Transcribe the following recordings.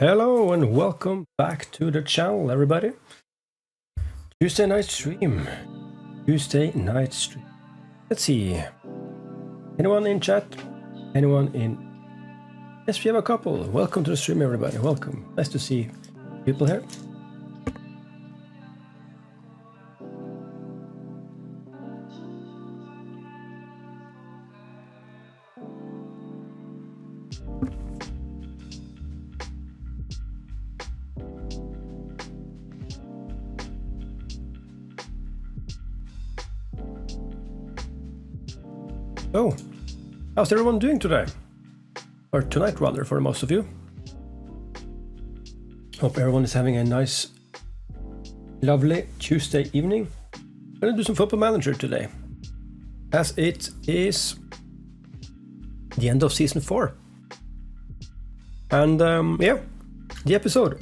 Hello and welcome back to the channel, everybody. Tuesday night stream. Let's see. Anyone in chat? Anyone in? Yes, we have a couple. Welcome to the stream, everybody. Welcome. Nice to see people here. Oh, how's everyone doing today? Or tonight, rather, for most of you. Hope everyone is having a nice, lovely Tuesday evening. I'm gonna do some Football Manager today, as it is the end of Season 4. And yeah, the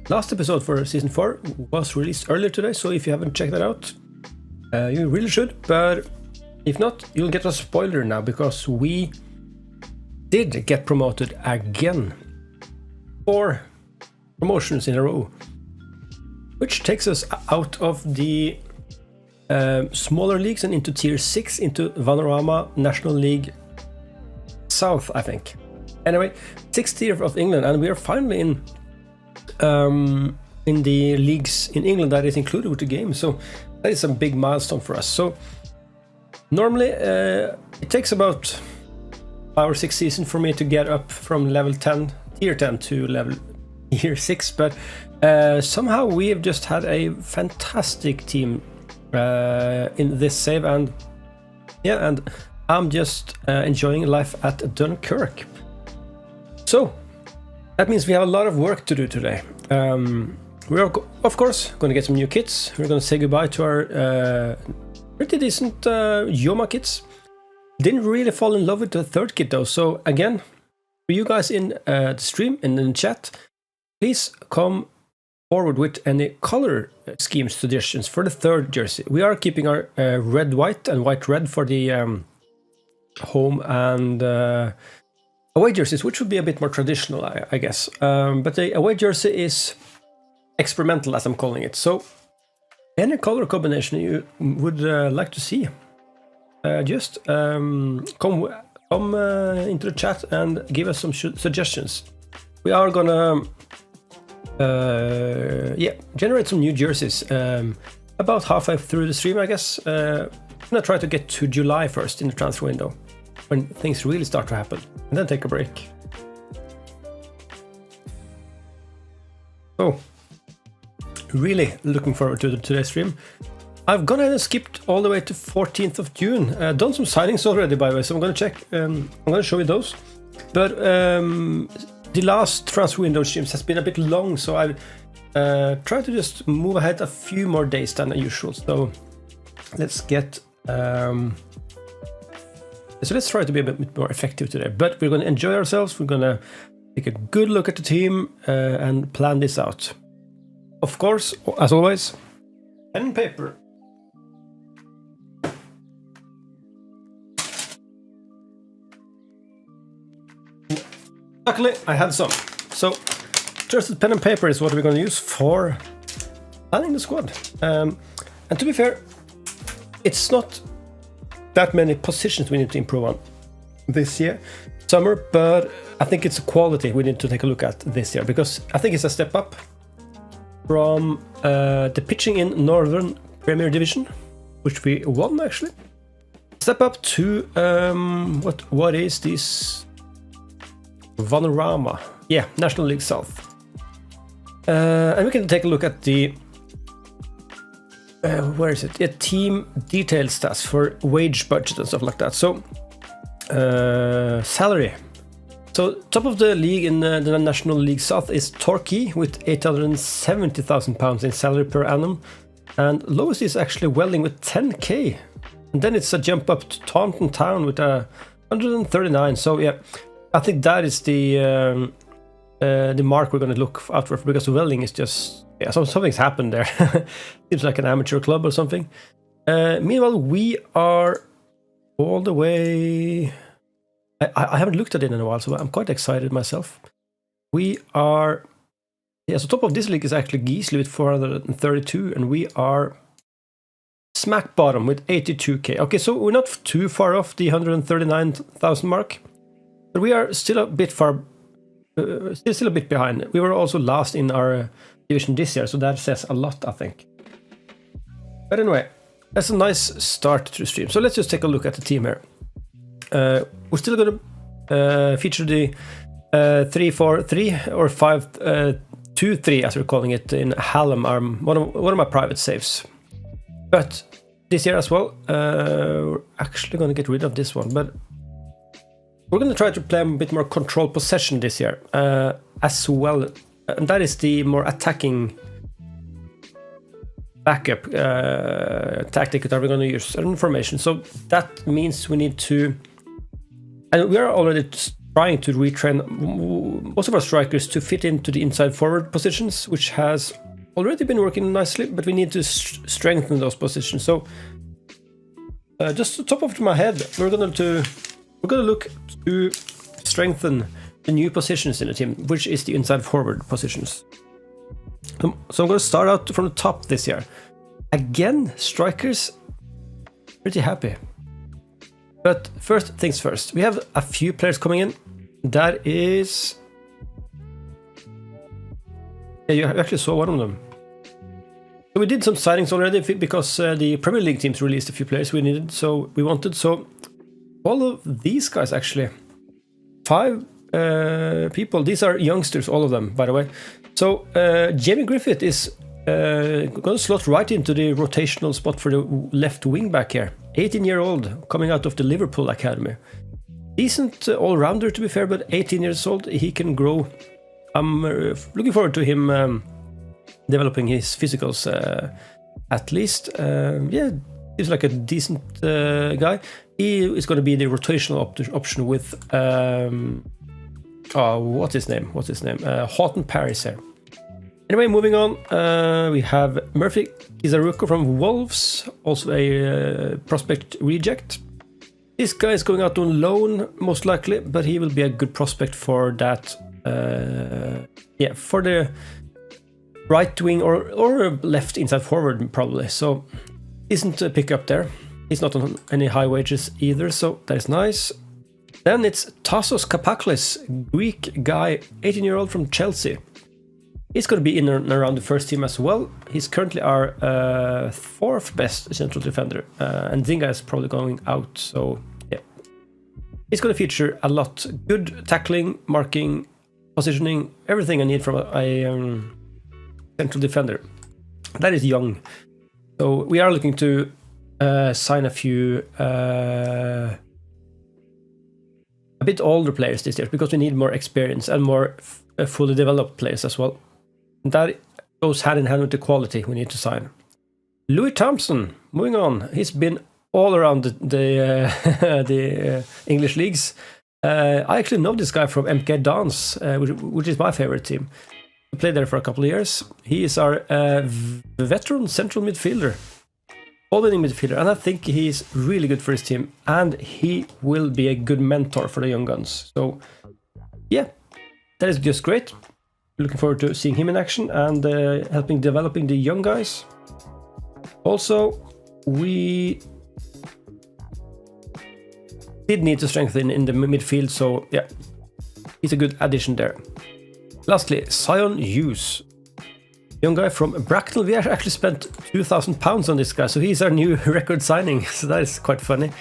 last episode for Season 4 was released earlier today, so if you haven't checked that out, you really should, but if not, you'll get a spoiler now, because we did get promoted again. 4 promotions in a row, which takes us out of the smaller leagues and into Tier 6, into Vanarama National League South, I think. Anyway, 6th tier of England, and we are finally in the leagues in England that is included with the game, so that is a big milestone for us. So normally, it takes about 5 or 6 seasons for me to get up from level 10, tier 10 to level tier 6, but somehow we have just had a fantastic team in this save, and yeah, and I'm just enjoying life at Dunkirk. So that means we have a lot of work to do today. We're of course going to get some new kits. We're going to say goodbye to our pretty decent Yoma kits. Didn't really fall in love with the third kit though, so again, for you guys in the stream and in the chat, please come forward with any color scheme suggestions for the third jersey. We are keeping our red-white and white-red for the home and away jerseys, which would be a bit more traditional, I guess. But the away jersey is experimental, as I'm calling it. So any color combination you would like to see, just come into the chat and give us some suggestions. We are gonna generate some new jerseys about halfway through the stream, I guess. I'm gonna try to get to July first in the transfer window, when things really start to happen, and then take a break. So really looking forward to today's stream. I've gone ahead and skipped all the way to 14th of June. Done some signings already, by the way, so I'm going to check. I'm going to show you those. But the last transfer window streams has been a bit long, so I've tried to just move ahead a few more days than usual. So let's get... so let's try to be a bit more effective today. But we're going to enjoy ourselves. We're going to take a good look at the team and plan this out. Of course, as always, pen and paper. Luckily, I had some. So, just pen and paper is what we're going to use for planning the squad. And to be fair, it's not that many positions we need to improve on this summer, but I think it's a quality we need to take a look at this year, because I think it's a step up from the pitching in Northern Premier Division, which we won actually. Step up to what is this? Vanarama, yeah, National League South. And we can take a look at the where is it? Team detail stats for wage budget and stuff like that. So salary. So top of the league in the National League South is Torquay with £870,000 in salary per annum, and lowest is actually Welling with 10k, and then it's a jump up to Taunton Town with 139. So yeah, I think that is the mark we're going to look out for, because Welling is just, yeah, something's happened there. Seems like an amateur club or something. Meanwhile, we are all the way. I haven't looked at it in a while, so I'm quite excited myself. we are... Yeah, so top of this league is actually Gisli with 432, and we are smack bottom with 82k. Okay, so we're not too far off the 139,000 mark, but we are still a bit far, still a bit behind. We were also last in our division this year, so that says a lot, I think. But anyway, that's a nice start to the stream. So let's just take a look at the team here. We're still going to feature the 3-4-3 or 5-2-3, as we're calling it in Hallam, one of my private saves. But this year as well, we're actually going to get rid of this one. But we're going to try to play a bit more control possession this year as well. And that is the more attacking backup tactic that we're going to use, certain information. So that means we need to, and we are already trying to retrain most of our strikers to fit into the inside forward positions, which has already been working nicely, but we need to strengthen those positions. So just the top of my head, we're going to look to strengthen the new positions in the team, which is the inside forward positions. So I'm going to start out from the top this year. Again, strikers, pretty happy. But first things first, we have a few players coming in. That is... Yeah, you actually saw one of them. So we did some signings already because the Premier League teams released a few players we needed, so we wanted. So all of these guys actually, 5 people, these are youngsters, all of them, by the way. So Jamie Griffith is going to slot right into the rotational spot for the left wing back here. 18-year-old, coming out of the Liverpool Academy. Decent all-rounder, to be fair, but 18 years old, he can grow. I'm looking forward to him developing his physicals, at least. Yeah, he's like a decent guy. He is going to be the rotational option with... what's his name? Houghton Paris here. Anyway, moving on, we have Murphy Kizaruko from Wolves, also a prospect reject. This guy is going out on loan, most likely, but he will be a good prospect for that, yeah, for the right wing or left inside forward, probably. So, isn't a pick up there. He's not on any high wages either, so that is nice. Then it's Tassos Kapaklis, Greek guy, 18-year-old from Chelsea. He's going to be in and around the first team as well. He's currently our 4th best central defender, and Zinga is probably going out, so yeah. He's going to feature a lot. Good tackling, marking, positioning, everything I need from a central defender. That is young. So we are looking to sign a few a bit older players this year, because we need more experience and more fully developed players as well. That goes hand in hand with the quality we need to sign. Louis Thompson, moving on. He's been all around the English leagues. I actually know this guy from MK Dons, which is my favorite team. I played there for a couple of years. He is our veteran central midfielder, all-winning midfielder, and I think he's really good for his team, and he will be a good mentor for the young guns. So, yeah, that is just great. Looking forward to seeing him in action and helping developing the young guys. Also, we did need to strengthen in the midfield, so yeah, he's a good addition there. Lastly, Sion Hughes, young guy from Bracknell. We actually spent £2,000 on this guy, so he's our new record signing, so that is quite funny.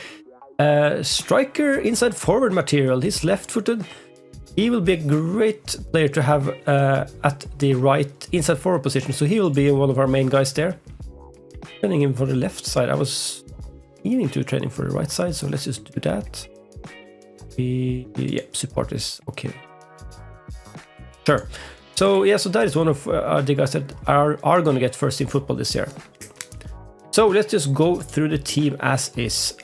Striker, inside forward material, he's left-footed. He will be a great player to have at the right inside forward position, so he will be one of our main guys there. Training him for the left side. I was meaning to train him for the right side, so let's just do that. Yeah, support is okay. Sure. So yeah, so that is one of the guys that are going to get first team football this year. So let's just go through the team as is.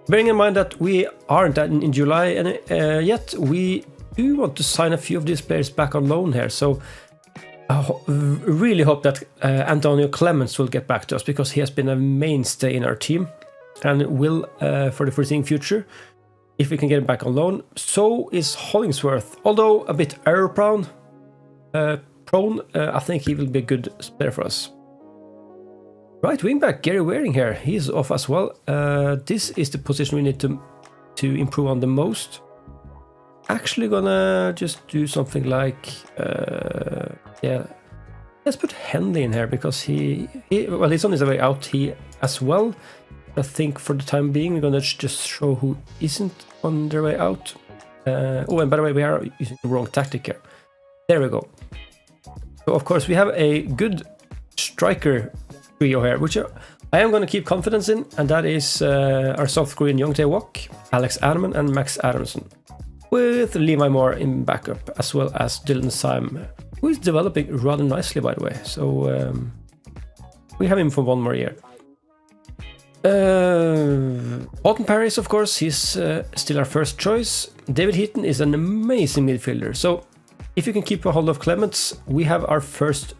Bearing in mind that we aren't in July yet, we do want to sign a few of these players back on loan here. So I really hope that Antonio Clements will get back to us, because he has been a mainstay in our team and will for the foreseeing future. if we can get him back on loan. So is Hollingsworth, although a bit error prone. I think he will be a good player for us. Right wing back Gary Waring here. He's off as well. This is the position we need to improve on the most. Actually gonna just do something like yeah, let's put Henley in here because well, he's on his way out he as well. I think for the time being we're gonna just show who isn't on their way out. Oh, and by the way, we are using the wrong tactic here. There we go. So of course we have a good striker trio here, which I am going to keep confidence in, and that is our South Korean Young Tae-wook, Alex Adamon, and Max Adamson, with Levi Moore in backup, as well as Dylan Syme, who is developing rather nicely, by the way. So we have him for 1 more year. Alton Paris, of course, he's still our first choice. David Heaton is an amazing midfielder. So if you can keep a hold of Clements, we have our first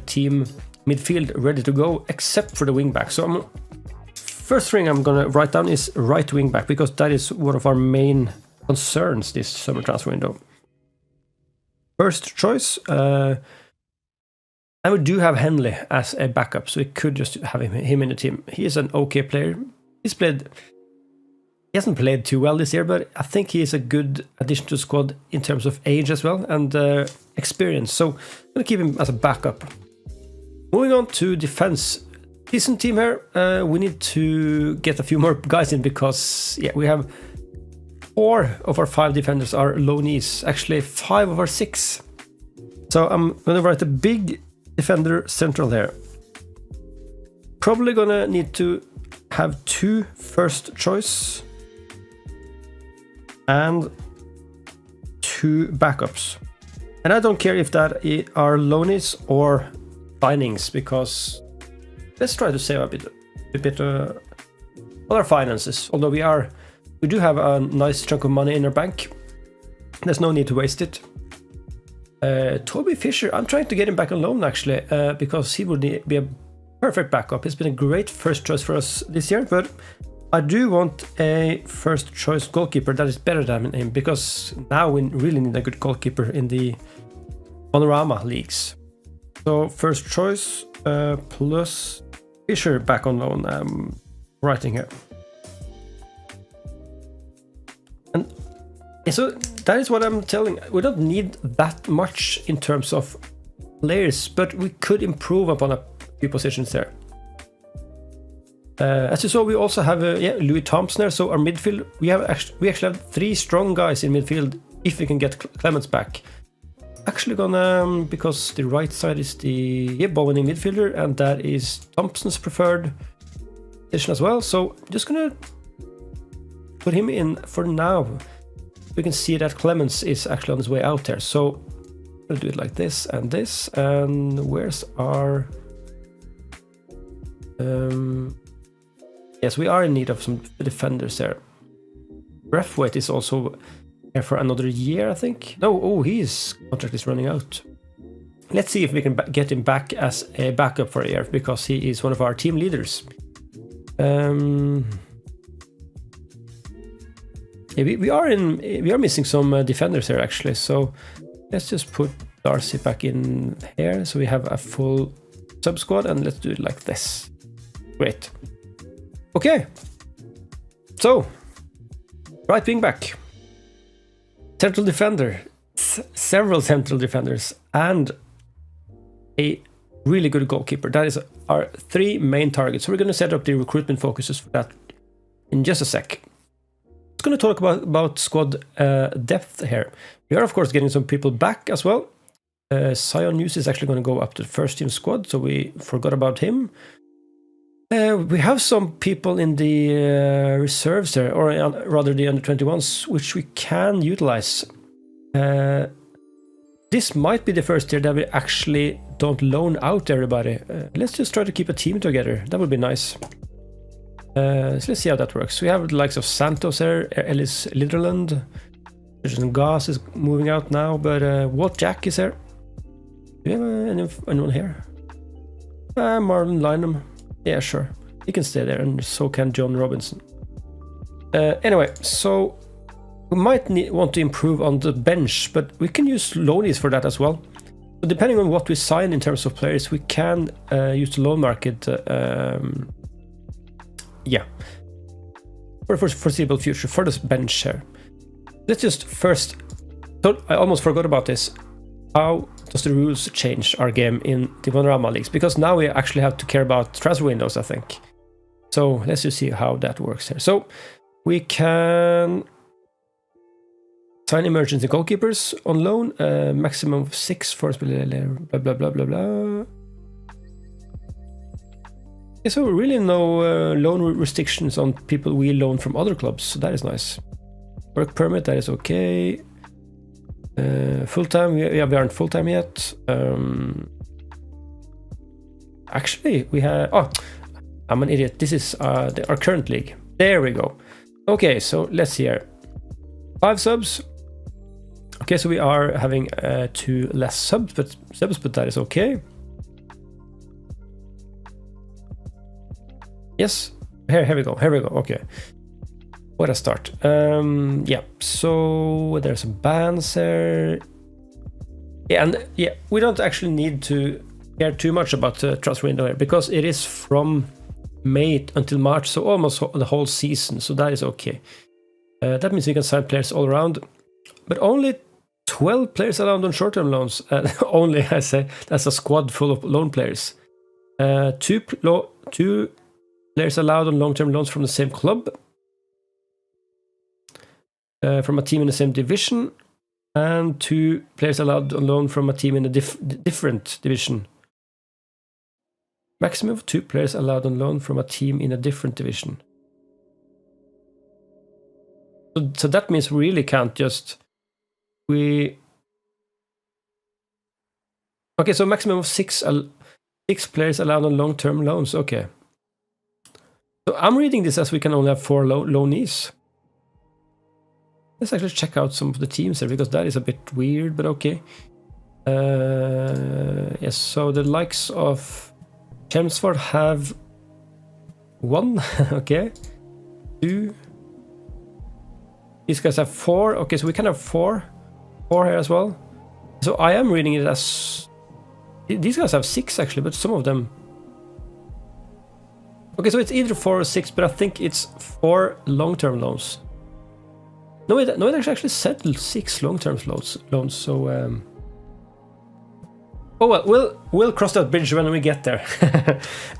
team midfield ready to go, except for the wing back. So first thing I'm gonna write down is right wing back, because that is one of our main concerns this summer transfer window. First choice, and we do have Henley as a backup, so we could just have him in the team. He is an okay player. He hasn't played too well this year, but I think he is a good addition to the squad in terms of age as well, and experience. So I'm gonna keep him as a backup. Moving on to defense. Decent team here. We need to get a few more guys in because yeah, we have 4 of our 5 defenders are loanees. Actually 5 of our 6. So I'm gonna write a big defender central here. Probably gonna need to have 2 first choice and 2 backups. And I don't care if that are loanees or signings, because let's try to save a bit on our finances. Although we do have a nice chunk of money in our bank, there's no need to waste it. Toby Fisher, I'm trying to get him back on loan actually, because he would be a perfect backup. He's been a great first choice for us this year, but I do want a first choice goalkeeper that is better than him, because now we really need a good goalkeeper in the Panorama leagues. So first choice plus Fisher back on loan, I'm writing here. And so that is what I'm telling. We don't need that much in terms of players, but we could improve upon a few positions there. As you saw, we also have Louis Thompson there. So our midfield, we actually have 3 strong guys in midfield if we can get Clements back. Actually gonna, because the right side is the Bowen midfielder, and that is Thompson's preferred position as well. So just gonna put him in for now. We can see that Clements is actually on his way out there. So we'll do it like this and this. And where's our... yes, we are in need of some defenders there. Breathwaite is also here for another year, I think. No, oh, his contract is running out. Let's see if we can get him back as a backup for a year, because he is one of our team leaders. Yeah, we are missing some defenders here actually. So let's just put Darcy back in here, so we have a full sub squad, and let's do it like this. Great. Okay. So right wing back, central defender, several central defenders, and a really good goalkeeper. That is our 3 main targets. So we're going to set up the recruitment focuses for that in just a sec. I'm going to talk about squad depth here. We are of course getting some people back as well. Sion News is actually going to go up to the first team squad, so we forgot about him. We have some people in the reserves there, or rather the under-21s, which we can utilize. This might be the first year that we actually don't loan out everybody. Let's just try to keep a team together. That would be nice. So let's see how that works. We have the likes of Santos here, Ellis Linderland. Gas is moving out now, but Walt Jack is here. Do we have anyone here? Marlon Lynham. Yeah, sure. He can stay there, and so can John Robinson. Anyway, so We might want to improve on the bench, but we can use loanies for that as well. So depending on what we sign in terms of players, we can use the loan market. Yeah, for foreseeable future for this bench here. Let's just first. So I almost forgot about this. How does the rules change our game in the Vanarama leagues? Because now we actually have to care about transfer windows, I think. So let's just see how that works here. So we can sign emergency goalkeepers on loan, maximum of 6 for blah blah blah blah blah. Yeah, so really no loan restrictions on people we loan from other clubs, so that is nice. Work permit, that is okay. Full-time, we aren't full-time yet. Actually, we have... Oh, I'm an idiot. This is our current league. There we go. Okay, so let's see here. 5 subs. Okay, so we are having 2 less subs, but that is okay. Yes, here we go. Okay, what a start. Yeah, so there's some bans there. Yeah, and yeah, we don't actually need to care too much about the transfer window here because it is from May until March, so almost the whole season. So that is okay. That means we can sign players all around, but only 12 players allowed on short-term loans. Only, I say, that's a squad full of loan players. 2 players allowed on long-term loans from the same club, from a team in the same division, and 2 players allowed on loan from a team in a different division. Maximum of 2 players allowed on loan from a team in a different division. So that means we really can't just... Okay, so maximum of 6 players allowed on long-term loans. Okay. So I'm reading this as we can only have 4 loanees. Let's actually check out some of the teams here, because that is a bit weird, but okay. Yes, so the likes of Chelmsford have 1, okay. 2. These guys have 4. Okay, so we can have 4 here as well. So I am reading it as... These guys have 6 actually, but some of them... Okay, so it's either 4 or 6, but I think it's 4 long-term loans. No, it actually said 6 long-term loans. So, oh well, we'll cross that bridge when we get there.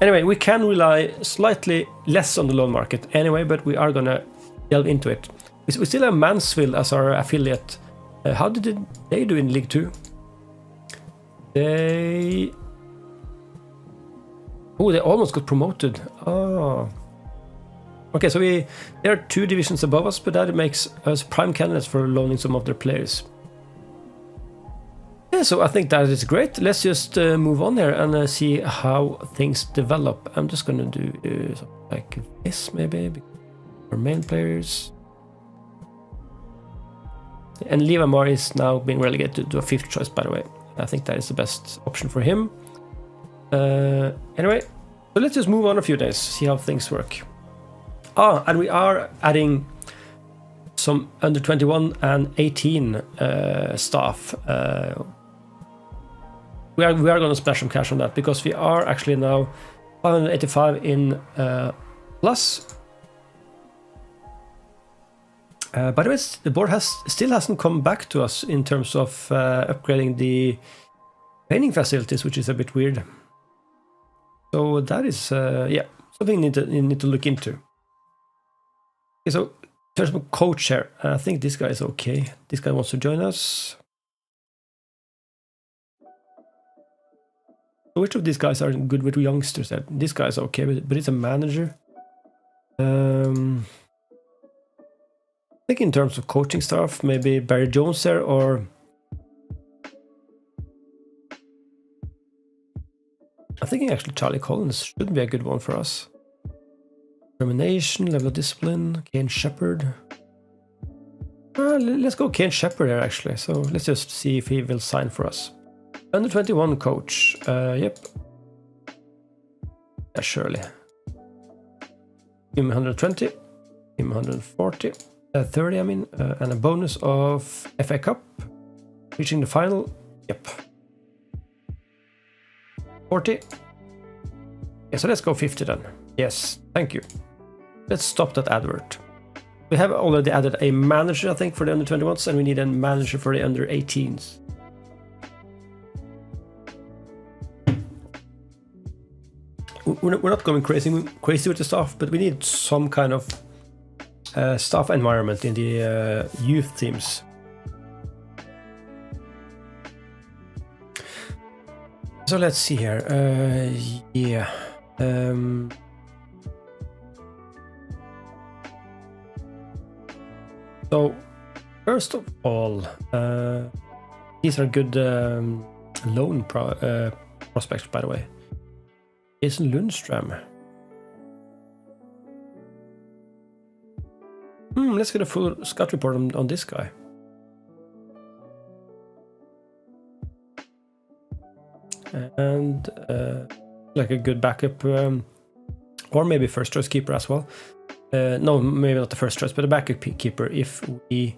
Anyway, we can rely slightly less on the loan market anyway, but we are gonna delve into it. We still have Mansfield as our affiliate. How did they do in League 2? They almost got promoted. Oh. Okay, so they are 2 divisions above us, but that makes us prime candidates for loaning some of their players. Yeah, so I think that is great. Let's just move on here and see how things develop. I'm just gonna do something like this, maybe, for main players. And Livamar is now being relegated to a 5th choice, by the way. I think that is the best option for him. Anyway, so let's just move on a few days, see how things work. And we are adding some under 21 and 18 staff. We are going to splash some cash on that because we are actually now 585 in plus. By the way, the board still hasn't come back to us in terms of upgrading the training facilities, which is a bit weird. So that is, yeah, something you need to look into. Okay, so in terms of coach here, I think this guy is okay. This guy wants to join us. So which of these guys are good with youngsters? This guy is okay, but he's a manager. I think in terms of coaching staff, maybe Barry Jones there, or I'm thinking actually Charlie Collins should be a good one for us. Determination, level of discipline, Kane Shepherd. Let's go Kane Shepherd here actually. So let's just see if he will sign for us. Under 21 coach. Yep. Yeah, surely. Give him 120. Give him 140. 30, I mean, and a bonus of FA Cup. Reaching the final. Yep. 40. Yeah, so let's go 50 then. Yes, thank you. Let's stop that advert. We have already added a manager, I think, for the under 21s, and we need a manager for the under 18s. We're not going crazy with the stuff, but we need some kind of staff environment in the youth teams. So let's see here. Yeah. So first of all, these are good loan prospects, by the way. Jason Lundström. Let's get a full scout report on this guy. And like a good backup, or maybe first choice keeper as well. No, maybe not the first choice, but a backup keeper if we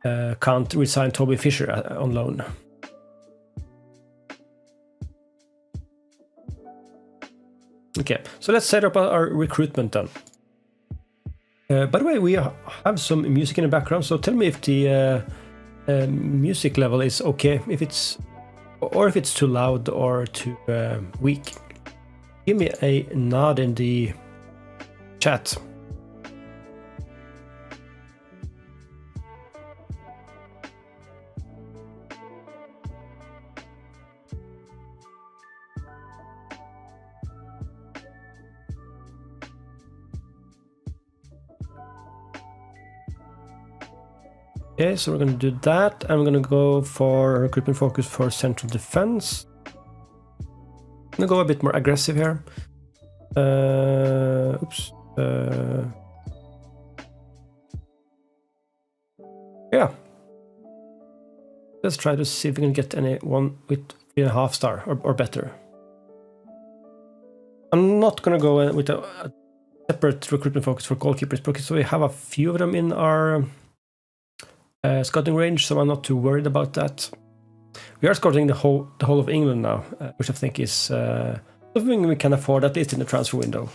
can't resign Toby Fisher on loan. Okay, so let's set up our recruitment then. By the way, we have some music in the background, so tell me if the music level is okay, if it's too loud or too weak. Give me a nod in the chat. Okay, so we're going to do that. I'm going to go for recruitment focus for central defense. I'm going to go a bit more aggressive here. Oops. Yeah. Let's try to see if we can get anyone with 3.5 star or better. I'm not going to go with a separate recruitment focus for goalkeepers because we have a few of them in our scouting range, so I'm not too worried about that. We are scouting the whole of England now, which I think is something we can afford, at least in the transfer window.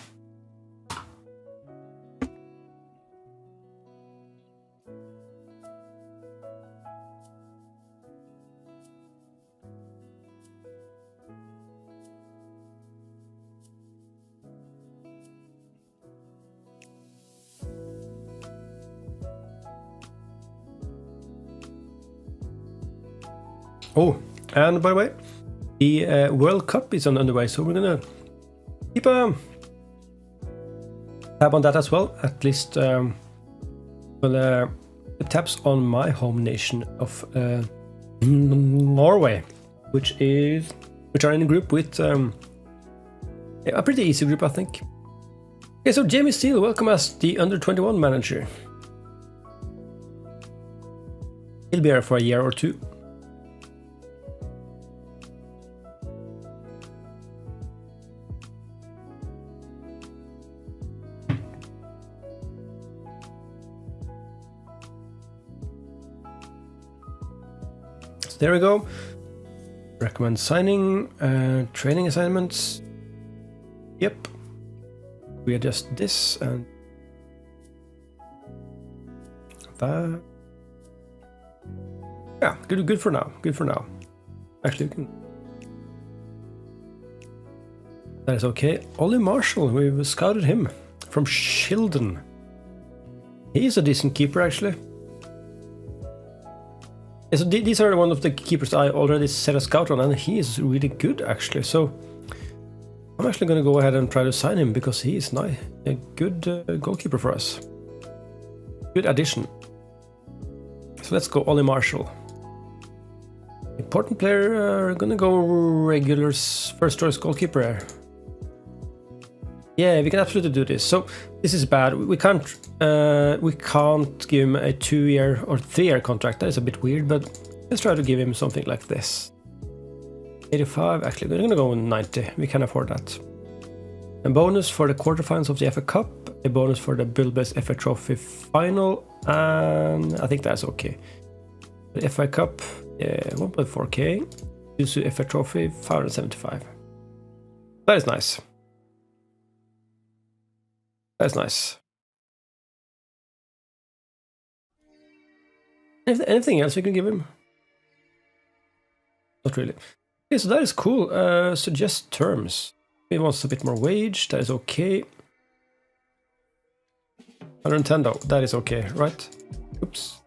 Oh, and by the way, the World Cup is underway, so we're gonna keep a tab on that as well. At least we'll keep tabs on my home nation of Norway, which are in a group with a pretty easy group, I think. Okay, so Jamie Steele, welcome as the under 21 manager. He'll be here for a year or two. There we go. Recommend signing, training assignments. Yep. We adjust this and that. Yeah, good for now. Good for now. Actually, we can. That is okay. Ollie Marshall, we've scouted him from Shildon. He's a decent keeper, actually. So these are one of the keepers I already set a scout on, and he is really good, actually. So I'm actually going to go ahead and try to sign him because he is nice, a good goalkeeper for us. Good addition. So let's go Ollie Marshall. Important player, going to go regular first choice goalkeeper. Yeah, we can absolutely do this. So this is bad. We can't give him a 2-year or 3-year contract. That is a bit weird, but let's try to give him something like this. 85. Actually, we're gonna go with 90. We can afford that. And bonus for the quarterfinals of the FA Cup. A bonus for the Build-Based FA Trophy final, and I think that's okay. The FA Cup, 1.4k. Yuzu FA Trophy, 575. That is nice. That's nice. Anything else we can give him? Not really. Okay, so that is cool. Suggest terms. He wants a bit more wage. That is okay. 110 though. That is okay, right? Oops.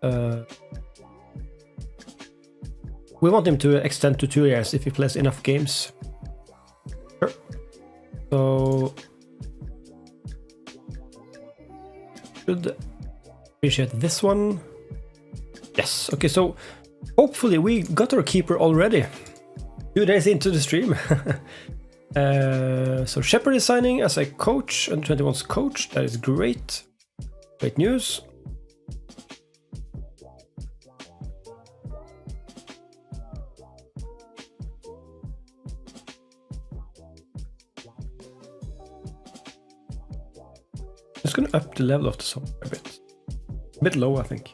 We want him to extend to 2 years if he plays enough games. Sure. So should appreciate this one. Yes. Okay. So hopefully we got our keeper already. 2 days into the stream. So Shepard is signing as a coach, and 21's coach. That is great. Great news. Just gonna up the level of the song a bit low, I think.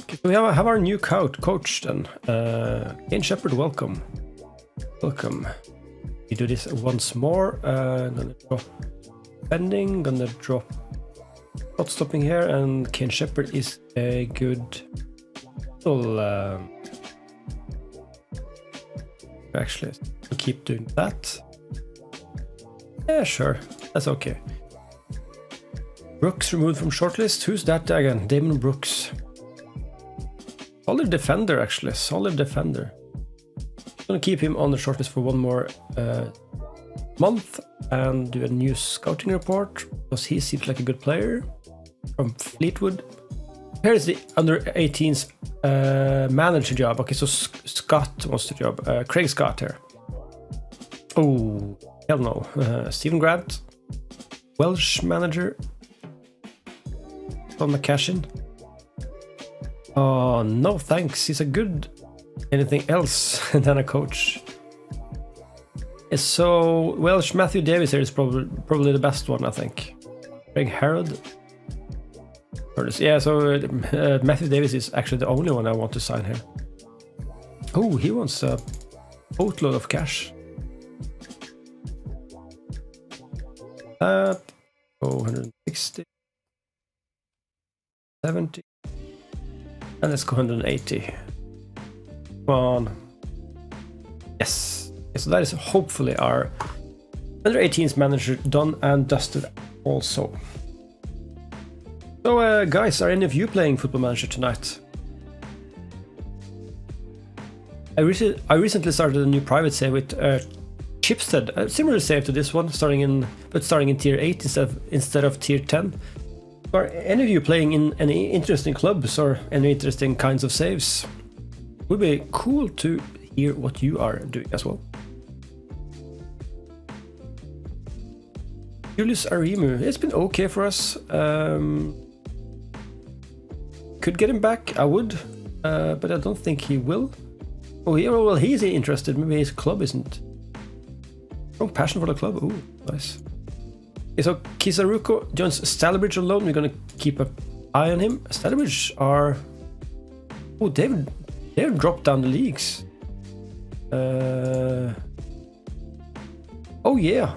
Okay, so we have our new coach then. Kane Shepard, welcome. We do this once more. Gonna drop bending, gonna drop shot stopping here, and Kane Shepard is a good little. Actually, we'll keep doing that. Yeah, sure, that's okay. Brooks removed from shortlist. Who's that again? Damon Brooks. Solid defender, actually. Solid defender. Gonna keep him on the shortlist for one more month and do a new scouting report because he seems like a good player from Fleetwood. Here's the under 18s manager job. Okay, so Scott wants the job. Craig Scott here. Oh, hell no. Stephen Grant, Welsh manager. Tom McCashin. Oh, no thanks. He's a good anything else than a coach. So Welsh Matthew Davis here is probably the best one, I think. Craig Harrod. Yeah, so Matthew Davis is actually the only one I want to sign here. Oh, he wants a boatload of cash. 160, 70, and let's go 180. Come on. Yes. So that is hopefully our under 18s manager done and dusted also. So guys, are any of you playing Football Manager tonight? I recently started a new private save with Chipstead, a similar save to this one, starting in tier 8 instead of tier 10. Are any of you playing in any interesting clubs or any interesting kinds of saves? It would be cool to hear what you are doing as well. Julius Arimu, it's been okay for us. Could get him back, I would, but I don't think he will. Oh, yeah, well, he's interested. Maybe his club isn't. Strong passion for the club. Oh, nice. Okay, so Kizaruko joins Stalybridge on loan. We're gonna keep an eye on him. Stalybridge are. Oh, they've dropped down the leagues. Oh yeah,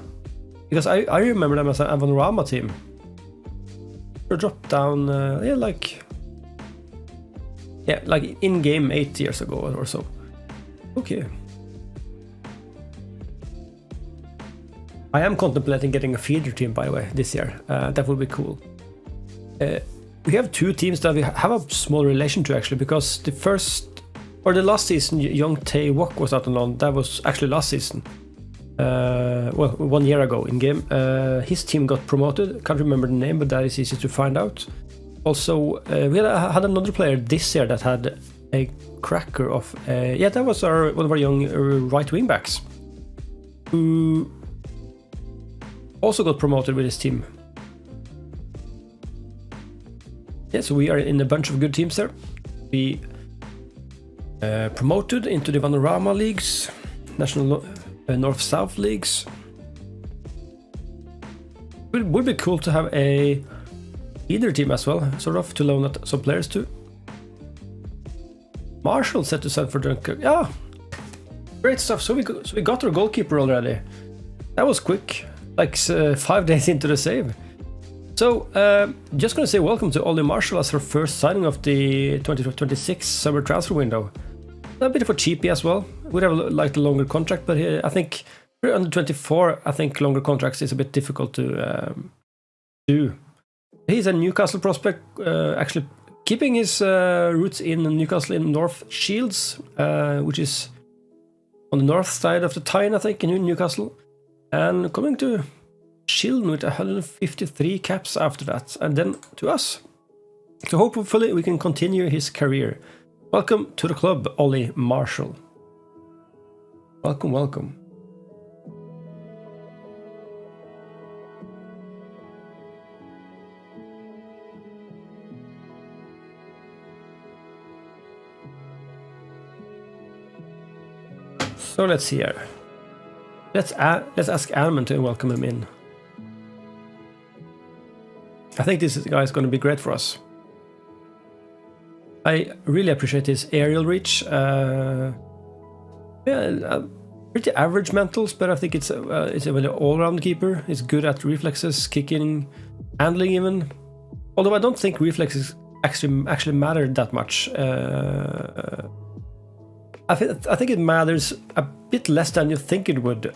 because I remember them as an Vanarama team. They dropped down. Like in game 8 years ago or so. Okay. I am contemplating getting a feeder team, by the way, this year. That would be cool. We have 2 teams that we have a small relation to, actually, because the last season, Young Tae Wok was out on loan. That was actually last season. 1 year ago in game. His team got promoted. Can't remember the name, but that is easy to find out. Also, we had another player this year that had a cracker of... that was one of our young right wing backs, who also got promoted with his team. Yeah, so we are in a bunch of good teams there. We promoted into the Vanarama leagues, national North-South leagues. It would be cool to have a leader team as well, sort of, to loan out some players to. Marshall set to send for Dunkirk. Yeah, great stuff. So we got our goalkeeper already. That was quick, like 5 days into the save. So just gonna say welcome to Ollie Marshall as her first signing of the 2026 summer transfer window. A bit of a cheapie as well. Would have liked a longer contract, but I think we're under 24. I think longer contracts is a bit difficult to do. He's a Newcastle prospect, actually keeping his roots in Newcastle in North Shields, which is on the north side of the Tyne, I think, in Newcastle, and coming to Shildon with 153 caps after that, and then to us. So hopefully we can continue his career. Welcome to the club, Ollie Marshall. Welcome, welcome. So let's see here. Let's ask Alman to welcome him in. I think this guy is going to be great for us. I really appreciate his aerial reach. Yeah, pretty average mentals, but I think it's a really all-round keeper. He's good at reflexes, kicking, handling even. Although I don't think reflexes actually matter that much. I think it matters a bit less than you think it would.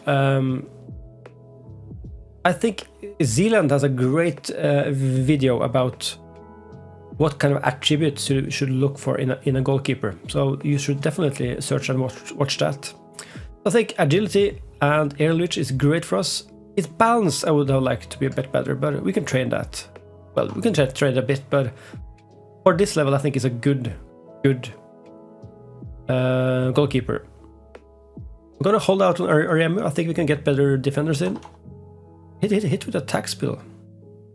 I think Zealand has a great video about what kind of attributes you should look for in a goalkeeper. So you should definitely search and watch that. I think agility and aerial reach is great for us. Its balance I would have liked to be a bit better, but we can train that. Well, we can train a bit, but for this level I think it's a good goalkeeper. I'm gonna hold out on Ariemu. I think we can get better defenders in. Hit with a tax bill.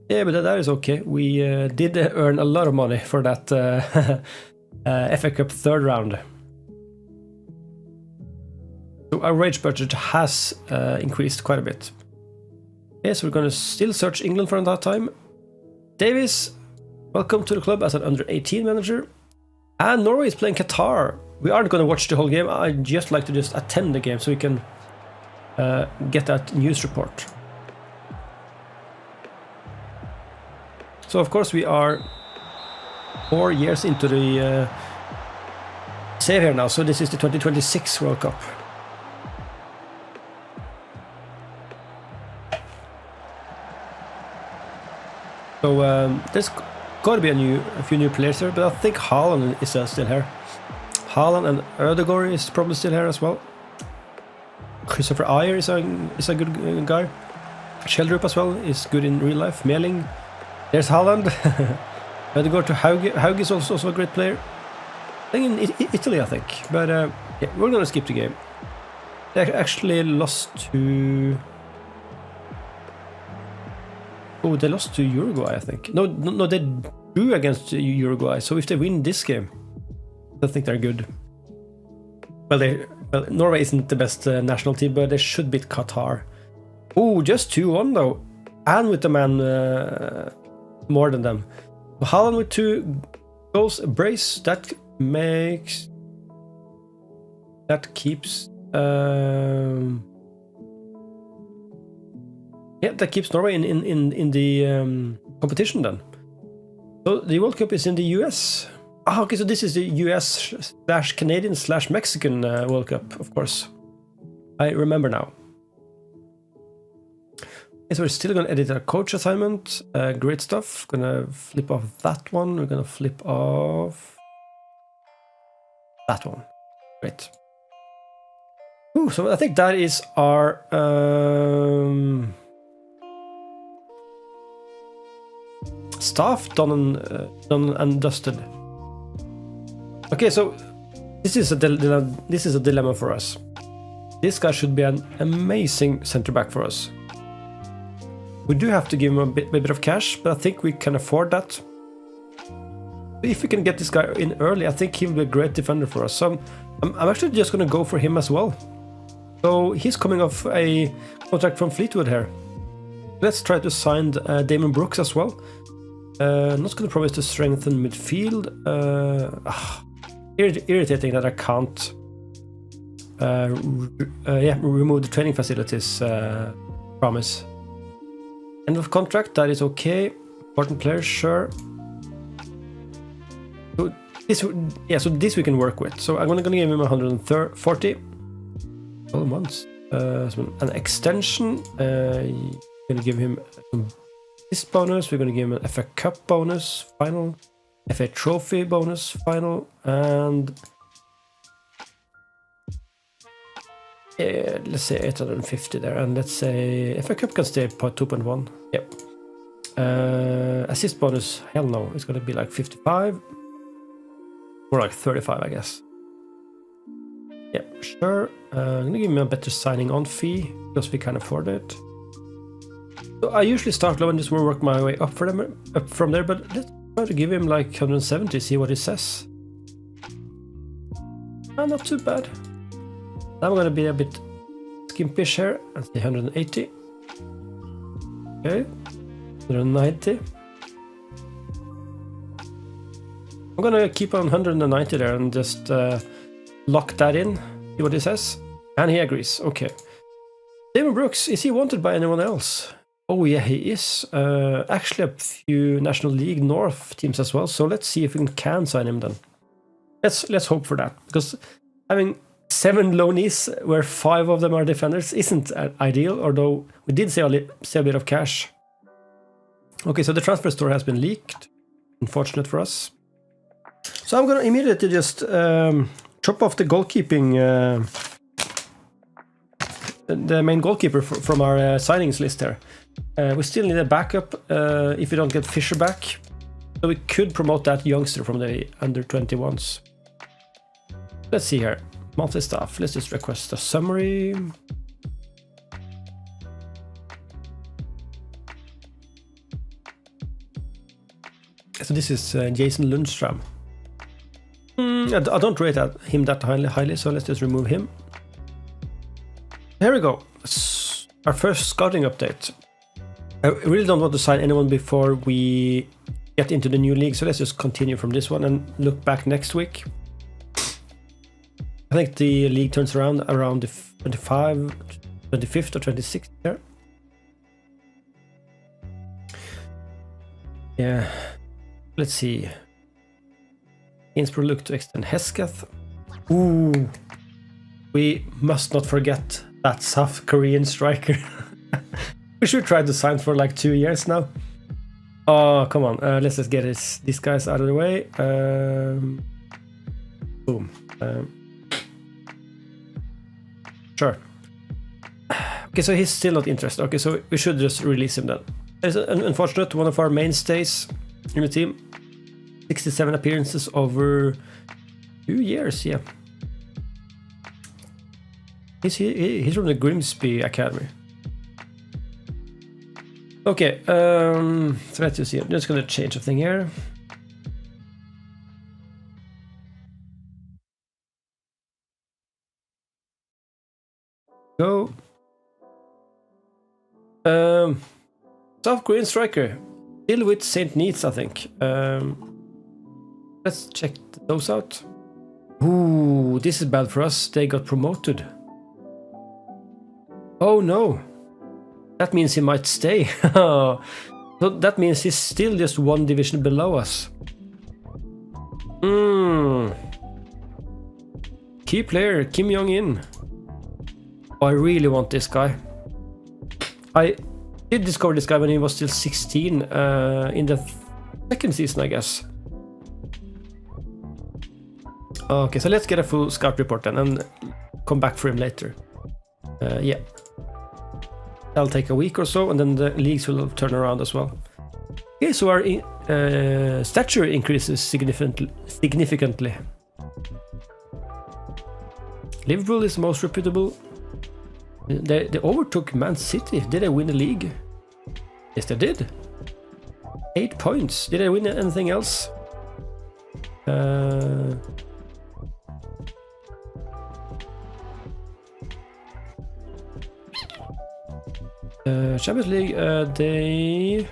Yeah, but that is okay. We did earn a lot of money for that FA Cup third round. So our wage budget has increased quite a bit. Okay, so we're going to still search England for that time. Davis, welcome to the club as an under-18 manager. And Norway is playing Qatar. We aren't going to watch the whole game. I'd just like to just attend the game so we can get that news report. So of course we are 4 years into the save here now, so this is the 2026 World Cup. So there's got to be a few new players here, but I think Haaland is still here. Haaland and Ødegaard is probably still here as well. Christopher Ayer is a good guy. Sheldrup as well is good in real life. Meling. There's Haaland. Ødegaard to Haug is also a great player. I think in Italy, I think. But yeah, we're gonna skip the game. They actually lost to... Oh, they lost to Uruguay, I think. No, they drew against Uruguay. So if they win this game, I think they're good. Well, Norway isn't the best national team, but they should beat Qatar. Oh, just 2-1 though. And with the man more than them. Haaland with 2 goals, a brace, that keeps yeah, that keeps Norway in the competition then. So the World Cup is in the US. Ah, okay, so this is the US/Canadian/Mexican World Cup, of course. I remember now. Okay, so we're still gonna edit our coach assignment. Great stuff. Gonna flip off that one. We're gonna flip off that one. Great. Ooh, so I think that is our staff done and dusted. Okay, so this is a dilemma for us. This guy should be an amazing center back for us. We do have to give him a bit of cash, but I think we can afford that. If we can get this guy in early, I think he will be a great defender for us. So I'm actually just going to go for him as well. So he's coming off a contract from Fleetwood here. Let's try to sign Damon Brooks as well. Not going to promise to strengthen midfield. Irritating that I can't remove the training facilities promise. End of contract, that is okay. Important player, sure. So this we can work with. So I'm gonna give him 140. 12 months. So an extension. Gonna give him this bonus. We're gonna give him an FA Cup bonus final, FA Trophy bonus final, and let's say 850 there. And let's say FA Cup can stay 2.1. Yep. Assist bonus, hell no, it's gonna be like 55 or like 35, I guess. Yeah, sure. I'm gonna give him a better signing on fee because we can afford it. So I usually start low and just work my way up from there, but let's try to give him like 170, see what he says. Not too bad. I'm gonna be a bit skimpish here and say 180. Okay, 190. I'm gonna keep on 190 there and just lock that in, see what he says. And he agrees, okay. Damon Brooks, is he wanted by anyone else? Oh yeah, he is. Actually a few National League North teams as well, so let's see if we can sign him then. Let's hope for that, because having 7 loanees where 5 of them are defenders isn't ideal, although we did see a bit of cash. Okay, so the transfer story has been leaked. Unfortunate for us. So I'm gonna immediately just chop off the goalkeeping, the main goalkeeper from our signings list here. We still need a backup if we don't get Fisher back. So we could promote that youngster from the under-21s. Let's see here. Monthly stuff. Let's just request a summary. So this is Jason Lundstrom. I don't rate him that highly, so let's just remove him. Here we go. It's our first scouting update. I really don't want to sign anyone before we get into the new league, so let's just continue from this one and look back next week. I think the league turns around the 25th or 26th here. Yeah, let's see. Innsbruck look to extend Hesketh. Ooh, we must not forget that South Korean striker. We should try to sign for like 2 years now. Oh, come on. Let's just get these guys out of the way. Boom. Sure. Okay, so he's still not interested. Okay, so we should just release him then. It's unfortunate, one of our mainstays in the team. 67 appearances over 2 years, yeah. He's from the Grimsby Academy. Okay, so let's just see. I'm just gonna change a thing here. Go. South Korean striker. Still with St. Neats, I think. Let's check those out. Ooh, this is bad for us. They got promoted. Oh no. That means he might stay. So that means he's still just 1 division below us. Key player, Kim Jong-in. Oh, I really want this guy. I did discover this guy when he was still 16 in the 2nd season, I guess. Okay, so let's get a full scout report then and come back for him later. Yeah. That'll take a week or so, and then the leagues will turn around as well. Okay, so our stature increases significantly. Liverpool is the most reputable. They overtook Man City. Did they win the league? Yes, they did. 8 points. Did they win anything else? Champions League, they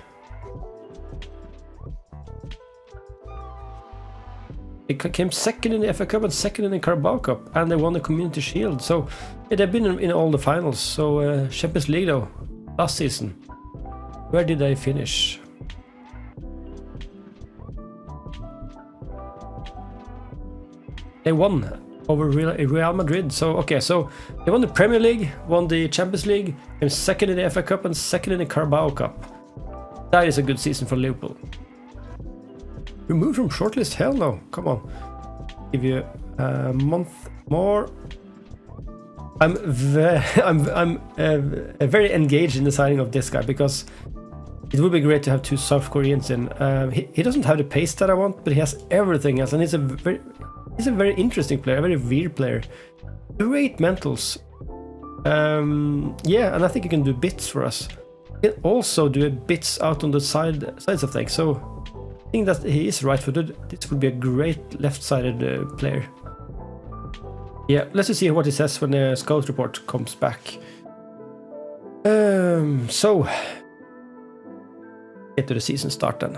came second in the FA Cup and second in the Carabao Cup, and they won the Community Shield. So yeah, they've been in all the finals. So Champions League though, last season, where did they finish? They won over Real Madrid. So okay, so they won the Premier League, won the Champions League, came second in the FA Cup and second in the Carabao Cup. That is a good season for Liverpool. Removed from shortlist? Hell no! Come on, give you a month more. I'm very engaged in the signing of this guy because it would be great to have two South Koreans in. He doesn't have the pace that I want, but he has everything else, and he's a very interesting player, a very weird player. Great mentals. Yeah, and I think he can do bits for us. He can also do bits out on the sides of things. So I think that he is right-footed. This would be a great left-sided player. Yeah, let's just see what he says when the scout report comes back. So get to the season start then.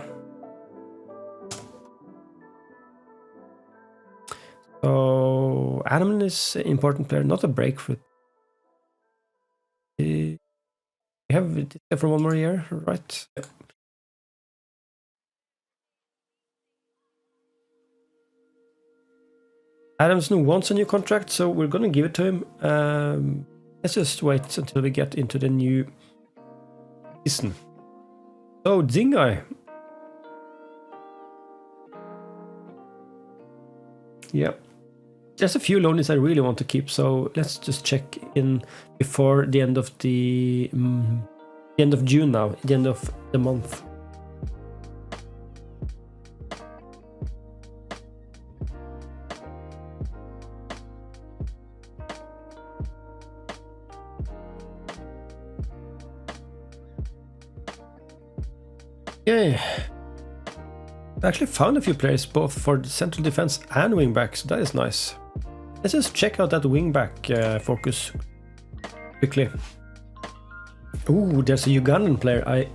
So Adam is an important player, not a breakthrough. We have it for one more year, right? Yeah. Adamson wants a new contract, so we're gonna give it to him. Let's just wait until we get into the new season. So Zingai. Yeah. There's a few loanies I really want to keep, so let's just check in before the end of the end of June now, the end of the month. Yeah, I actually found a few players both for the central defense and wingback, so that is nice. Let's just check out that wingback focus quickly. Ooh, there's a Ugandan player. I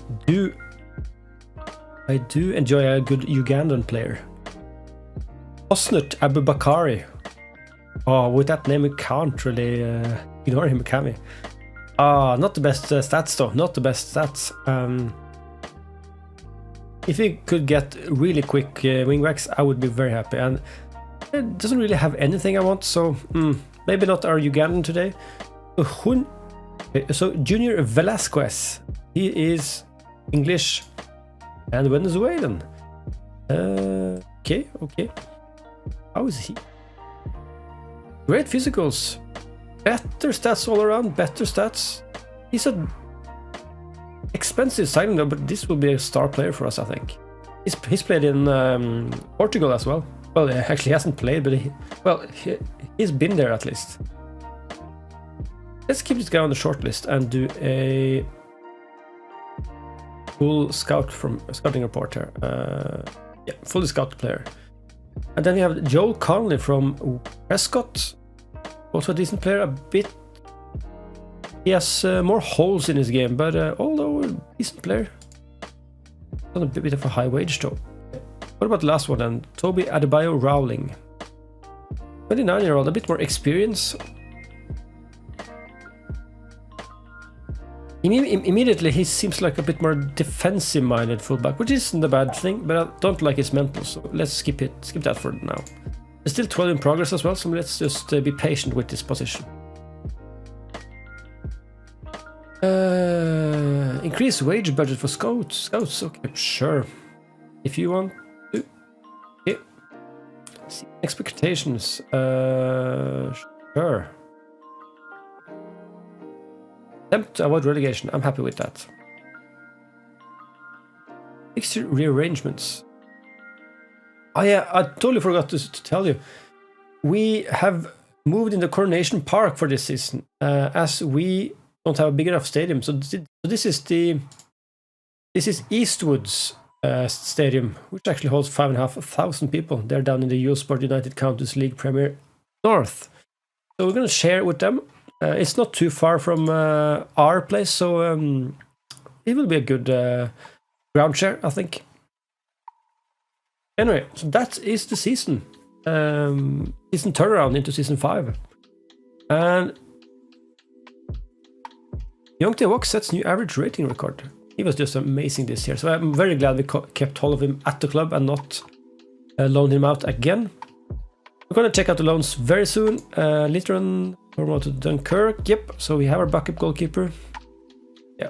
do enjoy a good Ugandan player. Osnut Abubakari. Oh, with that name, we can't really ignore him, can we? Not the best stats though. Not the best stats. If we could get really quick wingbacks, I would be very happy. And it doesn't really have anything I want, so maybe not our Ugandan today. So Junior Velasquez, he is English and Venezuelan. Okay. How is he? Great physicals, better stats all around, better stats. He's a expensive signing though, but this will be a star player for us, I think. He's played in Portugal as well. Well, actually he hasn't played, but he's been there at least. Let's keep this guy on the short list and do a full scouting report here. Yeah, fully scouted player. And then we have Joel Connolly from Prescott, also a decent player. He has more holes in his game, but although a decent player, on a bit of a high wage though. What about the last one then? Toby Adebayo Rowling, 29-year-old, a bit more experience. Immediately he seems like a bit more defensive-minded fullback, which isn't a bad thing, but I don't like his mental, so let's skip that for now. There's still 12 in progress as well, so let's just be patient with this position. Increase wage budget for scouts. Okay, sure. If you want to. Okay. Expectations. Sure. Attempt to avoid relegation. I'm happy with that. Fixture rearrangements. Oh yeah, I totally forgot to tell you. We have moved into Coronation Park for this season, as we don't have a big enough stadium. So this is Eastwood's stadium, which actually holds 5,500 people. They're down in the Eurosport United Counties League Premier North. So we're going to share with them. It's not too far from our place, so it will be a good ground share, I think. Anyway, so that is the season. Season turnaround into season 5. And Young Tae-wook sets new average rating record. He was just amazing this year, so I'm very glad we kept hold of him at the club and not loaned him out again. We're gonna check out the loans very soon. Litteron promoted Dunkirk. Yep, so we have our backup goalkeeper. Yeah,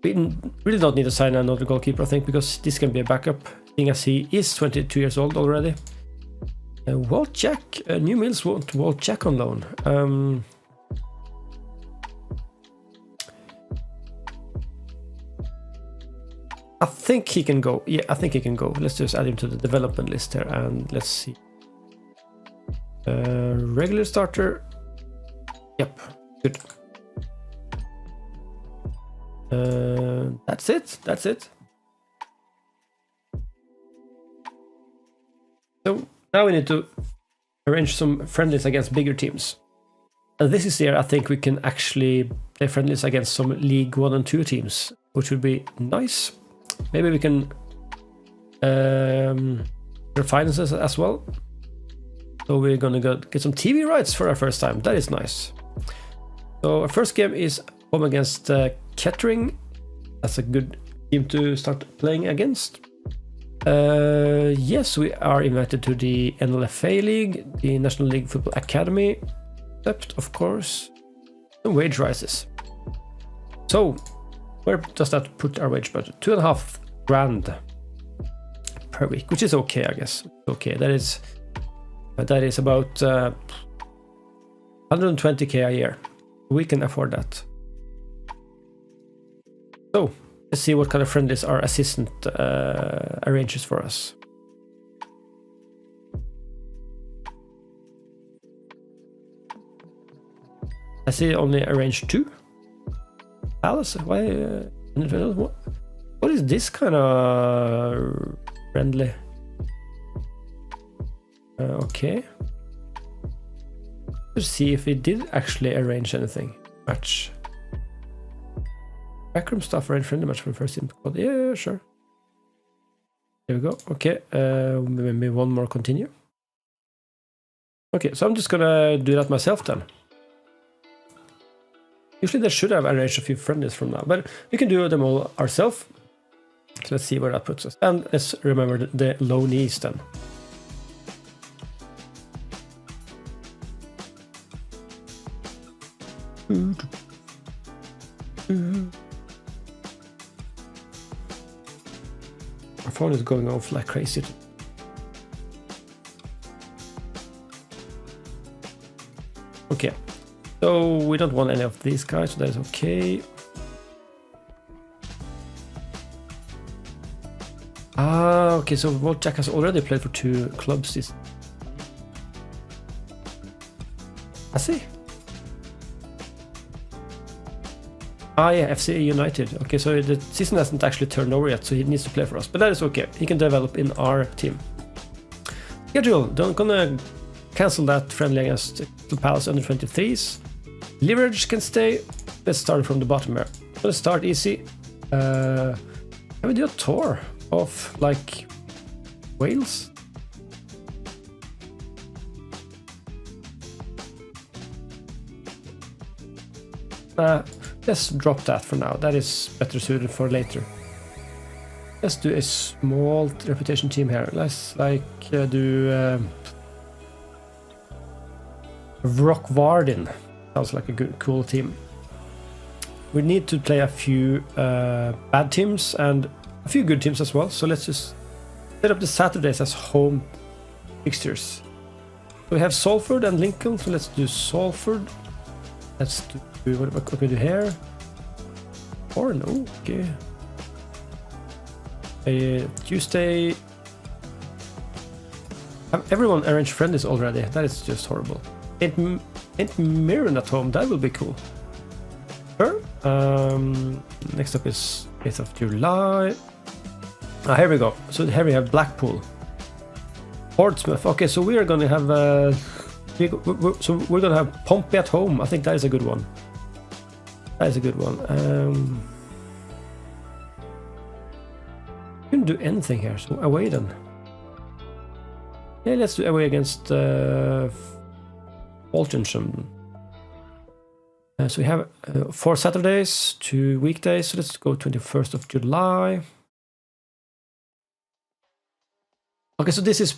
we really don't need to sign another goalkeeper, I think, because this can be a backup, seeing as he is 22 years old already. Walt Jack, New Mills want Walt Jack on loan. I think he can go. Yeah, I think he can go. Let's just add him to the development list here, and let's see. Regular starter. Yep, good. That's it. That's it. So now we need to arrange some friendlies against bigger teams. And this is the year I think we can actually play friendlies against some League 1 and 2 teams, which would be nice. Maybe we can refine this as well. So we're gonna get some TV rights for our first time. That is nice. So our first game is home against Kettering. That's a good team to start playing against. Yes, we are invited to the NLFA League, the National League Football Academy, except of course the wage rises. So where does that put our wage budget? 2.5 grand per week, which is okay, I guess. Okay, that is about 120k a year. We can afford that. So let's see what kind of friendlies our assistant arranges for us. I see only arranged 2. Alice, why? What is this kind of friendly? Okay. Let's see if we did actually arrange anything. Match. Backroom staff arrange friendly match for the first team. Yeah, sure. There we go. Okay. Maybe one more continue. Okay, so I'm just gonna do that myself then. Usually they should have arranged a few friendlies from now, but we can do them all ourselves. So let's see where that puts us. And let's remember the loanees then. My phone is going off like crazy. Okay. So we don't want any of these guys, so that is okay. Okay, so Walt Jack has already played for 2 clubs this. I see. Yeah, FC United. Okay, so the season hasn't actually turned over yet, so he needs to play for us. But that is okay. He can develop in our team. Schedule. Don't gonna cancel that friendly against the Palace under 23s. Leverage can stay. Let's start from the bottom here. Let's start easy. Can we do a tour of like Wales? Let's drop that for now. That is better suited for later. Let's do a small reputation team here. Let's like do Rockvardin. Sounds like a good, cool team. We need to play a few bad teams and a few good teams as well. So let's just set up the Saturdays as home fixtures. So we have Salford and Lincoln. So let's do Salford. Let's do what can we do here? Or no, okay. Tuesday. Have everyone arranged friendlies already? That is just horrible. Ain't Mirren at home? That will be cool. Sure. Next up is 8th of July. Here we go. So here we have Blackpool. Portsmouth. Okay, so we are going to have So we're gonna have Pompey at home. I think that is a good one. That is a good one. Couldn't do anything here, so away then. Yeah, let's do away against Waltensham. So we have 4 Saturdays, 2 weekdays. So let's go 21st of July. Okay, so this is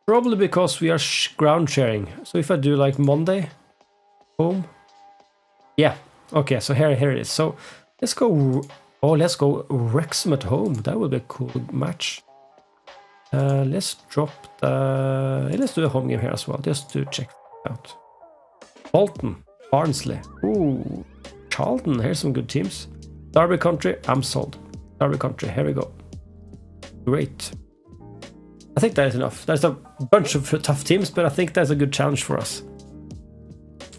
probably because we are ground sharing. So if I do like Monday, home. Yeah. Okay, so here it is. So let's go. Oh, let's go Wrexham at home. That would be a cool match. Let's drop the. Let's do a home game here as well, just to check it out. Bolton, Barnsley. Ooh, Charlton. Here's some good teams. Derby Country. I'm sold. Derby Country. Here we go. Great. I think that is enough. There's a bunch of tough teams, but I think that's a good challenge for us.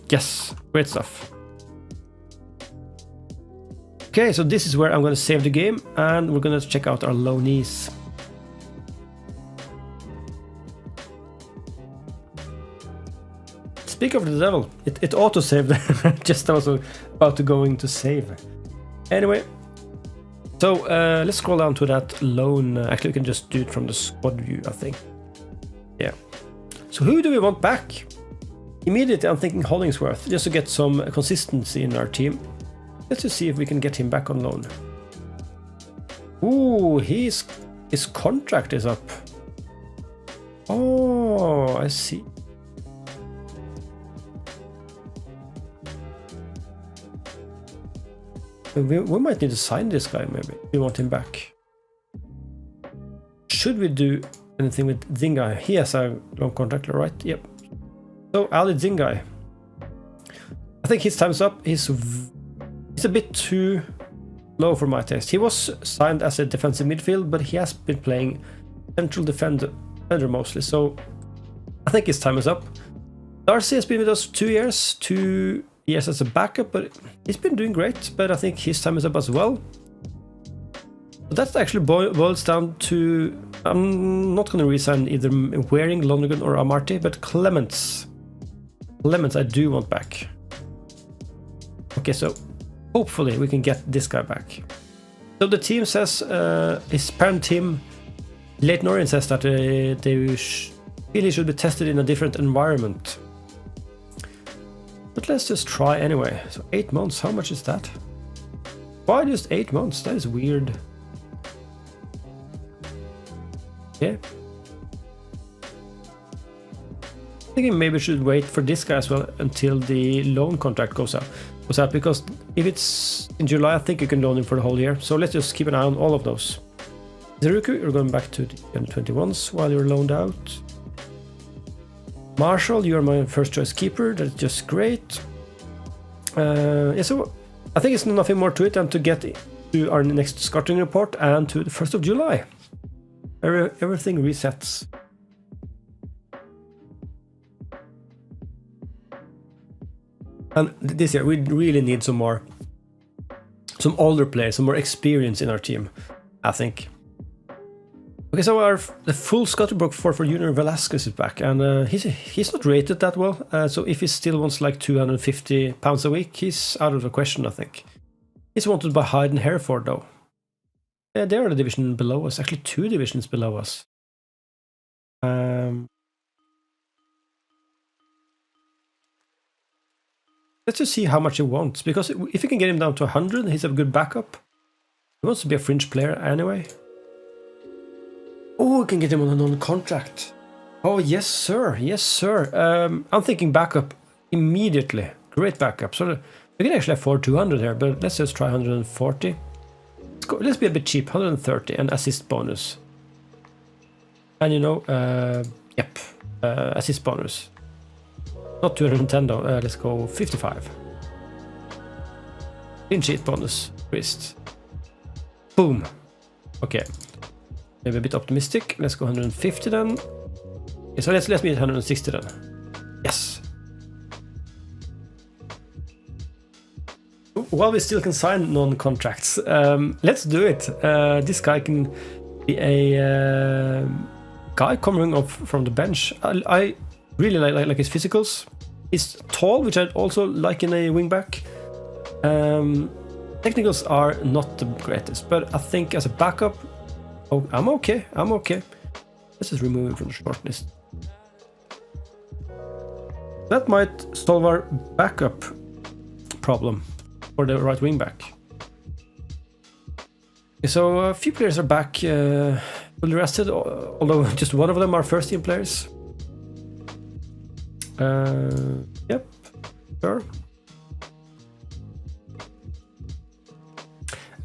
Yes, great stuff. Okay, so this is where I'm going to save the game, and we're going to check out our loanees. Speak of the devil, it auto-saved. Just I was about to go into save. Anyway, so let's scroll down to that loan. Actually, we can just do it from the squad view, I think. Yeah. So who do we want back? Immediately, I'm thinking Hollingsworth, just to get some consistency in our team. Let's just see if we can get him back on loan. Ooh, his contract is up. Oh, I see. We might need to sign this guy, maybe. We want him back. Should we do anything with Zingai? He has a long contract, right? Yep. So, Ali Zingai. I think his time's up. He's a bit too low for my taste. He was signed as a defensive midfield, but he has been playing central defender mostly. So, I think his time is up. Darcy has been with us 2 years. 2 years as a backup, but he's been doing great, but I think his time is up as well. But that actually boils down to, I'm not going to resign either Waring, Lonergan or Amarty, but Clements I do want back. Okay, so hopefully we can get this guy back. So the team says, his parent team, Leighton Orient, says that they really should be tested in a different environment. But let's just try anyway. So 8 months, how much is that? Why just 8 months? That is weird. Yeah. Thinking maybe we should wait for this guy as well until the loan contract goes out. Because if it's in July, I think you can loan him for the whole year. So let's just keep an eye on all of those. Zeruku, you're going back to the under-21s while you're loaned out. Marshall, you are my first choice keeper. That's just great. Yeah, so I think it's nothing more to it than to get to our next scouting report and to the 1st of July. Everything resets. And this year we really need some older players, some more experience in our team, I think. Okay, so the full scouting report for Junior Velasquez is back, and he's not rated that well. So if he still wants like £250 a week, he's out of the question, I think. He's wanted by Hyde and Hereford, though. Yeah, they are the division below us, actually 2 divisions below us. Let's just see how much he wants, because if you can get him down to 100, he's a good backup. He wants to be a fringe player anyway. Oh, we can get him on a non-contract. Oh, yes, sir. Yes, sir. I'm thinking backup immediately. Great backup. So we can actually afford 200 here, but let's just try 140. Let's be a bit cheap. 130 and assist bonus. And you know, assist bonus. Not 210 though. Let's go 55. Clean sheet bonus. Wrist. Boom. Okay. Maybe a bit optimistic. Let's go 150 then. Okay, so let's meet 160 then. Yes. While we still can sign non-contracts, let's do it. This guy can be a guy coming up from the bench. I really like his physicals. He's tall, which I also like in a wingback. Technicals are not the greatest, but I think as a backup, oh, I'm okay. Let's just remove him from the short list. That might solve our backup problem for the right wing back. Okay, so a few players are back, fully rested, although just one of them are first team players. Yep, sure.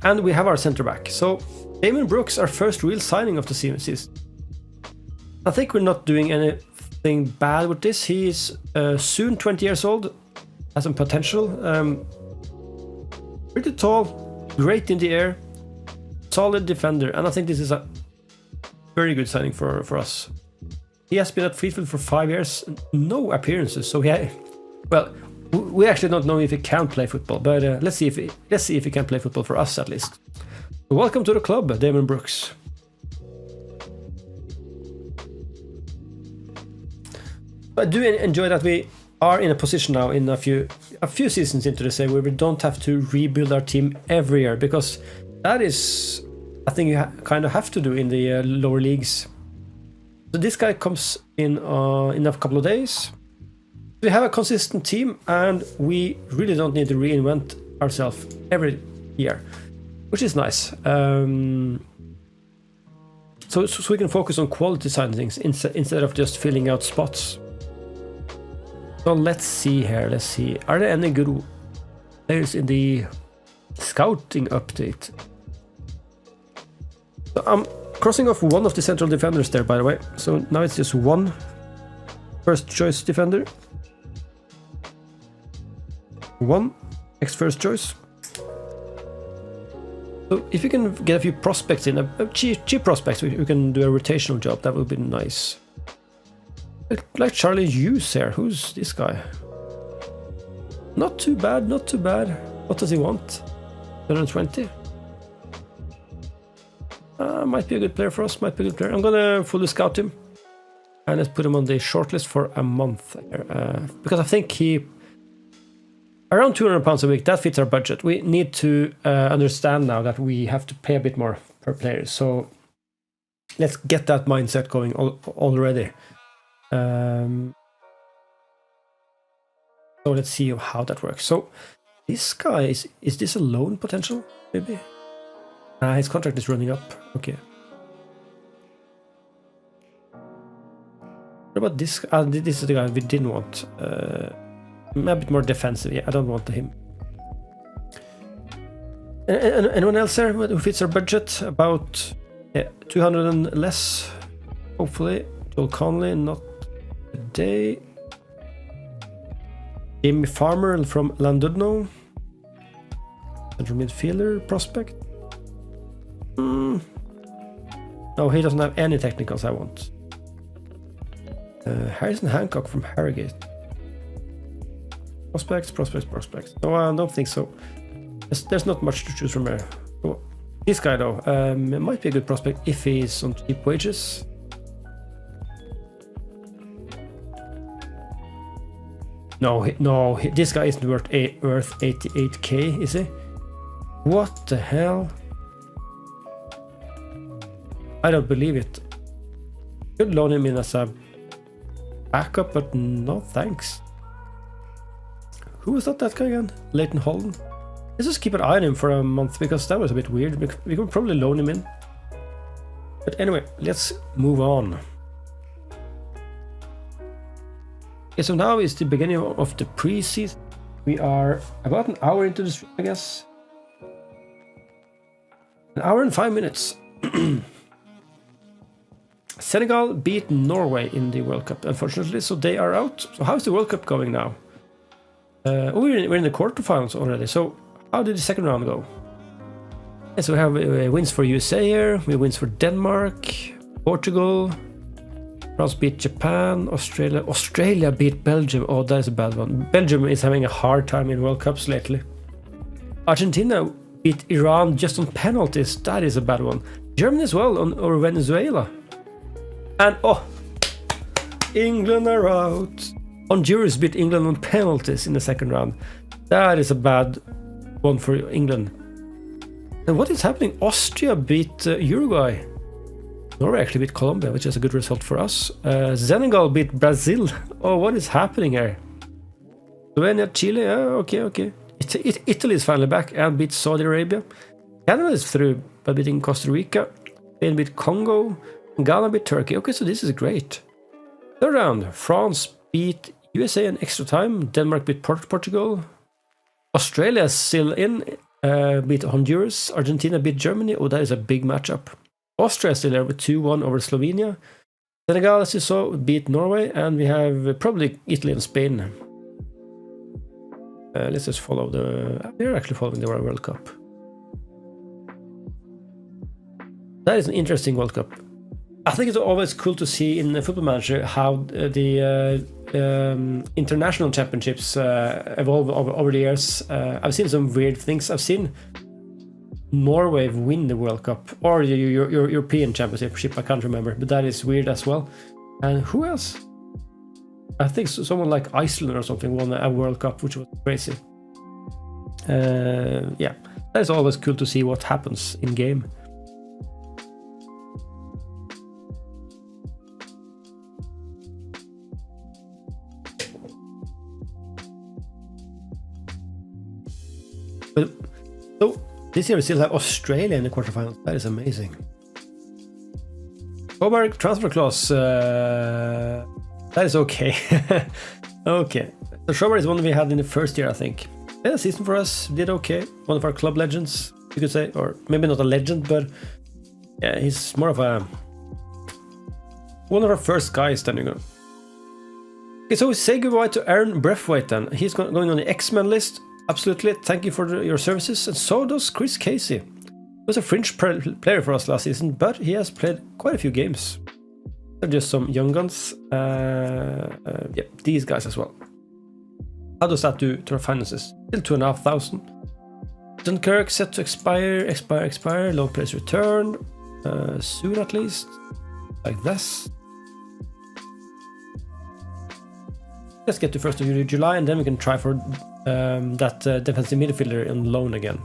And we have our center back. So Damon Brooks, our first real signing of the season. I think we're not doing anything bad with this. He is soon 20 years old, has some potential. Pretty tall, great in the air, solid defender, and I think this is a very good signing for us. He has been at Fleetwood for 5 years, no appearances, so well, we actually don't know if he can play football, but let's see if he can play football for us at least. So welcome to the club, Damon Brooks. I do enjoy that we are in a position now in a few seasons into the same where we don't have to rebuild our team every year, because that is a thing you kind of have to do in the lower leagues. So this guy comes in a couple of days. We have a consistent team, and we really don't need to reinvent ourselves every year, which is nice. So we can focus on quality side of things instead of just filling out spots. So let's see here. Let's see. Are there any good players in the scouting update? So I'm crossing off one of the central defenders there, by the way. So now it's just one first choice defender. One ex-first choice. So if you can get a few prospects in, cheap prospects, we can do a rotational job. That would be nice. Like Charlie Hughes here. Who's this guy? Not too bad, not too bad. What does he want? 120? Might be a good player for us, might be a good player. I'm gonna fully scout him. And let's put him on the shortlist for a month. Because I think he... Around £200 a week, that fits our budget. We need to understand now that we have to pay a bit more per player. So let's get that mindset going already. So let's see how that works. So this guy, is this a loan potential? Maybe? His contract is running up. Okay. What about this? This is the guy we didn't want. A bit more defensive. Yeah, I don't want him. Anyone else there who fits our budget? About 200 and less, hopefully. Joel Conley, not today. Jamie Farmer from Landudno. Central midfielder prospect. No, he doesn't have any technicals I want. Harrison Hancock from Harrogate. Prospects. No, I don't think so. There's not much to choose from there. Oh, this guy though, might be a good prospect if he's on cheap wages. No, this guy isn't worth 88k, is he? What the hell? I don't believe it. Could loan him in as a backup, but no thanks. Who was that guy again? Leighton Holden? Let's just keep an eye on him for a month, because that was a bit weird. We could probably loan him in. But anyway, let's move on. Okay, so now is the beginning of the pre-season. We are about an hour into the stream, I guess. An hour and 5 minutes. Senegal beat Norway in the World Cup, unfortunately, so they are out. So how's the World Cup going now? We're in the quarterfinals already. So how did the second round go? Yeah, so we have wins for USA here. We have wins for Denmark, Portugal. France beat Japan. Australia beat Belgium. Oh, that is a bad one. Belgium is having a hard time in World Cups lately. Argentina beat Iran just on penalties. That is a bad one. Germany as well, or Venezuela. And England are out. Honduras beat England on penalties in the second round. That is a bad one for England. And what is happening? Austria beat Uruguay. Norway actually beat Colombia, which is a good result for us. Senegal beat Brazil. Oh, what is happening here? Slovenia, Chile, okay. Italy is finally back and beat Saudi Arabia. Canada is through by beating Costa Rica. Spain beat Congo. Ghana beat Turkey. Okay, so this is great. Third round, France beat USA in extra time. Denmark beat Portugal. Australia is still in. Beat Honduras. Argentina beat Germany. Oh, that is a big matchup. Austria is still there with 2-1 over Slovenia. Senegal, as you saw, beat Norway. And we have probably Italy and Spain. Let's just follow the... We're actually following the World Cup. That is an interesting World Cup. I think it's always cool to see in the Football Manager how the international championships evolve over the years. I've seen some weird things. I've seen Norway win the World Cup or your European Championship. I can't remember, but that is weird as well. And who else? I think someone like Iceland or something won a World Cup, which was crazy. Yeah, that is always cool to see what happens in game. But so this year we still have Australia in the quarterfinals. That is amazing. Coburg transfer clause. That is okay. Okay. So Schober is one we had in the first year, I think. Yeah, season for us did okay. One of our club legends, you could say, or maybe not a legend, but yeah, he's more of a one of our first guys. Then you go. Okay, so we say goodbye to Aaron Breathwaite. Then he's going on the X-Men list. Absolutely, thank you for your services, and so does Chris Casey. He was a fringe player for us last season, but he has played quite a few games. They're just some young guns. Yeah, these guys as well. How does that do to our finances? Still 2,500. Dunkirk set to expire. Low place returned. Soon at least. Like this. Let's get to 1st of July and then we can try for that defensive midfielder on loan again.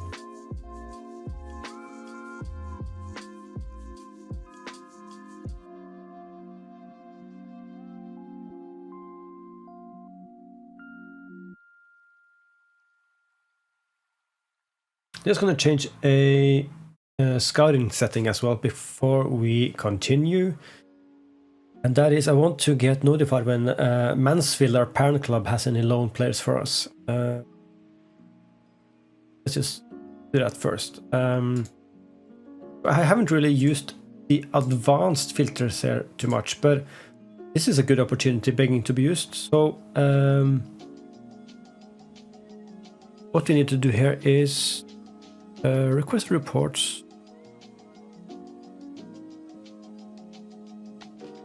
Just going to change a scouting setting as well before we continue. And that is, I want to get notified when Mansfield, our parent club, has any loan players for us. Let's just do that first. I haven't really used the advanced filters here too much, but this is a good opportunity begging to be used. So what we need to do here is request reports.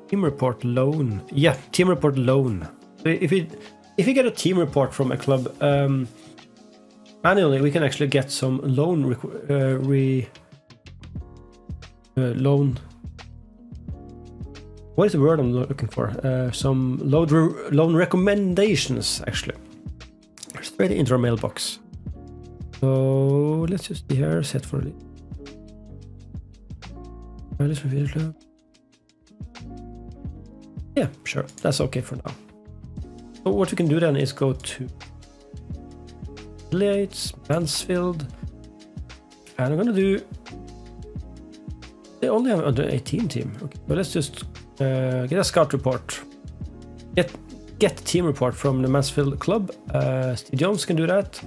Team report loan. Yeah, team report loan. If you get a team report from a club manually, we can actually get some loan loan. What is the word I'm looking for? Some loan recommendations actually straight into our mailbox. So let's just see here. Set for club. Yeah, sure. That's okay for now. So what we can do then is go to affiliates, Mansfield, and I'm gonna do. They only have under 18 team. Okay, but let's just get a scout report. Get team report from the Mansfield club. Steve Jones can do that.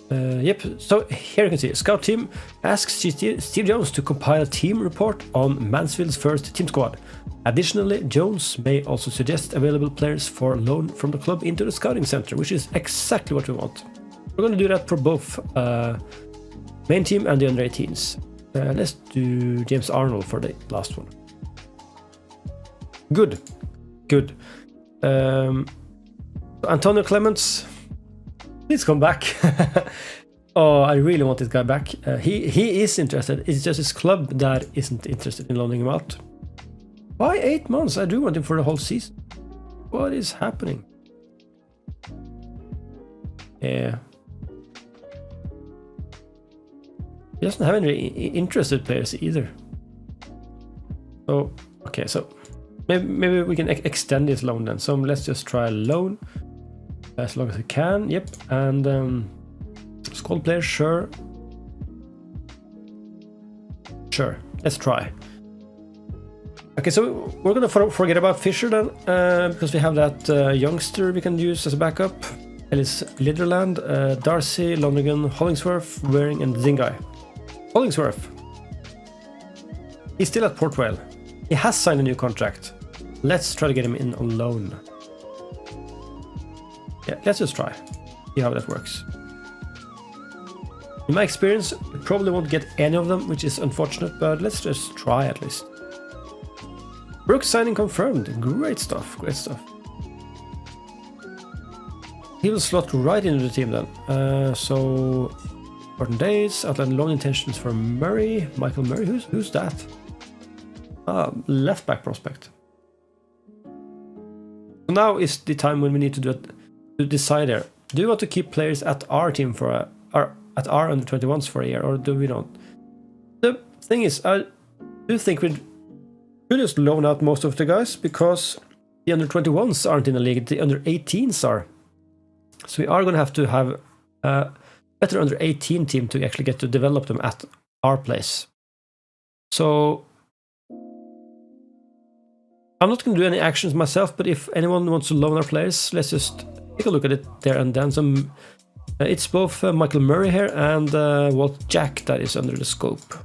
Yep, so here you can see Scout Team asks Steve Jones to compile a team report on Mansfield's first team squad. Additionally, Jones may also suggest available players for loan from the club into the scouting center, which is exactly what we want. We're going to do that for both main team and the under 18s. Let's do James Arnold for the last one. Good. Antonio Clements, please come back. Oh, I really want this guy back. He is interested. It's just his club that isn't interested in loaning him out. Why 8 months? I do want him for the whole season. What is happening? Yeah. He doesn't have any interested players either. So, okay, so maybe we can extend this loan then. So let's just try a loan as long as we can. Yep, and squad player, sure. Sure, let's try. Okay, so we're gonna forget about Fisher then, because we have that youngster we can use as a backup. Ellis Liderland, Darcy, Lonergan, Hollingsworth, Waring, and Zingai. Hollingsworth. He's still at Port Vale. He has signed a new contract. Let's try to get him in on loan. Yeah, let's just try. See how that works. In my experience, you probably won't get any of them, which is unfortunate, but let's just try at least. Brooks signing confirmed. Great stuff, great stuff. He will slot right into the team then. So, important days, outline loan intentions for Murray. Michael Murray, who's that? Ah, left back prospect. So now is the time when we need to decide there. Do we want to keep players at our team for at our under 21s for a year, or do we not? The thing is, I do think we'd just loan out most of the guys because the under 21s aren't in the league, the under 18s are. So we are going to have a better under 18 team to actually get to develop them at our place. So I'm not going to do any actions myself, but if anyone wants to loan our players, let's just take a look at it there and then. It's both Michael Murray here and Walt Jack that is under the scope.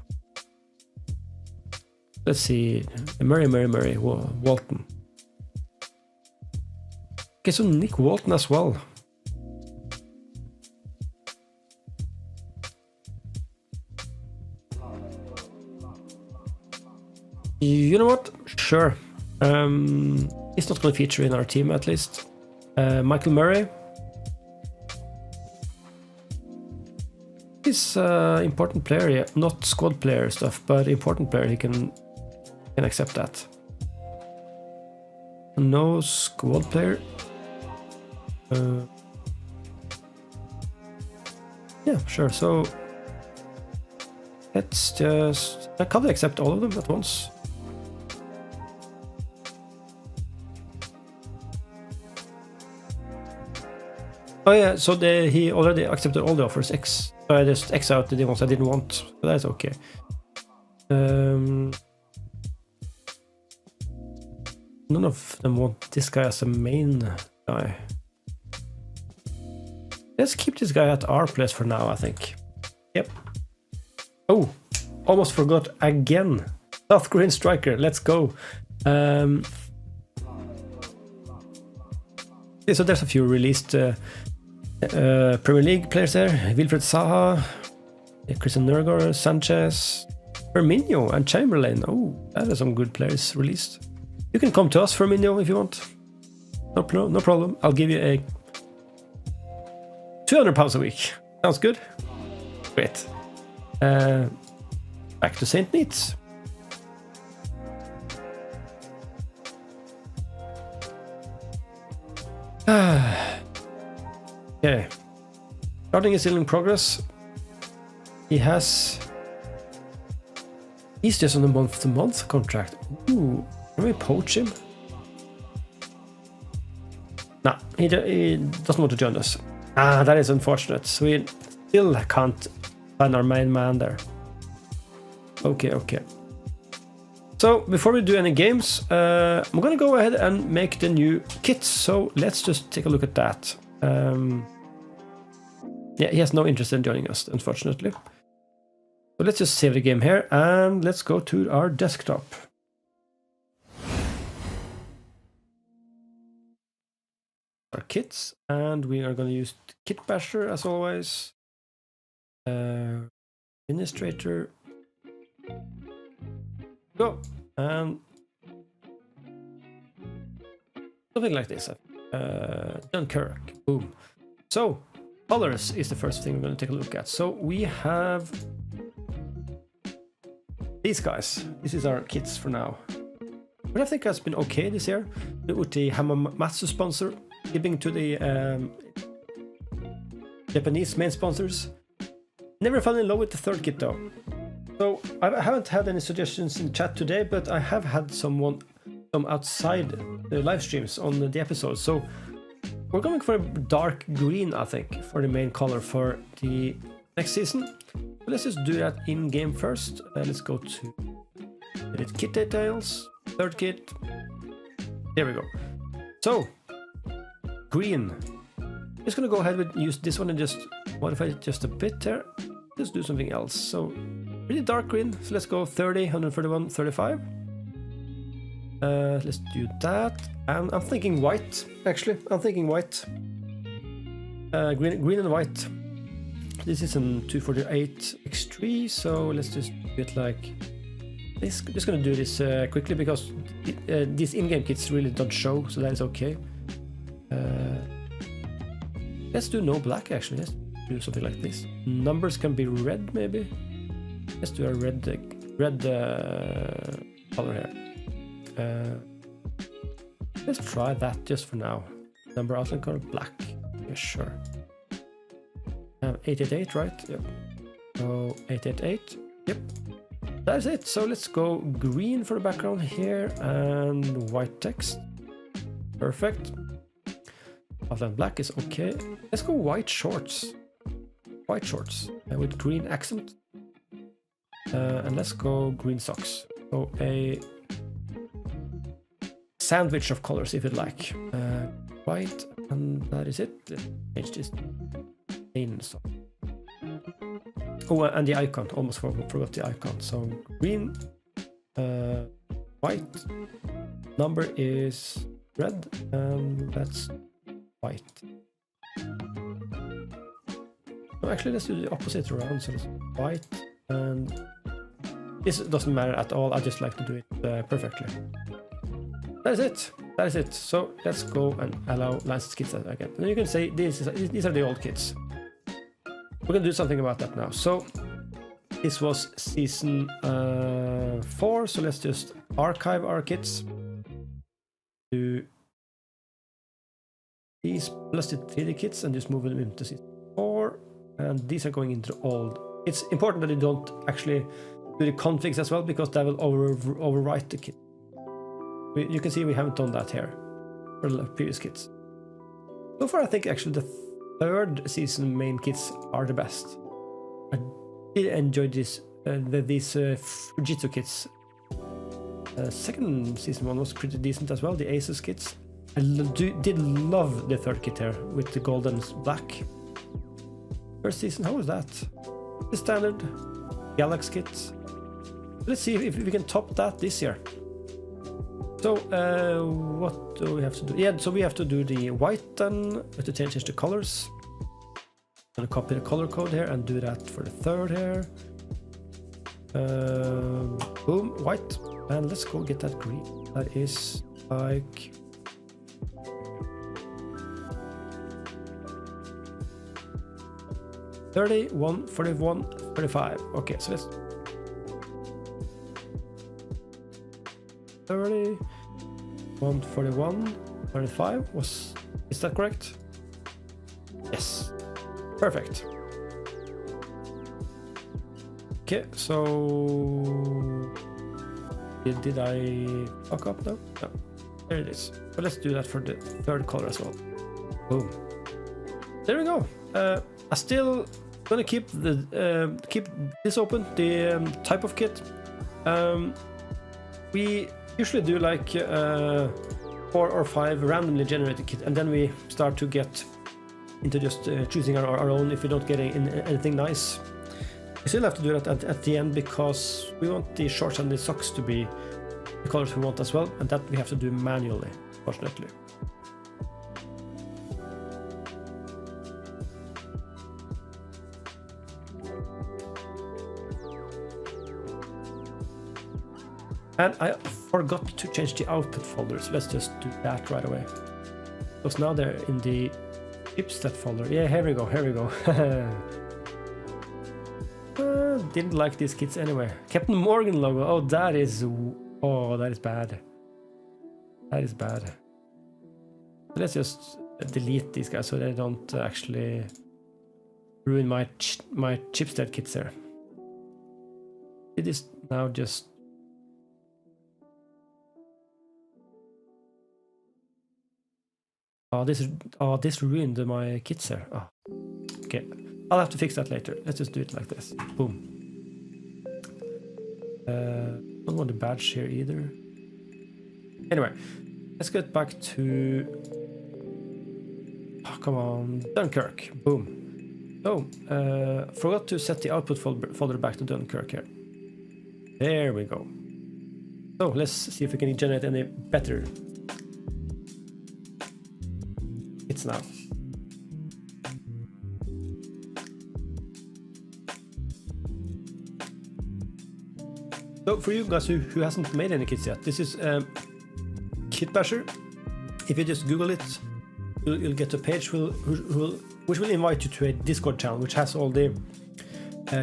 Let's see, Murray, Walton. Okay, so Nick Walton as well. You know what? Sure. He's not going to feature in our team at least. Michael Murray. He's important player, yeah. Not squad player stuff, but important player. He can accept that. No squad player. Yeah, sure. So let's just. I can't accept all of them at once. Oh yeah, so he already accepted all the offers. So I just X out the ones I didn't want. So that's okay. None of them want this guy as a main guy. Let's keep this guy at our place for now, I think. Yep. Oh, almost forgot again. South Korean striker, let's go. So there's a few released Premier League players there. Wilfred Zaha, Christian Nurgård, Sanchez, Firmino, and Chamberlain. Oh, that is some good players released. You can come to us, Firmino, if you want. No problem. I'll give you a £200 a week. Sounds good. Great. Back to St. Neots. Okay. Starting is still in progress. He's just on a month-to-month contract. Ooh, can we poach him? Nah, he doesn't want to join us. Ah, that is unfortunate. So we still can't find our main man there. Okay. So before we do any games, I'm gonna go ahead and make the new kits. So let's just take a look at that. Yeah, he has no interest in joining us, unfortunately. So let's just save the game here and let's go to our desktop. Our kits, and we are going to use Kit Basher as always. Administrator. Go, and something like this. Dunkirk. Boom. So colors is the first thing we're going to take a look at. So we have these guys. This is our kits for now. but I think has been okay this year with the Hamamatsu sponsor, giving to the Japanese main sponsors. Never fell in love with the third kit though. So I haven't had any suggestions in chat today, but I have had some outside the live streams on the episodes. So we're going for a dark green, I think, for the main color for the next season. So let's just do that in game first. Let's go to edit kit details, third kit. There we go. So green. Just gonna go ahead and use this one and just modify it just a bit there. Let's do something else. So really dark green. So let's go 30, 131, 35. Let's do that. And I'm thinking white, actually. I'm thinking white. Green and white. This is an 248 X3, so let's just do it like this. Just gonna do this quickly because these in-game kits really don't show, so that is okay. Let's do no black, actually. Let's do something like this. Numbers can be red, maybe. Let's do a red color here. Let's try that just for now. Number outline color black. Yeah, sure. 888, right? Yep. So 888. Yep. That's it. So let's go green for the background here and white text. Perfect. Outline black is okay. Let's go white shorts. White shorts with green accent. And let's go green socks. So a sandwich of colors if you'd like. White, and that is it. Let's change this. Oh, and the icon. Almost forgot the icon. So green, white. Number is red, and that's white. No, actually, let's do the opposite around. So it's white, and this doesn't matter at all. I just like to do it perfectly. That is it. That is it. So let's go and allow license kits again. And you can say these are the old kits. We're gonna do something about that now. So this was season 4. So let's just archive our kits to these plus the 3D kits and just move them into season 4. And these are going into the old. It's important that you don't actually do the configs as well because that will overwrite the kit. You can see we haven't done that here for the previous kits. So far, I think actually the third season main kits are the best. I did enjoy these Fujitsu kits. Second season one was pretty decent as well, the Asus kits. I did love the third kit here with the gold and black. First season, how was that? The standard Galaxy kits. Let's see if we can top that this year. So what do we have to do? Yeah, so we have to do the white then. We have to change the colors. I'm gonna copy the color code here and do that for the third here. Boom, white. And let's go get that green. That is like 31, 41, 35. Okay, so let's 30, 141, 35 is that correct? Yes, perfect. Okay, so did I fuck up now? No, there it is. But let's do that for the third color as well. Boom. There we go. I still gonna keep this open, the type of kit. We usually do like 4 or 5 randomly generated kit, and then we start to get into just choosing our own if we don't get anything nice. We still have to do that at the end because we want the shorts and the socks to be the colors we want as well, and that we have to do manually, fortunately. And I forgot to change the output folders. Let's just do that right away. Because now they're in the chipset folder. Yeah, here we go, here we go. Didn't like these kits anyway. Captain Morgan logo. Oh, that is bad. That is bad. Let's just delete these guys so they don't actually ruin my chipset kits there. It is now just... this ruined my kits there. Oh. Okay, I'll have to fix that later. Let's just do it like this. Boom. Don't want the badge here either. Anyway, let's get back to... Oh, come on, Dunkirk. Boom. Oh, forgot to set the output folder back to Dunkirk here. There we go. So let's see if we can generate any better hits now. So for you guys who hasn't made any kits yet, this is Kit Basher. If you just Google it, you'll get a page which will invite you to a Discord channel which has all the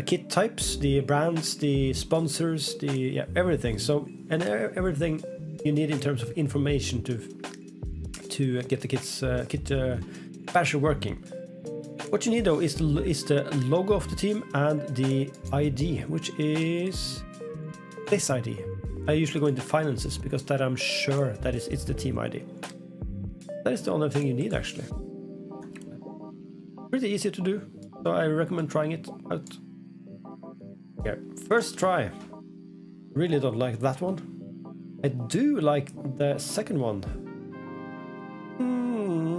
kit types, the brands, the sponsors, everything. So everything you need in terms of information to get the Kit Basher working. What you need though is the logo of the team and the ID, which is this ID. I usually go into finances because that I'm sure that it's the team ID. That is the only thing you need actually. Pretty easy to do, so I recommend trying it out. Yeah, first try. Really don't like that one. I do like the second one.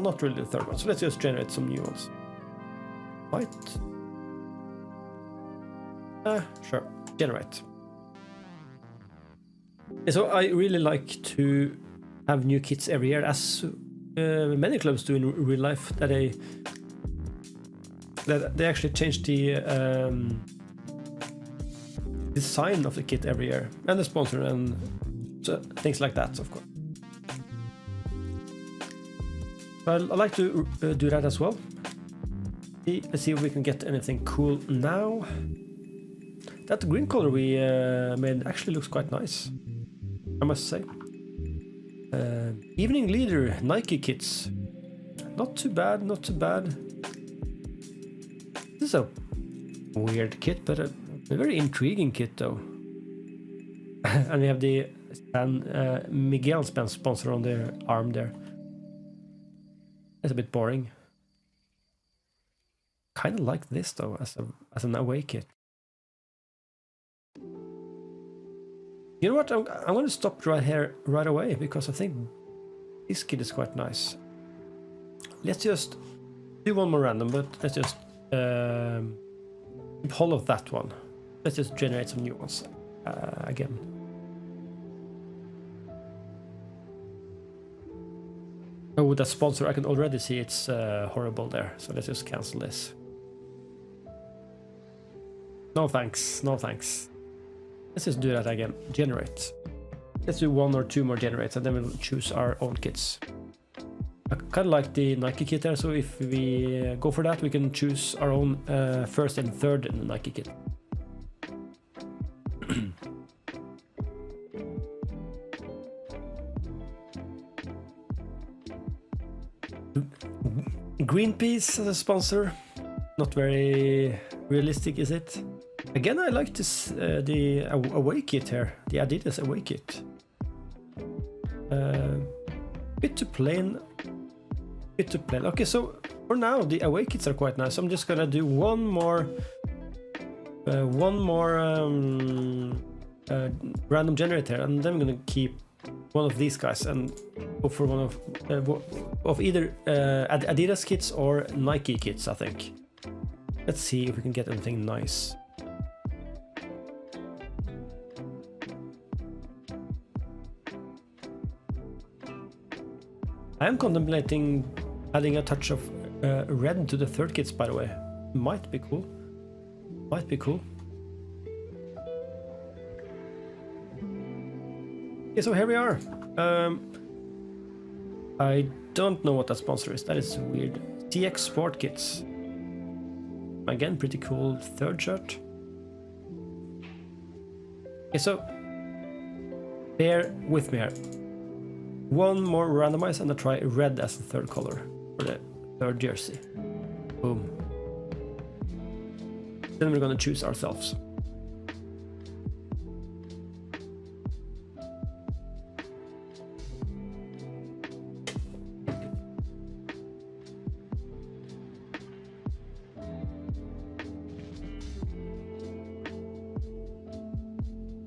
Not really the third one, so let's just generate some new ones. White. Sure, generate. So I really like to have new kits every year, as many clubs do in real life. That they actually change the design of the kit every year, and the sponsor, and so things like that, of course. I like to do that as well. Let's see if we can get anything cool now. That green color we made actually looks quite nice, I must say. Evening leader, Nike kits. Not too bad, not too bad. This is a weird kit, but a very intriguing kit though. And we have the Miguel sponsor on their arm there. That's a bit boring. Kind of like this though, as an away kit. You know what? I'm going to stop right here right away because I think this kit is quite nice. Let's just do one more random, but let's just hollow that one. Let's just generate some new ones again. Oh, that sponsor, I can already see it's horrible there, so let's just cancel this. No thanks, no thanks. Let's just do that again. Generate. Let's do one or two more generates and then we'll choose our own kits. I kind of like the Nike kit there, so if we go for that, we can choose our own first and third in the Nike kit. Greenpeace as a sponsor. Not very realistic, is it? Again, I like this the away kit here, the Adidas away kit. Bit too plain. Okay, so for now the away kits are quite nice. I'm just gonna do one more random generator, and then I'm gonna keep one of these guys and go for one of either Adidas kits or Nike kits, I think. Let's see if we can get anything nice. I am contemplating adding a touch of red to the third kits, by the way. Might be cool. Might be cool. Okay, so here we are. I don't know what that sponsor is. That is weird. TX Sport Kits. Again, pretty cool third shirt. Okay, so bear with me here. one more randomize and I try red as the third color for the third jersey. Boom. Then we're gonna choose ourselves.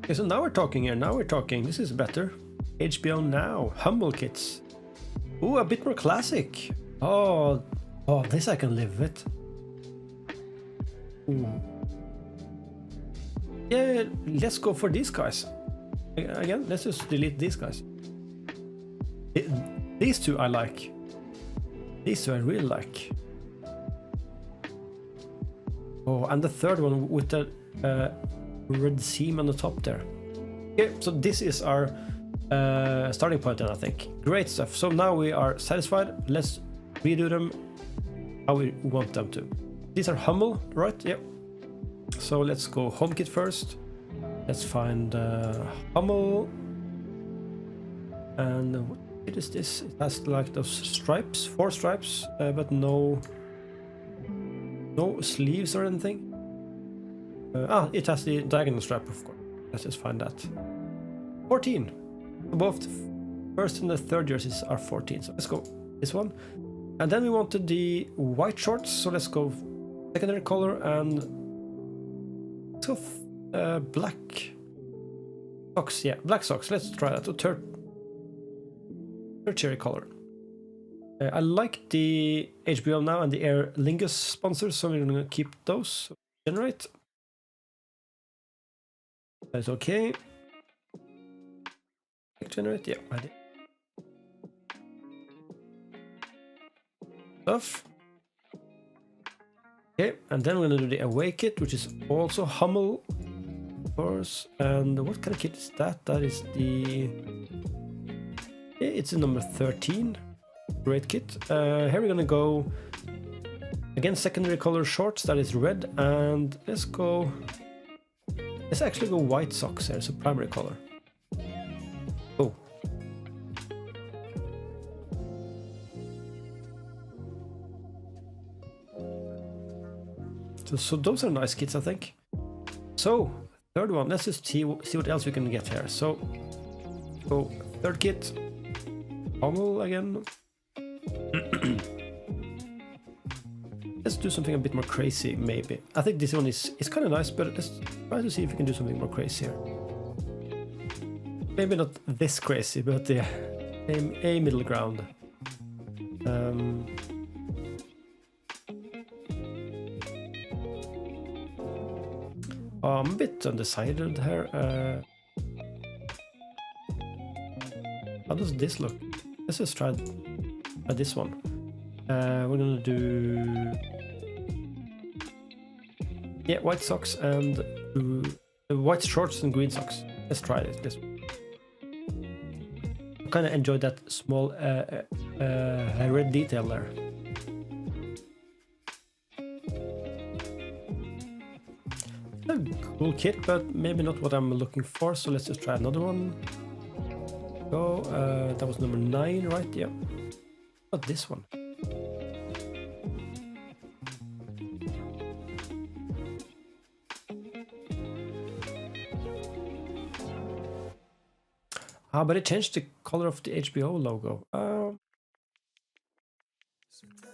Okay, so now we're talking here. Now we're talking. This is better. HBO Now. Humble kits. Ooh, a bit more classic. Oh, this I can live with. Ooh. Yeah, let's go for these guys. Again, let's just delete these guys. These two I like. These two I really like. Oh, and the third one with the red seam on the top there. Okay, so this is our starting point then, I think. Great stuff. So now we are satisfied. Let's redo them how we want them to. These are humble, right? Yep. So let's go home kit first. Let's find Hummel. And what is this? It has like those stripes, 4 stripes, but no sleeves or anything. It has the diagonal strap, of course. Let's just find that. 14. Both the first and the third jerseys are 14. So let's go this one. And then we wanted the white shorts. So let's go secondary color and let's go black socks. Yeah, black socks. Let's try that. Tertiary color. I like the HBO Now and the Air Lingus sponsors, so we're gonna keep those. Generate. That's okay. Generate, yeah, I did. Stuff. Okay, and then we're gonna do the away kit, which is also Hummel, of course. And what kind of kit is that? That is the... Yeah, it's a number 13. Great kit. Here we're gonna go again secondary color shorts. That is red, and let's go. Let's actually go white socks here. So primary color. Oh. So those are nice kits, I think. So third one. Let's just see what else we can get here. So third kit. Hummel again. Let's do something a bit more crazy, maybe. I think this one is kind of nice, but let's try to see if we can do something more crazy here. Maybe not this crazy, but yeah, a middle ground. I'm a bit undecided here. How does this look? Let's just try this one. We're gonna do white socks and white shorts and green socks. Let's try this. I kind of enjoyed that small red detail there. A cool kit, but maybe not what I'm looking for. So let's just try another one. Go. That was number 9, right? Yeah. Not this one. But it changed the color of the HBO logo.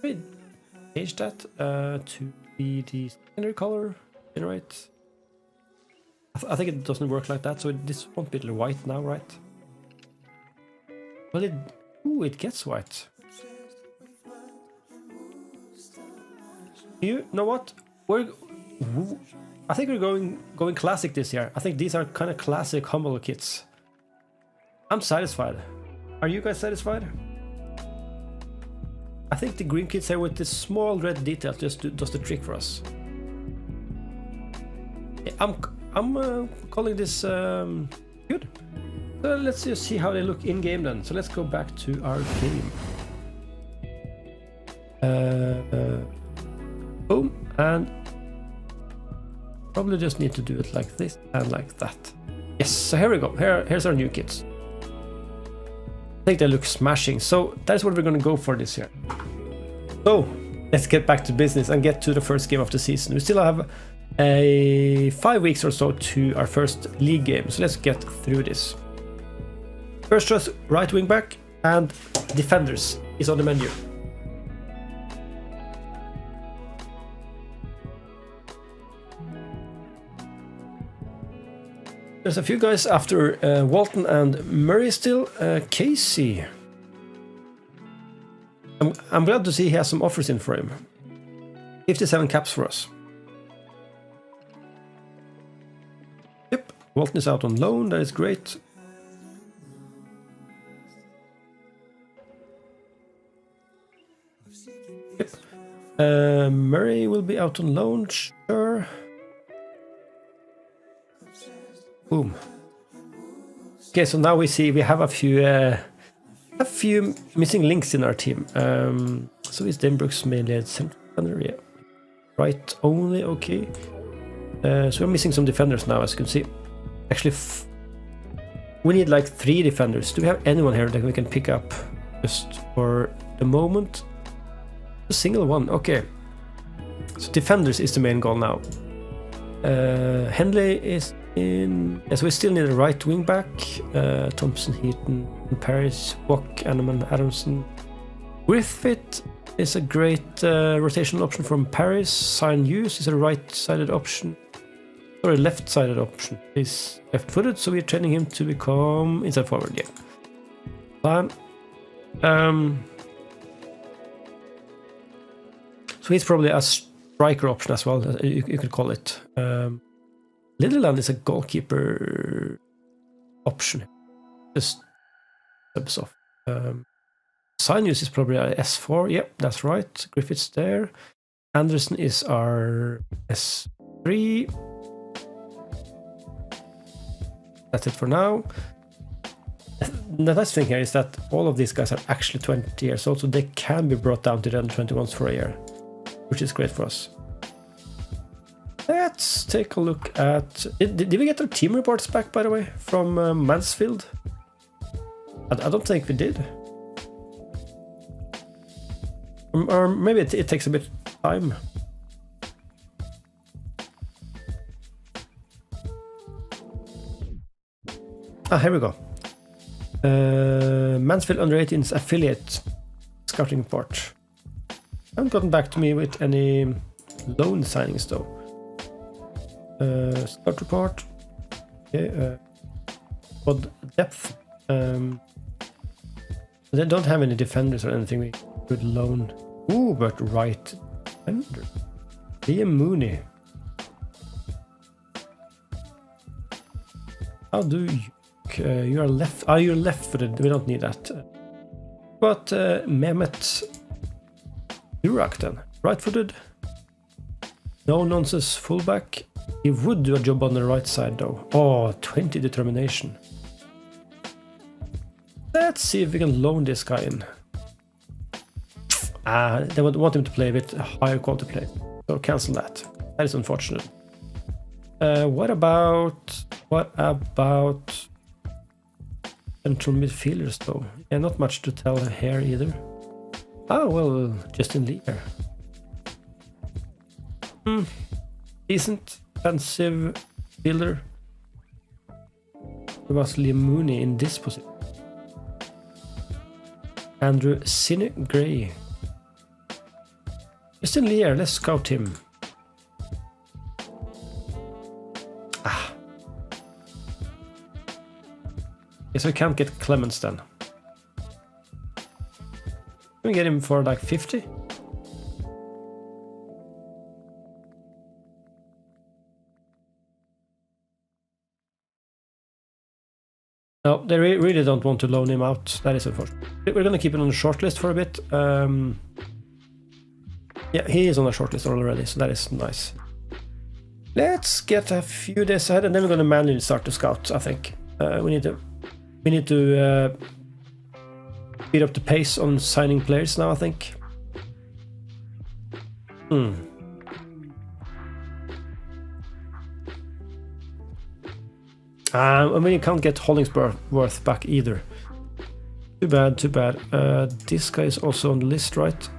We change that to be the secondary color. Generate. I think it doesn't work like that, so this won't be white now, right? Well, it gets white. You know what? I think we're going classic this year. I think these are kind of classic Hummel kits. I'm satisfied. Are you guys satisfied? I think the green kits here with this small red detail just does the trick for us. I'm calling this good. So let's just see how they look in game then. So let's go back to our game. Boom, and probably just need to do it like this and like that. Yes, so here we go. Here's our new kits. I think they look smashing. So that's what we're going to go for this year. So let's get back to business and get to the first game of the season. We still have 5 weeks or so to our first league game. So let's get through this. First choice, right wing back, and defenders is on the menu. There's a few guys after Walton and Murray still. Casey. I'm glad to see he has some offers in for him. 57 caps for us. Yep, Walton is out on loan. That is great. Yep. Murray will be out on loan, sure. Boom. Okay, so now we see we have a few missing links in our team. So is Denbrook's mainly at center defender? Yeah. Right only, okay. So we're missing some defenders now, as you can see. Actually, we need like 3 defenders. Do we have anyone here that we can pick up just for the moment? A single one, okay. So defenders is the main goal now. Henley is in. Yes, we still need a right wing back. Thompson, Heaton, Paris, Walk, Anneman, Adamson. Griffith is a great rotational option from Paris. Sign Hughes is a right-sided option. Or a left-sided option. He's left-footed, so we're training him to become inside forward. Yeah. Plan. So he's probably a striker option as well. You could call it. Litherland is a goalkeeper option. Just subs off. Sinus is probably a S4. Yep, that's right. Griffith's there. Anderson is our S3. That's it for now. The nice thing here is that all of these guys are actually 20 years old, so they can be brought down to the under-21s for a year, which is great for us. Let's take a look at... Did we get our team reports back, by the way, from Mansfield? I don't think we did. Or maybe it takes a bit of time. Ah, here we go. Mansfield Under-18's affiliate scouting report. Haven't gotten back to me with any loan signings though. Scout report. Okay. Squad depth. They don't have any defenders or anything we could loan. Ooh, but right defender. Liam Mooney. How do you? You are left. Ah, you're left-footed. We don't need that. But Mehmet Durak then, right-footed. No nonsense fullback. He would do a job on the right side though. Oh, 20 determination. Let's see if we can loan this guy in. They would want him to play a bit higher quality play. So cancel that. That is unfortunate. What about central midfielders though? Yeah, not much to tell here either. Oh well, Justin Lee here. Decent defensive fielder. There was Liam Mooney in this position. Andrew Cine Gray. Justin Lee here, let's scout him. Guess we can't get Clemens then. Can we get him for like 50? No, they really don't want to loan him out. That is unfortunate. We're going to keep it on the shortlist for a bit. Yeah, he is on the shortlist already, so that is nice. Let's get a few days ahead, and then we're going to manually start to scout, I think. We need to speed up the pace on signing players now, I think. I mean, you can't get Hollingsworth back either. Too bad, too bad. This guy is also on the list, right?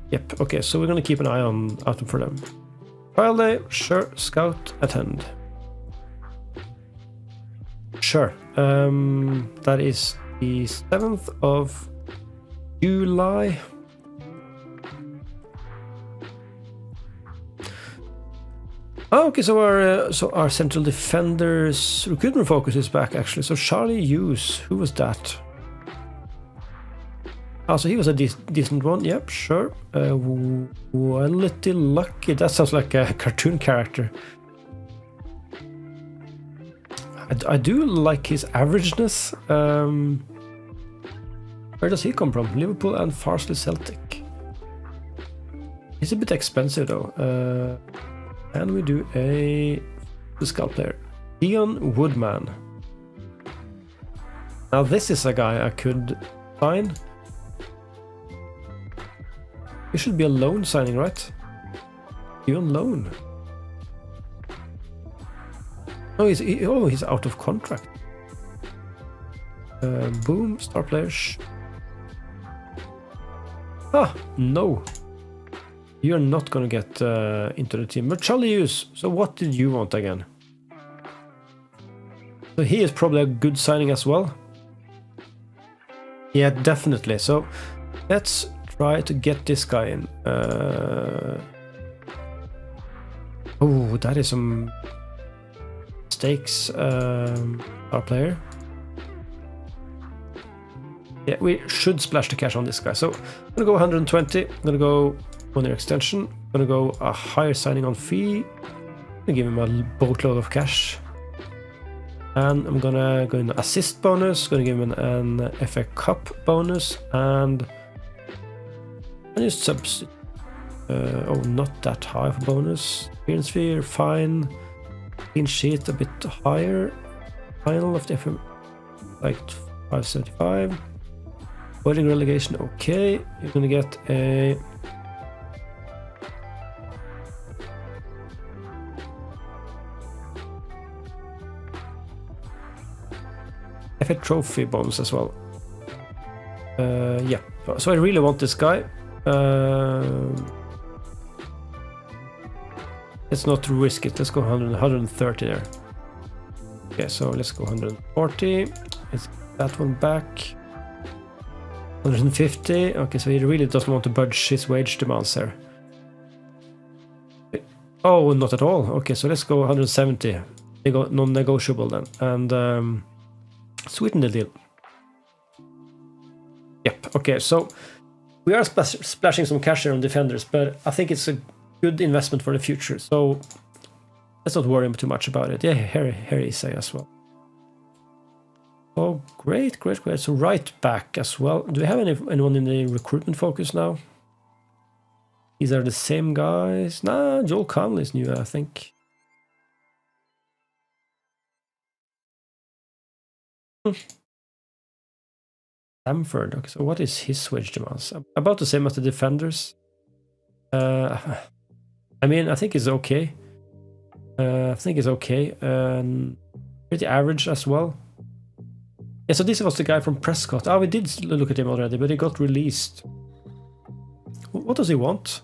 Yep, okay, so we're gonna keep an eye out for them. Trial day, sure. Scout, attend. Sure. That is the 7th of July. Oh, okay, so our central defender's recruitment focus is back actually. So Charlie Hughes, who was that? Oh, so he was a decent one. Yep, sure. One little lucky. That sounds like a cartoon character. I do like his averageness. Where does he come from? Liverpool and Farsley Celtic. He's a bit expensive though. And we do the scout player. Dion Woodman. Now this is a guy I could sign. It should be a loan signing, right? You on loan? No, he's out of contract. Boom, star players. Ah, no. You're not gonna get into the team. But Charlie Hughes, so what did you want again? So he is probably a good signing as well. Yeah, definitely. So let's try to get this guy in. Oh, that is some stakes. Our player. Yeah, we should splash the cash on this guy. So I'm gonna go 120. I'm gonna go 1 year extension. I'm gonna go a higher signing on fee. I'm gonna give him a boatload of cash. And I'm gonna go in assist bonus. Gonna give him an FA Cup bonus and just substitute. Oh, not that high for bonus. Appearance fee, fine. Clean sheet a bit higher. Final of the FM, like 575. Avoiding relegation, okay. You're gonna get a FA trophy bonus as well. Yeah, so I really want this guy. Let's not risk it. Let's go 130 there. Okay, so let's go 140. Let's get that one back. 150. Okay, so he really doesn't want to budge his wage demands there. Oh, not at all. Okay, so let's go 170. They go non-negotiable then, and sweeten the deal. Yep. Okay, so we are splashing some cash here on defenders, but I think it's a good investment for the future. So let's not worry too much about it. Yeah, here is as well. Oh, great. So right back as well. Do we have anyone in the recruitment focus now? These are the same guys. Nah, Joel Conley is new, I think. Stamford. Okay, so what is his wage demands? About the same as the defenders. I mean, I think it's okay. Pretty average as well. Yeah, so this was the guy from Prescott. Oh, we did look at him already, but he got released. What does he want?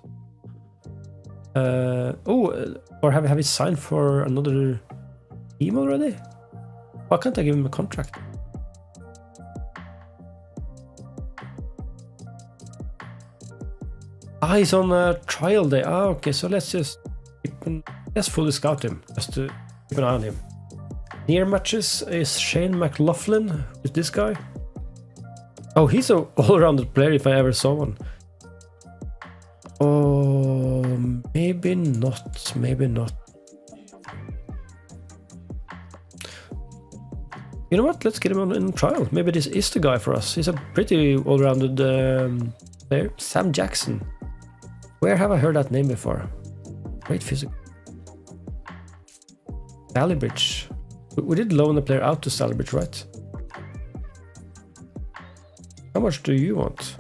Or have he signed for another team already? Why can't I give him a contract? Ah, he's on a trial day. Ah, okay, so let's just let's fully scout him, just to keep an eye on him. Near matches is Shane McLaughlin. Is this guy? Oh, he's an all-rounded player if I ever saw one. Oh, maybe not. Maybe not. You know what? Let's get him on in trial. Maybe this is the guy for us. He's a pretty all-rounded player. Sam Jackson. Where have I heard that name before? Great physical. Stalybridge. We did loan a player out to Stalybridge, right? How much do you want?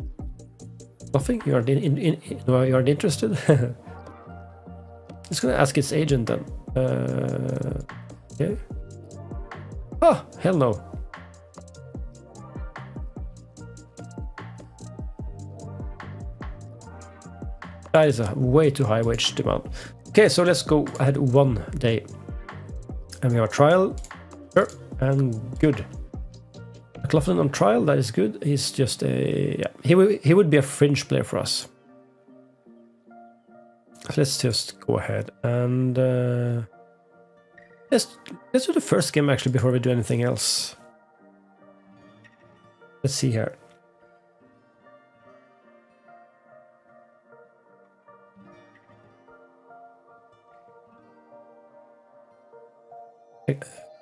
Nothing? You aren't you aren't interested? Just gonna ask its agent then. Okay. Oh, hell no. That is a way too high wage demand. Okay, so let's go ahead 1 day. And we have a trial. Sure, and good. McLaughlin on trial, that is good. He's just a... yeah, he would be a fringe player for us. Let's just go ahead and... let's do the first game actually before we do anything else. Let's see here.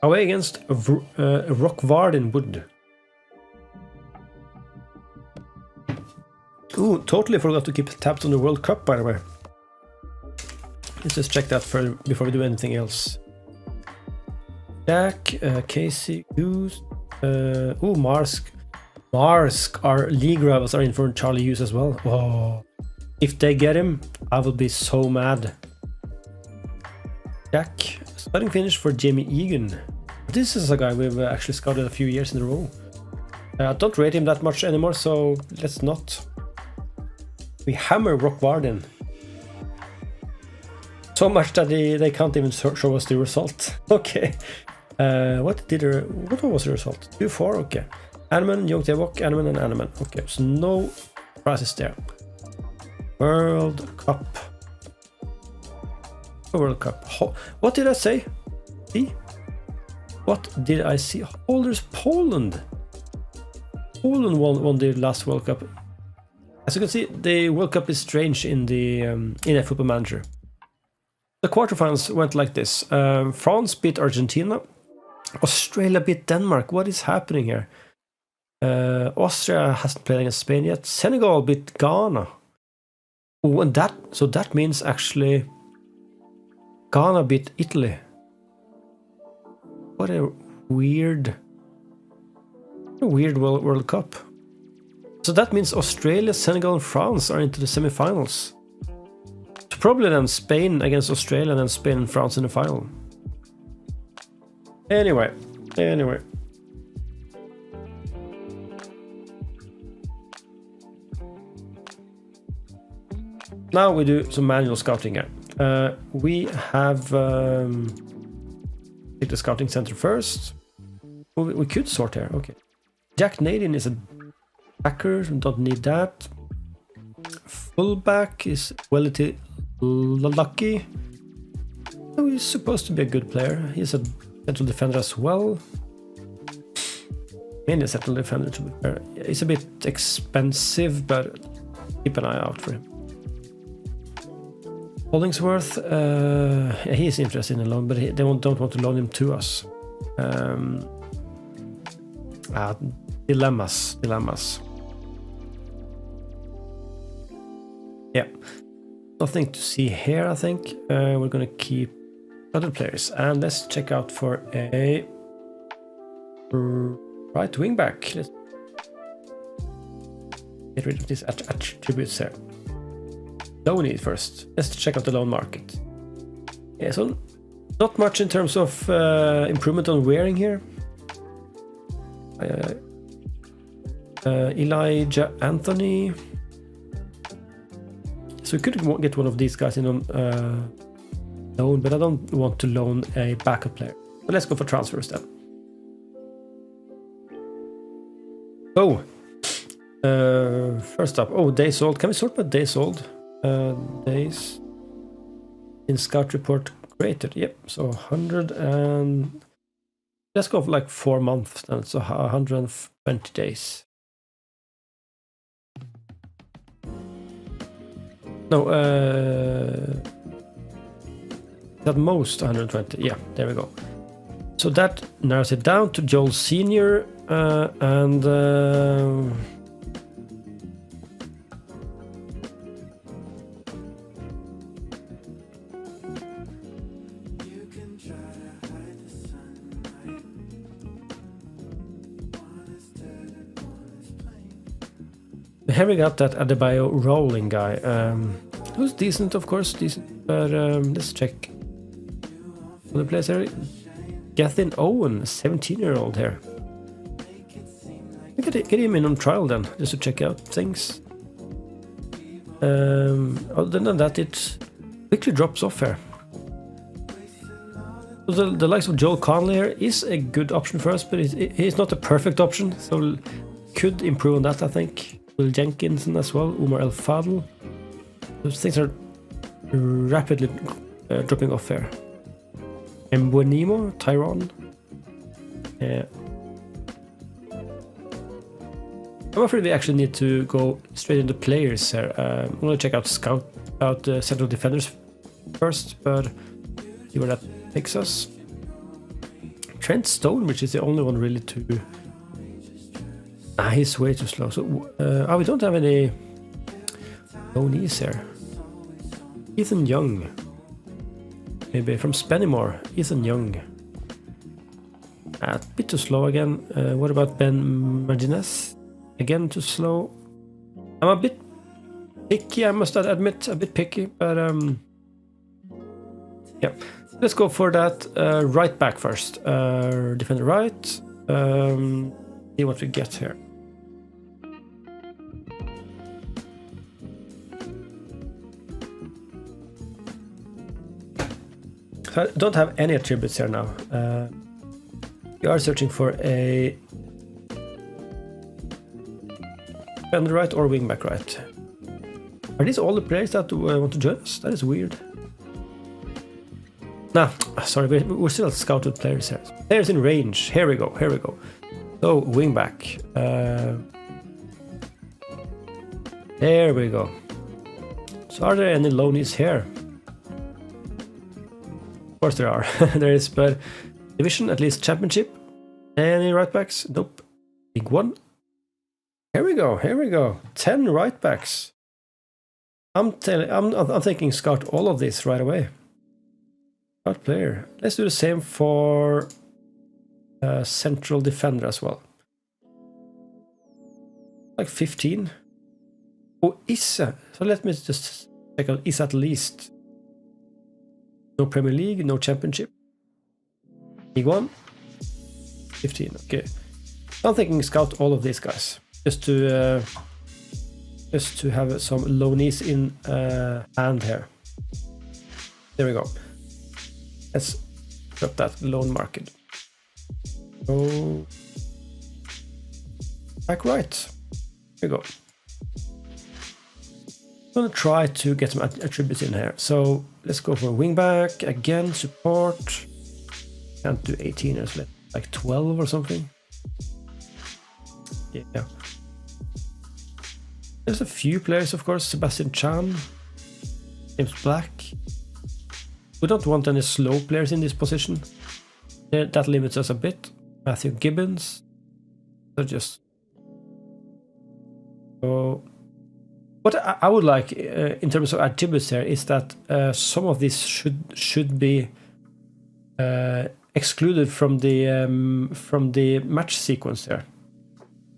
Away against Rockvarden Wood. Ooh, totally forgot to keep tabs on the World Cup, by the way. Let's just check that before we do anything else. Jack, Casey, Hughes, ooh, Marsk. Marsk, our league rivals are in for Charlie Hughes as well. Oh, if they get him, I will be so mad. Jack, starting finish for Jamie Egan. This is a guy we've actually scouted a few years in a row. I don't rate him that much anymore, so let's not. We hammer Rockvarden. So much that they can't even show us the result. Okay. What was the result? 2-4, okay. Animan, Youngtevok, Animan, and Animan. Okay, so no prizes there. World Cup. World Cup. What did I say? See? What did I see? Oh, there's Poland. Poland won the last World Cup. As you can see, the World Cup is strange in a Football Manager. The quarterfinals went like this. France beat Argentina. Australia beat Denmark. What is happening here? Austria hasn't played against Spain yet. Senegal beat Ghana. Oh, and that means actually Ghana beat Italy. What a weird World Cup. So that means Australia, Senegal, and France are into the semi-finals. So probably then Spain against Australia, and then Spain and France in the final. Anyway. Now we do some manual scouting here. We have take the scouting center first. We could sort here. Okay. Jack Nadine is a backer. Don't need that. Fullback is Welity Lucky. Oh, he's supposed to be a good player. He's a central defender as well. Mainly a central defender to be fair. He's a bit expensive, but keep an eye out for him. Hollingsworth, yeah, he's interested in a loan, but they don't want to loan him to us. Dilemmas. Yeah, nothing to see here. I think we're gonna keep other players, and let's check out for a right wing back. Let's get rid of these attributes here. Loan need first. Let's check out the loan market. Yeah, so not much in terms of improvement on wearing here. Elijah Anthony. So we could get one of these guys in on loan, but I don't want to loan a backup player. So let's go for transfers then. Oh, first up. Oh, days old. Can we sort by days old? Days in scout report created. Yep, so 100 and let's go for like 4 months then, so 120 days. No, at most 120. Yeah, there we go. So that narrows it down to Joel Senior and here we got that Adebayo Rowling guy, who's decent, of course, decent, but let's check the place here. Gethin Owen, 17-year-old here. Get him in on trial then, just to check out things. Other than that, it quickly drops off here. So the likes of Joel Conley here is a good option for us, but he's not a perfect option, so could improve on that, I think. Will Jenkinson as well, Umar El Fadl. Those things are rapidly dropping off here. Mbuenimo, Tyrone. I'm afraid we actually need to go straight into players here. I'm going to check out central defenders first, but see where that takes us. Trent Stone, which is the only one really to... he's way too slow. So, we don't have any low knees here. Ethan Young. Maybe from Spennymoor. Ethan Young. A bit too slow again. What about Ben Martinez? Again too slow. I'm a bit picky, I must admit. A bit picky, but yeah. Let's go for that right back first. Defender right. See what we get here. So I don't have any attributes here now. We are searching for a defender right or wingback right. Are these all the players that want to join us? That is weird. Nah, sorry, we're still scouted players here. Players in range. Here we go. So, wingback. There we go. So, are there any loanies here? Of course there are. There is, but division, at least championship. Any right backs? Nope. Big one. Here we go. 10 right backs. I'm thinking scout all of this right away. Scout player. Let's do the same for central defender as well. Like 15. Oh, Issa. So let me just check out Issa at least. No Premier League, no Championship. League 1. 15, okay. I'm thinking scout all of these guys. Just to have some loanies in hand here. There we go. Let's drop that loan market. Go back right. Here we go. I'm gonna try to get some attributes in here. So let's go for wingback again. Support. Can't do 18 or like 12 or something. Yeah. There's a few players, of course. Sebastian Chan, James Black. We don't want any slow players in this position. That limits us a bit. Matthew Gibbons. So just... So what I would like in terms of attributes here is that some of these should be excluded from the match sequence here.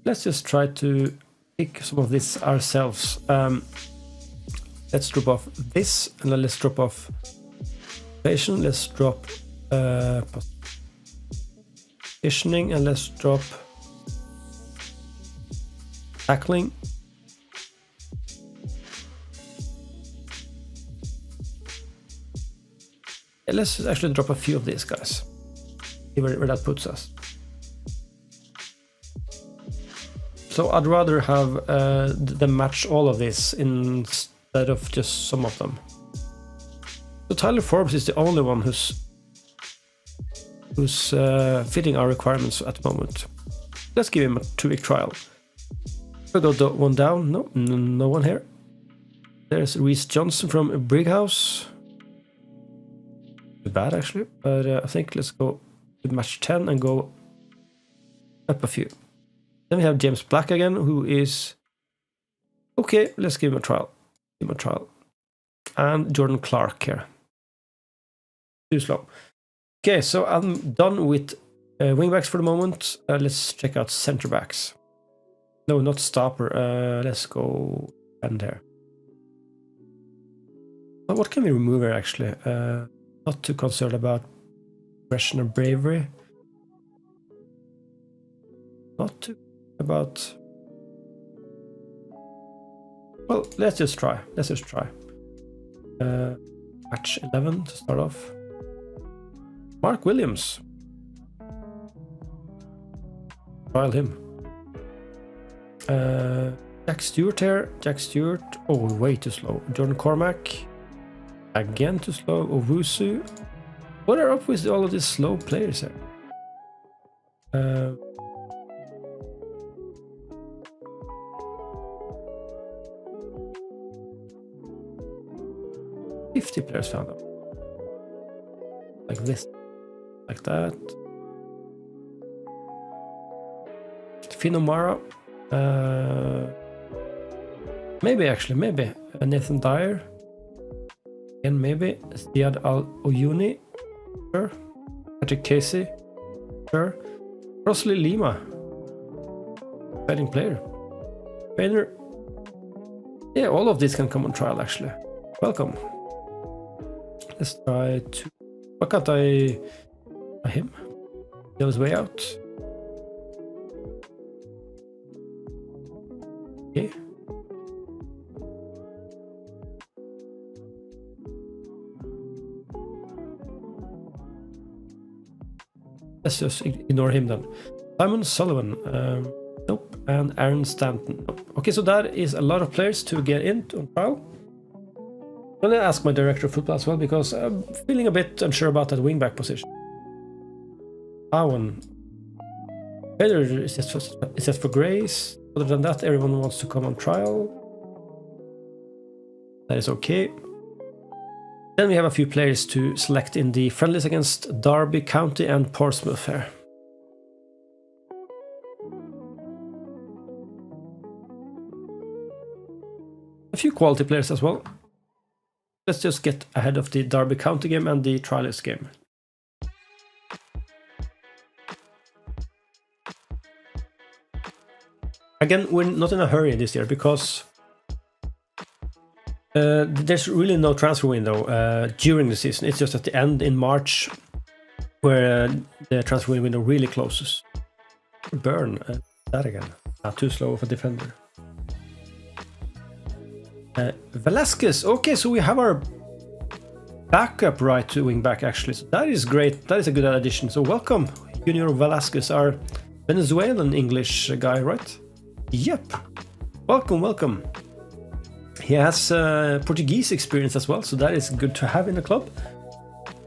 Let's just try to pick some of this ourselves. Let's drop off this, and then let's drop off patient. Let's drop positioning, and let's drop tackling. Yeah, let's actually drop a few of these guys. See where that puts us. So I'd rather have them match all of this instead of just some of them. So Tyler Forbes is the only one who's fitting our requirements at the moment. Let's give him a 2-week trial. We got one down. No one here. There's Reece Johnson from Brighouse. Too bad actually, but I think let's go with match 10 and go up a few. Then we have James Black again, who is okay. Let's give him a trial. And Jordan Clark here. Too slow. Okay, so I'm done with wingbacks for the moment. Let's check out center backs. No, not stopper. Let's go end there. What can we remove here actually? Not too concerned about aggression or bravery. Not too about... Well, let's just try. Match 11 to start off. Mark Williams. Trial him. Jack Stewart here. Jack Stewart. Oh, way too slow. Jordan Cormack. Again too slow. Owusu. What are up with all of these slow players here? 50 players found up. Like this. Like that. Finomara. Maybe. Nathan Dyer. And maybe. Ziad Al-Oyuni. Sure. Patrick Casey. Sure. Rosalie Lima. Exciting player. Painter. Yeah, all of these can come on trial actually. Welcome. Let's try to... Why can't I... him? Get his way out. Okay. Let's just ignore him then. Simon Sullivan. Nope. And Aaron Stanton. Nope. Okay, so that is a lot of players to get in on trial. I'm gonna ask my director of football as well because I'm feeling a bit unsure about that wingback position. Owen. Better is just for Grace. Other than that, everyone wants to come on trial. That is okay. Then we have a few players to select in the friendlies against Derby County and Portsmouth here. A few quality players as well. Let's just get ahead of the Derby County game and the trialist game. Again, we're not in a hurry this year because there's really no transfer window during the season. It's just at the end in March where the transfer window really closes. Burn that again. Too slow of a defender. Velasquez. Okay, so we have our backup right to wing back actually. So that is great. That is a good addition. So welcome, Junior Velasquez, our Venezuelan English guy, right? Yep. Welcome. He has Portuguese experience as well, so that is good to have in the club.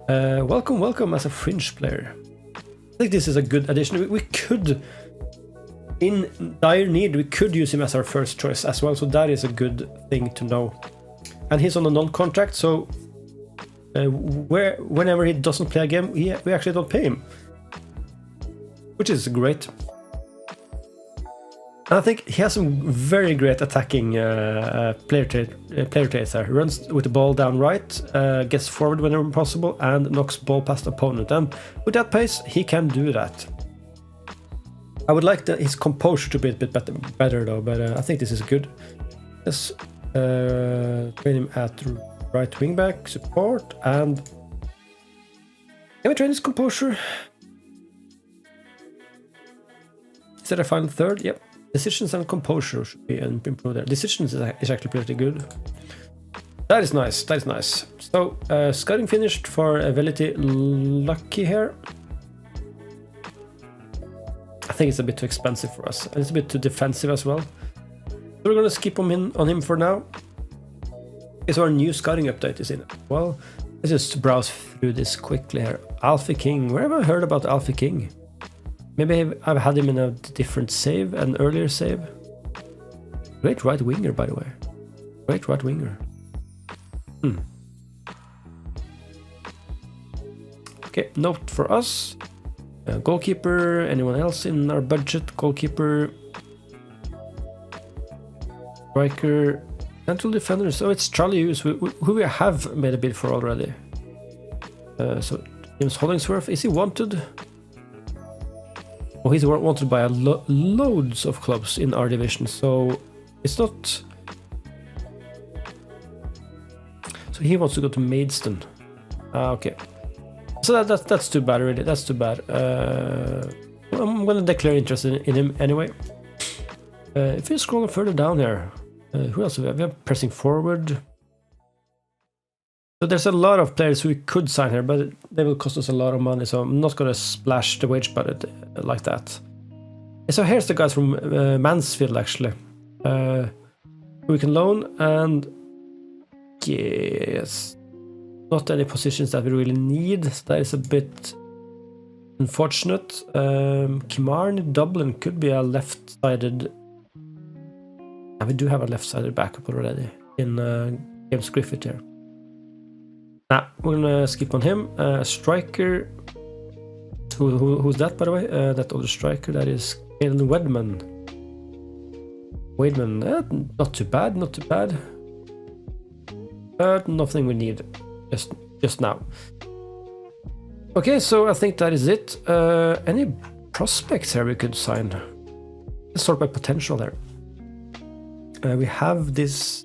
Welcome as a fringe player. I think this is a good addition. We could, in dire need, we could use him as our first choice as well, so that is a good thing to know. And he's on a non-contract, so whenever he doesn't play a game, we actually don't pay him, which is great. And I think he has some very great attacking player traits there. Runs with the ball down right, gets forward whenever possible, and knocks ball past opponent. And with that pace, he can do that. I would like his composure to be a bit better though, but I think this is good. Let's train him at right wingback support, and can we train his composure? Is that a final third? Yep. Decisions and composure should be improved there. Decisions is actually pretty good. That is nice. So, scouting finished for Velity Lucky here. I think it's a bit too expensive for us, and it's a bit too defensive as well. So we're gonna skip on him for now. Okay, so our new scouting update is in it. Well, let's just browse through this quickly here. Alfie King. Where have I heard about Alfie King? Maybe I've had him in a different save, an earlier save. Great right winger, by the way. Great right winger. Okay, note for us. Goalkeeper, anyone else in our budget? Goalkeeper. Striker. Central defender. So it's Charlie Hughes, who we have made a bid for already. So James Hollingsworth, is he wanted? Oh, he's wanted by loads of clubs in our division, so it's not... So he wants to go to Maidstone. Okay. So that's too bad, really. That's too bad. I'm gonna declare interest in him anyway. If you scroll further down here, Who else? We have pressing forward. So there's a lot of players we could sign here, but they will cost us a lot of money, so I'm not going to splash the wage budget like that. So here's the guys from Mansfield, actually. We can loan, and yes, not any positions that we really need. So that is a bit unfortunate. Kimarn Dublin could be a left-sided. And we do have a left-sided backup already in James Griffith here. Nah, we're gonna skip on him. Striker. Who's that, by the way? That other striker, that is Boatmen. Not too bad, not too bad. But nothing we need just now. Okay, so I think that is it. Any prospects here we could sign? Let's sort by potential there. We have this.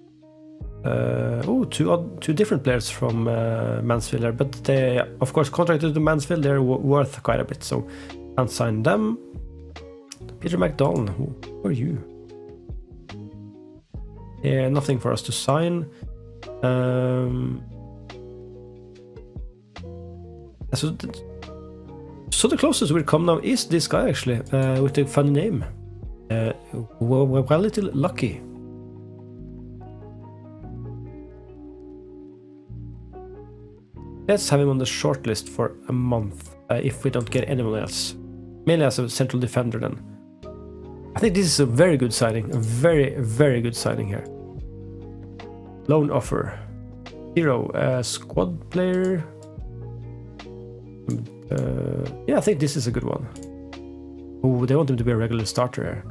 Two different players from Mansfield there, but they, of course, contracted to Mansfield. They're worth quite a bit, so can't sign them. Peter McDonald, who are you? Yeah, nothing for us to sign. So the closest we'll come now is this guy, actually, with a funny name. Well, little lucky. Let's have him on the short list for a month, if we don't get anyone else. Mainly as a central defender then. I think this is a very good signing. A very, very good signing here. Loan offer. 0. Squad player. Yeah, I think this is a good one. Oh, they want him to be a regular starter here.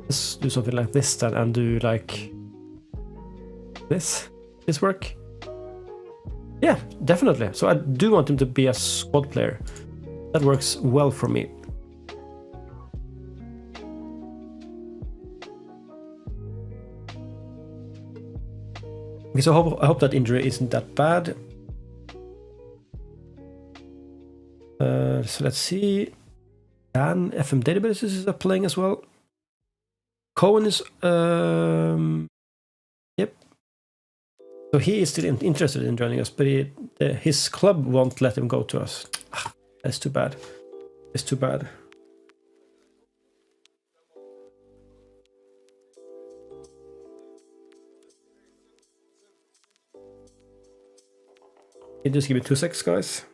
Let's do something like this then, and do like this. This work? Yeah, definitely. So I do want him to be a squad player. That works well for me. Okay, so I hope that injury isn't that bad. So let's see. DanFMDatabase is playing as well. Cohen is yep. So he is still interested in joining us, but his club won't let him go to us. That's too bad. It's too bad. Can you just give me 2 seconds, guys?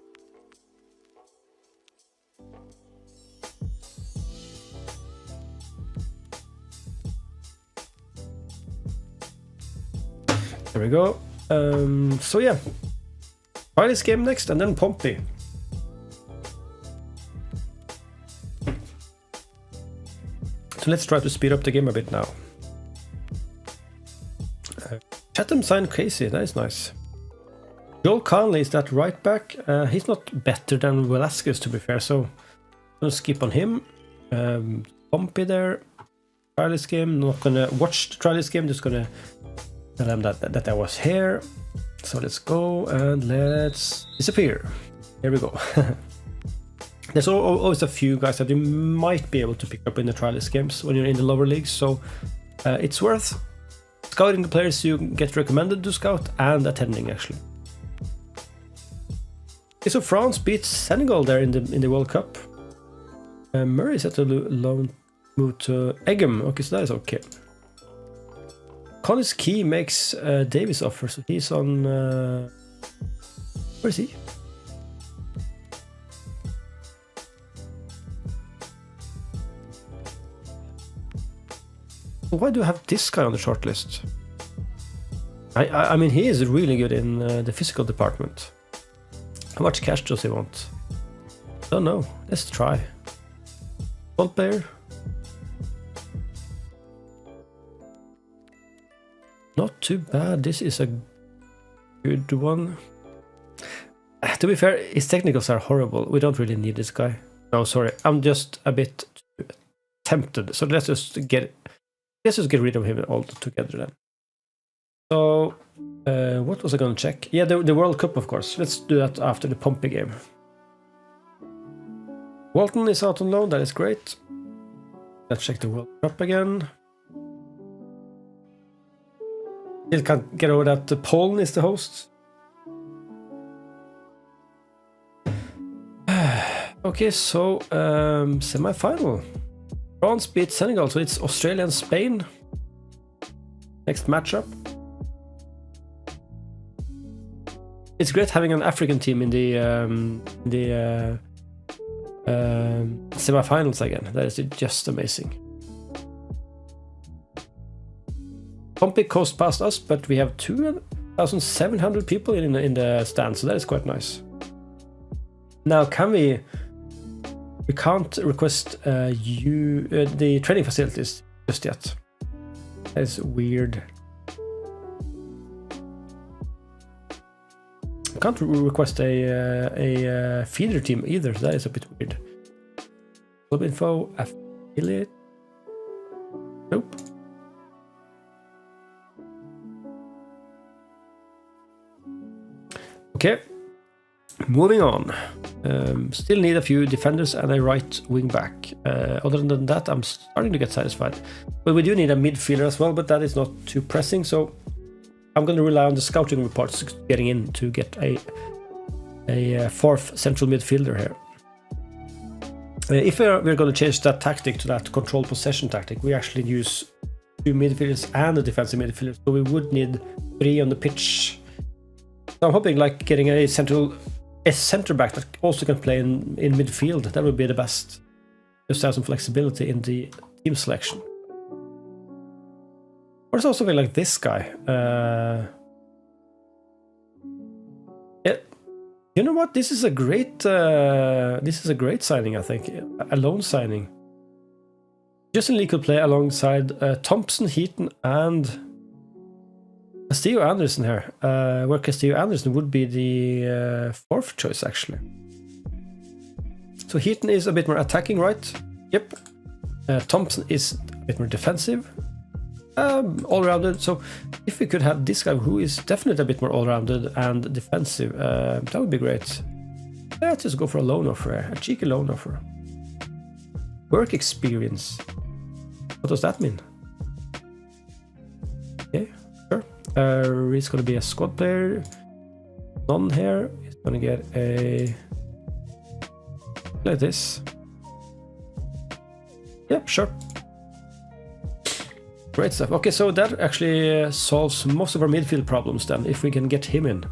There we go. So yeah, try this game next, and then Pompey. So let's try to speed up the game a bit now. Chatham signed Casey, that is nice. Joel Conley is that right back. He's not better than Velasquez, to be fair, so I'm gonna skip on him. Pompey there. Try this game. Not gonna watch the try this game, just gonna tell them that I was here. So let's go and let's disappear. Here we go. There's always a few guys that you might be able to pick up in the trialist games when you're in the lower leagues, so it's worth scouting the players you get recommended to scout and attending, actually. Okay, so France beats Senegal there in the World Cup. Murray is at a loan move to Egham. Okay, so that is okay. Connors Key makes Davis offer, so he's on. Where is he? Why do I have this guy on the shortlist? I mean, he is really good in the physical department. How much cash does he want? Don't know. Let's try. Ball player. Not too bad. This is a good one. To be fair, his technicals are horrible. We don't really need this guy. No, sorry. I'm just a bit tempted. So let's just get rid of him altogether then. So, what was I going to check? Yeah, the World Cup, of course. Let's do that after the Pompey game. Walton is out on loan. That is great. Let's check the World Cup again. Still can't get over that Poland is the host. Okay, so semi-final. France beat Senegal, so it's Australia and Spain. Next matchup. It's great having an African team in the semi-finals again. That is just amazing. Pompey Coast passed us, but we have 2,700 people in the stand, so that is quite nice. Now, can we can't request the training facilities just yet. That is weird. I can't request a feeder team either. That is a bit weird. Club info, affiliate. Nope. Okay, moving on. Still need a few defenders and a right wing back. Other than that, I'm starting to get satisfied. But we do need a midfielder as well, but that is not too pressing. So I'm going to rely on the scouting reports getting in to get a fourth central midfielder here. If we're going to change that tactic to that control possession tactic, we actually use 2 midfielders and a defensive midfielder. So we would need 3 on the pitch. So I'm hoping like getting a centre back that also can play in midfield. That would be the best. Just to have some flexibility in the team selection. Or it's also like this guy. Yeah, you know what? This is a great signing. I think a loan signing. Justin Lee could play alongside Thompson, Heaton, and Castillo Anderson here, where Castillo Anderson would be the 4th choice actually. So Heaton is a bit more attacking, right? Yep. Thompson is a bit more defensive, all-rounded. So if we could have this guy who is definitely a bit more all-rounded and defensive, that would be great. Let's just go for a loan offer, a cheeky loan offer. Work experience. What does that mean? Okay. He's going to be a squad player. None here. He's going to get a... like this. Yep, sure. Great stuff. Okay, so that actually solves most of our midfield problems then, if we can get him in.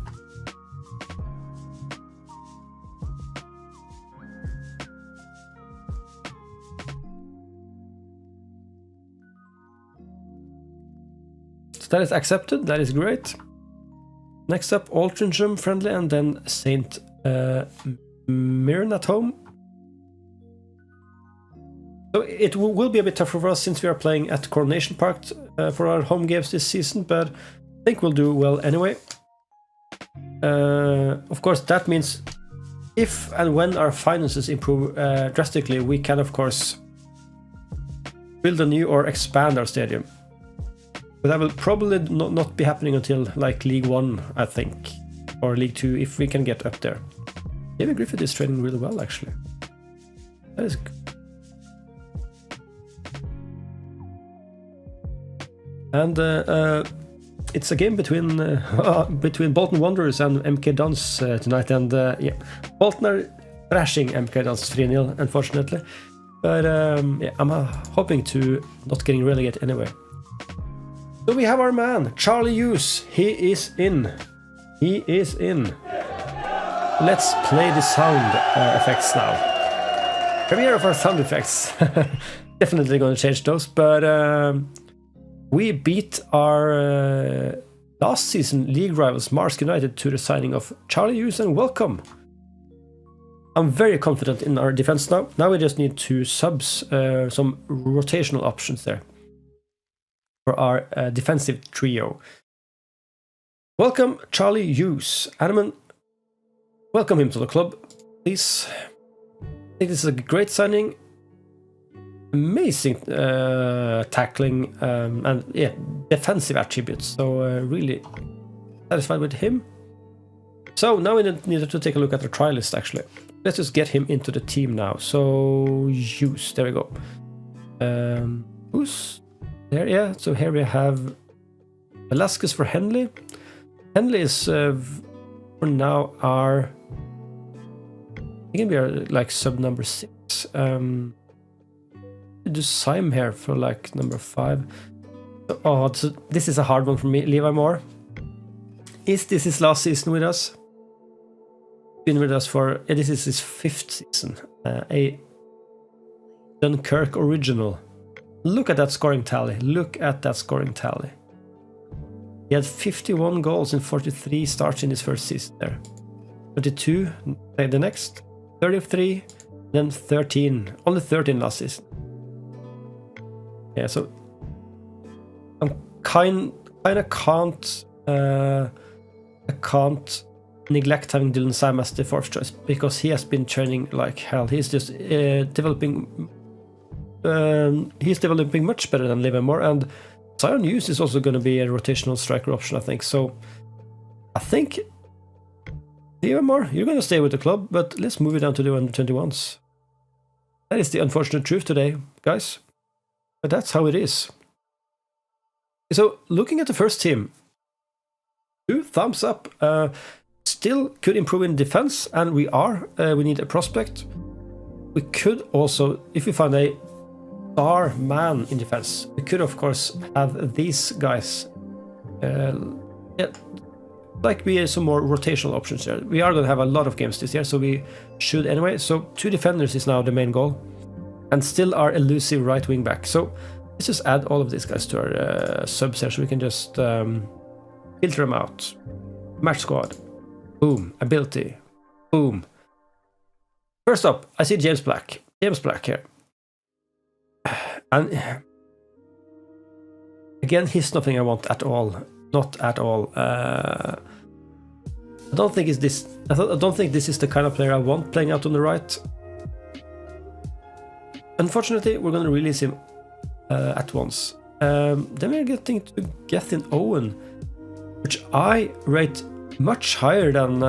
That is accepted, that is great. Next up, Altrincham friendly and then St. Mirren at home. So it will be a bit tougher for us since we are playing at Coronation Park for our home games this season, but I think we'll do well anyway. Of course, that means if and when our finances improve drastically, we can of course build a new or expand our stadium. But that will probably not be happening until like League 1, I think, or League 2, if we can get up there. David Griffith is training really well, actually. That is good. And it's a game between Bolton Wanderers and MK Dons tonight, and yeah, Bolton are thrashing MK Dons 3-0, unfortunately. But yeah, I'm hoping to not getting relegated anyway. So we have our man, Charlie Hughes. He is in. He is in. Let's play the sound effects now. Premiere of our sound effects. Definitely going to change those, but we beat our last season league rivals Marsk United to the signing of Charlie Hughes, and welcome. I'm very confident in our defense now. Now we just need 2 subs, some rotational options there for our defensive trio. Welcome, Charlie Hughes. Animan, welcome him to the club, please. I think this is a great signing. Amazing tackling and yeah, defensive attributes. So really satisfied with him. So now we need to take a look at the trial list actually. Let's just get him into the team now. So Hughes, there we go. Who's there? Yeah, so here we have Velasquez for Henley. Henley is for now our... He can be our like sub number 6. Do Syme here for like number 5. Oh, so this is a hard one for me. Levi Moore. Is this his last season with us? Been with us for... this is his 5th season. A Dunkirk original. Look at that scoring tally. Look at that scoring tally. He had 51 goals in 43 starts in his first season there. 32 the next. 33, then 13. Only 13 last season. Yeah, so I'm kind of can't I can't neglect having Dylan Syme as the 4th choice because he has been training like hell. He's just developing. He's developing much better than Levi Moore, and Zion Hughes is also going to be a rotational striker option, I think. So I think Levi Moore, you're going to stay with the club, but let's move it down to the under-21s. That is the unfortunate truth today, guys. But that's how it is. So looking at the first team, 2 thumbs up. Still could improve in defense, and we need a prospect. We could also, if we find a star man in defense, we could of course have these guys. Like be some more rotational options there. We are going to have a lot of games this year, so we should anyway. So 2 defenders is now the main goal, and still our elusive right wing back. So let's just add all of these guys to our subs here, so we can just filter them out. Match squad. Boom. Ability. Boom. First up, I see James Black. James Black here. And again, he's nothing I want at all. Not at all. I don't think this is the kind of player I want playing out on the right. Unfortunately, we're going to release him at once. Then we're getting to Gethin Owen, which I rate much higher than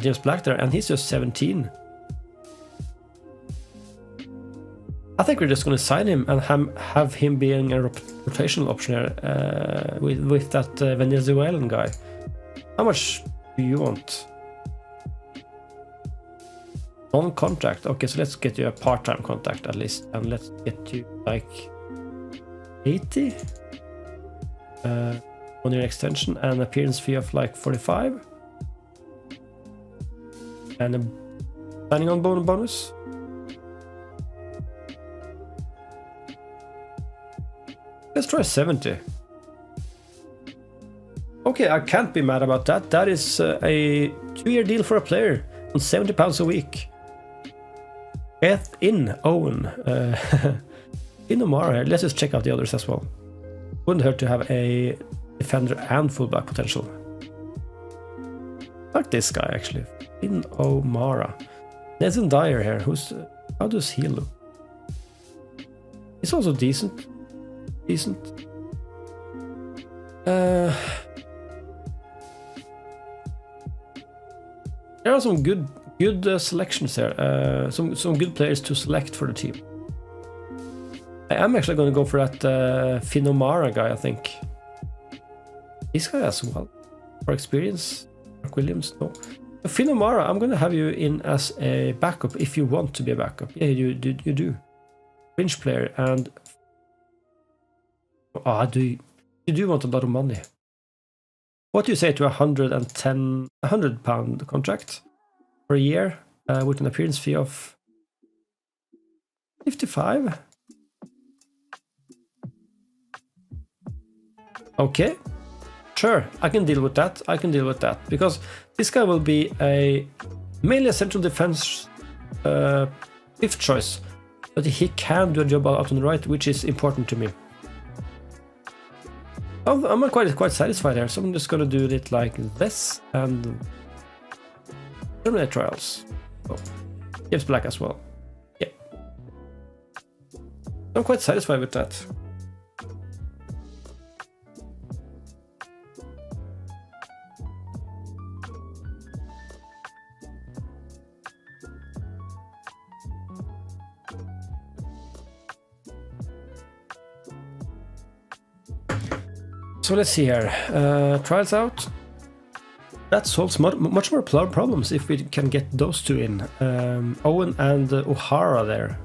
James Black there, and he's just 17. I think we're just going to sign him and have him being a rotational option here with that Venezuelan guy. How much do you want? On contract. Okay, so let's get you a part-time contract at least, and let's get you like 80 on your extension, and an appearance fee of like 45, and a signing on bonus. Let's try 70. Okay, I can't be mad about that. That is a 2-year deal for a player on £70 a week. Get in Owen. In Omar here. Let's just check out the others as well. Wouldn't hurt to have a defender and fullback potential. Like this guy actually. In O'Mara. Nathan Dyer here. How does he look? He's also decent. There are some good selections there. Some good players to select for the team. I am actually going to go for that Finn O'Mara guy, I think. This guy as well. For experience. Mark Williams, no. Finn O'Mara, I'm going to have you in as a backup if you want to be a backup. Yeah, you do. Fringe player, and you do want a lot of money. What do you say to £100 contract for a year with an appearance fee of 55? Okay, sure, I can deal with that. Because this guy will be mainly a central defense 5th choice, but he can do a job out on the right, which is important to me. I'm quite satisfied here, so I'm just gonna do it like this and terminate trials. Oh, James Black as well. Yeah, I'm quite satisfied with that. so let's see here. Trials out. That solves much more problems if we can get those two in. Owen and O'Hara there.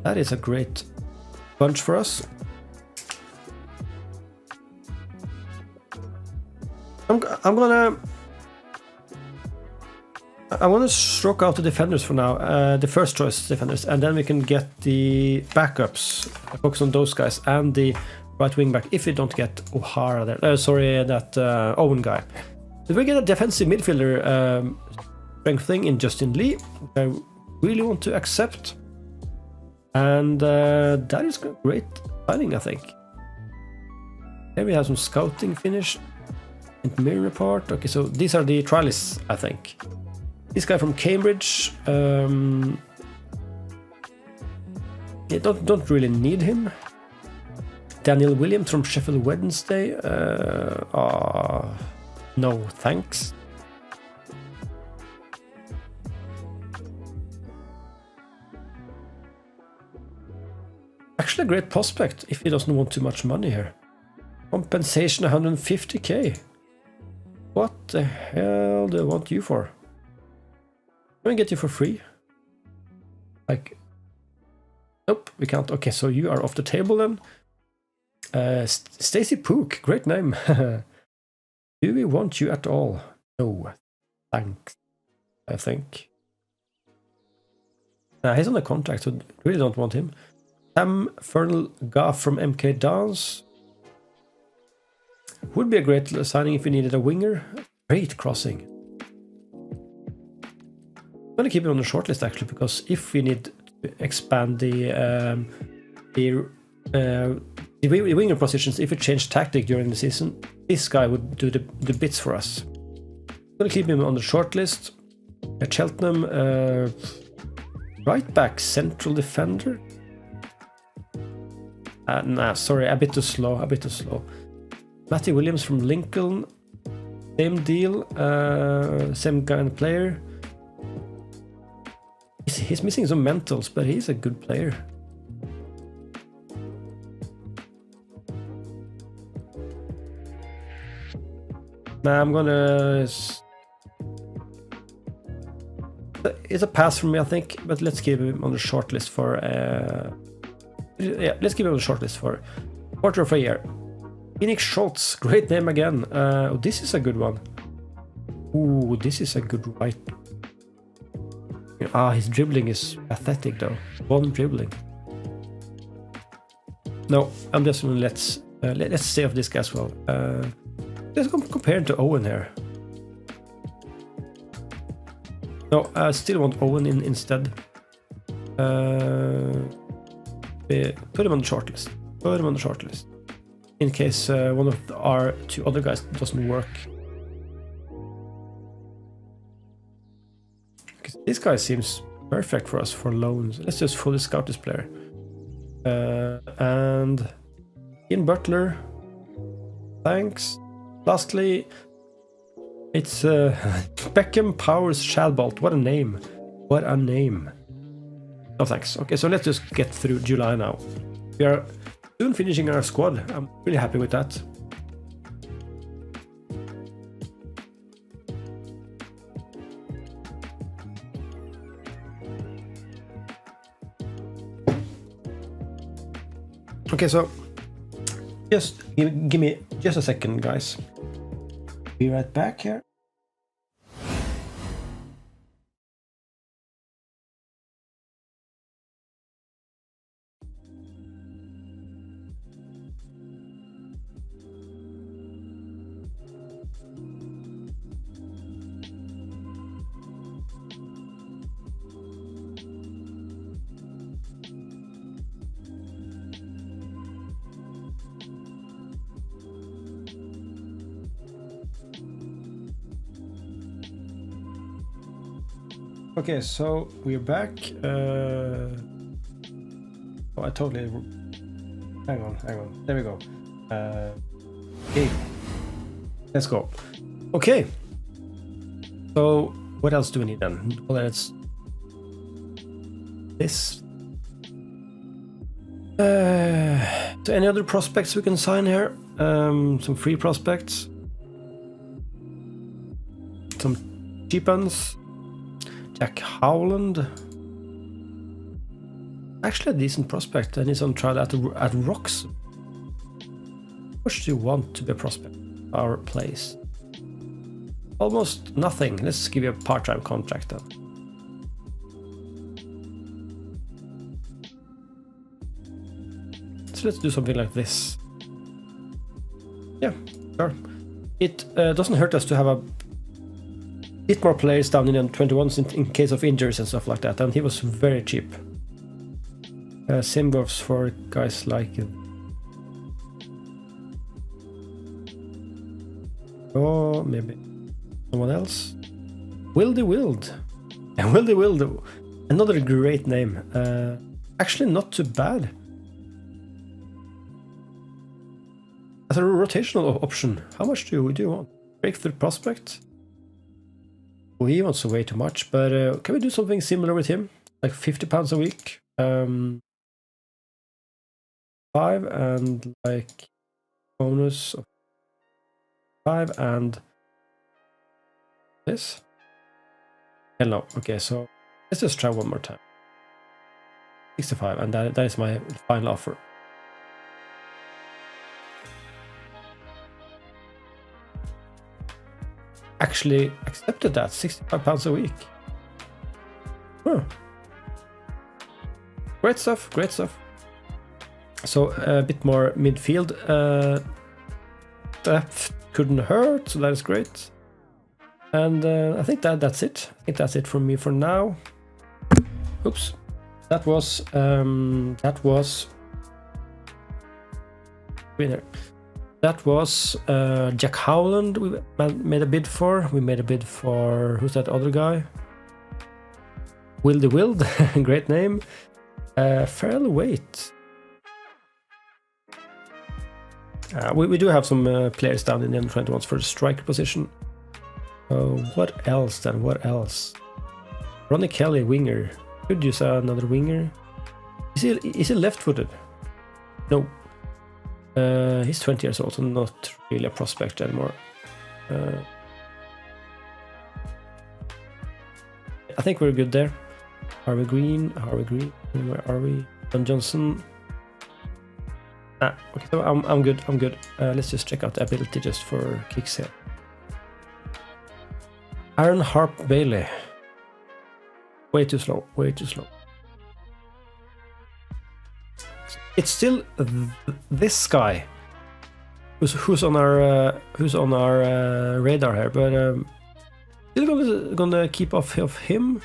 That is a great bunch for us. I want to stroke out the defenders for now, the first choice defenders, and then we can get the backups, focus on those guys, and the right wing back if we don't get O'Hara there. That Owen guy. If we get a defensive midfielder strengthening in Justin Lee, which I really want to accept, and that is a great signing, I think. Here we have some scouting finished. Mirror report. Okay, so these are the trialists, I think. This guy from Cambridge. Yeah, don't really need him. Daniel Williams from Sheffield Wednesday. No, thanks. Actually, a great prospect if he doesn't want too much money here. Compensation 150k. What the hell do I want you for? Can I get you for free? Like, nope, we can't. Okay, so you are off the table then. Stacy Pook, great name. Do we want you at all? No, thanks, I think. He's on the contract, so really don't want him. Sam Fernal Goff from MK Dons. Would be a great signing if we needed a winger. Great crossing. I'm gonna keep it on the shortlist actually, because if we need to expand the winger positions, if we change tactic during the season, this guy would do the bits for us. I'm gonna keep him on the shortlist. Cheltenham, right back, central defender. Nah, sorry, a bit too slow. Matty Williams from Lincoln, same deal, same kind of player. He's missing some mentals, but he's a good player. Nah, I'm gonna... It's a pass from me, I think, but let's keep him on the shortlist for... Yeah, let's keep him on the shortlist for quarter of a year. Phoenix Schultz, great name again. Oh, this is a good one. Ooh, this is a good right. His dribbling is pathetic though. One dribbling. No, I'm just gonna let's save this guy as well. Let's compare him to Owen here. No, I still want Owen in instead. Put him on the shortlist. Put him on the shortlist. In case one of our two other guys doesn't work. This guy seems perfect for us for loans. Let's just fully scout this player. And Ian Butler. Thanks. Lastly, it's Beckham Powers Shalbolt. What a name. What a name. No thanks. Okay, so let's just get through July now. We are soon finishing our squad. I'm really happy with that. Okay, so just give me just a second, guys. Be right back here. Okay, so we're back. Oh, I totally... Hang on. There we go. Okay. Let's go. Okay. So, what else do we need then? Well, it's... This. So any other prospects we can sign here? Some free prospects. Some cheap ones. Jack Howland. Actually a decent prospect, and he's on trial at Rocks. How much do you want to be a prospect? Our place. Almost nothing. Let's give you a part-time contract then. So let's do something like this. Yeah, sure. It doesn't hurt us to have a bit more players down in the 21s in case of injuries and stuff like that, and he was very cheap. Same goes for guys like oh, maybe someone else. Wildy Wild. And Wildy Wild, another great name. Actually not too bad. As a rotational option, how much do you want? Breakthrough prospect? Oh, he wants way too much, but can we do something similar with him? Like £50 a week? 5 and like bonus of 5 and this? Hell no. Okay, so let's just try one more time. 65, and that is my final offer. Actually accepted that, £65 a week. Huh. Great stuff, great stuff. So a bit more midfield depth couldn't hurt, so that is great. And I think that's it. I think that's it from me for now. Oops, that was winner. That was Jack Howland. We made a bid for. We made a bid for who's that other guy? Wildy Wild, great name. Farrell Waite. We do have some players down in the under-21s for the striker position. What else then? What else? Ronnie Kelly, winger. Could use another winger. Is he left-footed? No. He's 20 years old, so not really a prospect anymore. I think we're good there. Harvey Green. Where are we? Don Johnson. Okay, so I'm good. Let's just check out the ability just for kicks here. Aaron Harp Bailey. Way too slow. It's still this guy who's on our radar here, but still gonna keep off of him.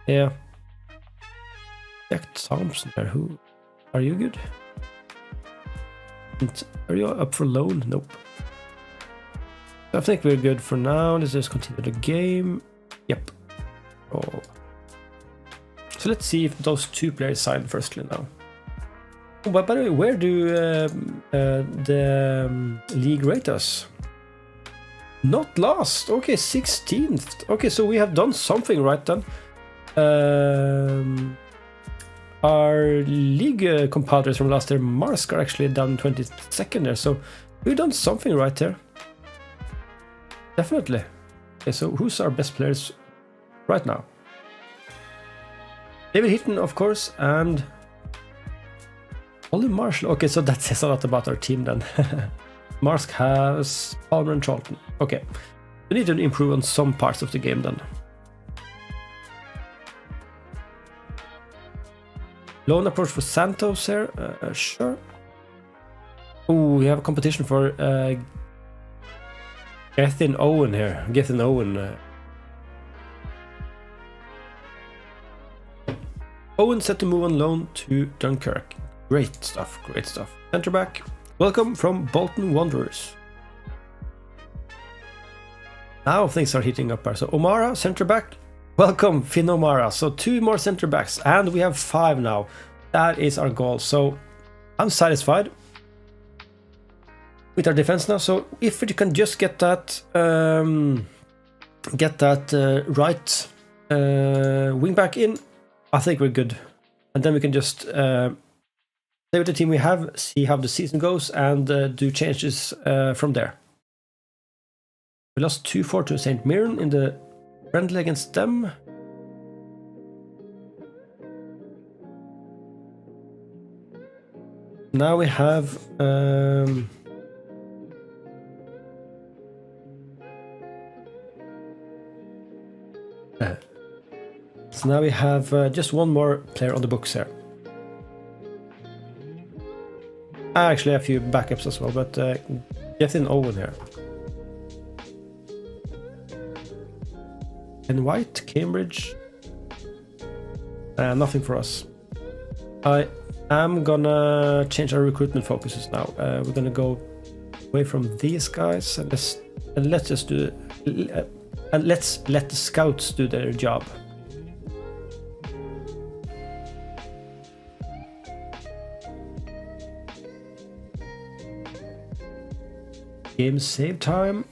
Yeah. Jack Thompson there. Who are you? Good? And are you up for loan? Nope. I think we're good for now. Let's just continue the game. Yep. Oh. So let's see if those two players sign firstly now. Oh, but by the way, where do the league rate us? Not last. Okay, 16th. Okay, so we have done something right then. Our league compadres from last year, Marsk, are actually down 22nd there, so we've done something right there. Definitely. Okay, so who's our best players right now? David Hitton, of course, and Ollie Marshall. Okay, so that says a lot about our team then. Marsk has Palmer and Charlton. Okay, we need to improve on some parts of the game then. Loan approach for Santos here. Sure. Oh, we have a competition for Gethin Owen here. Gethin Owen. Owen set to move on loan to Dunkirk. Great stuff, great stuff. Centre back. Welcome from Bolton Wanderers. Now things are heating up here. So O'Mara, centre back. Welcome, Finn O'Mara. So 2 more centre backs, and we have 5 now. That is our goal. So I'm satisfied with our defense now. So if we can just get that right wing back in, I think we're good. and then we can just play with the team we have, see how the season goes, and do changes from there. We lost 2-4 to St. Mirren in the friendly against them. Now we have so now we have just one more player on the books here. Actually a few backups as well, but get in Owen here. And White, Cambridge. Nothing for us. I'm gonna change our recruitment focuses now. We're gonna go away from these guys and let's just do and let's let the scouts do their job. Game save time.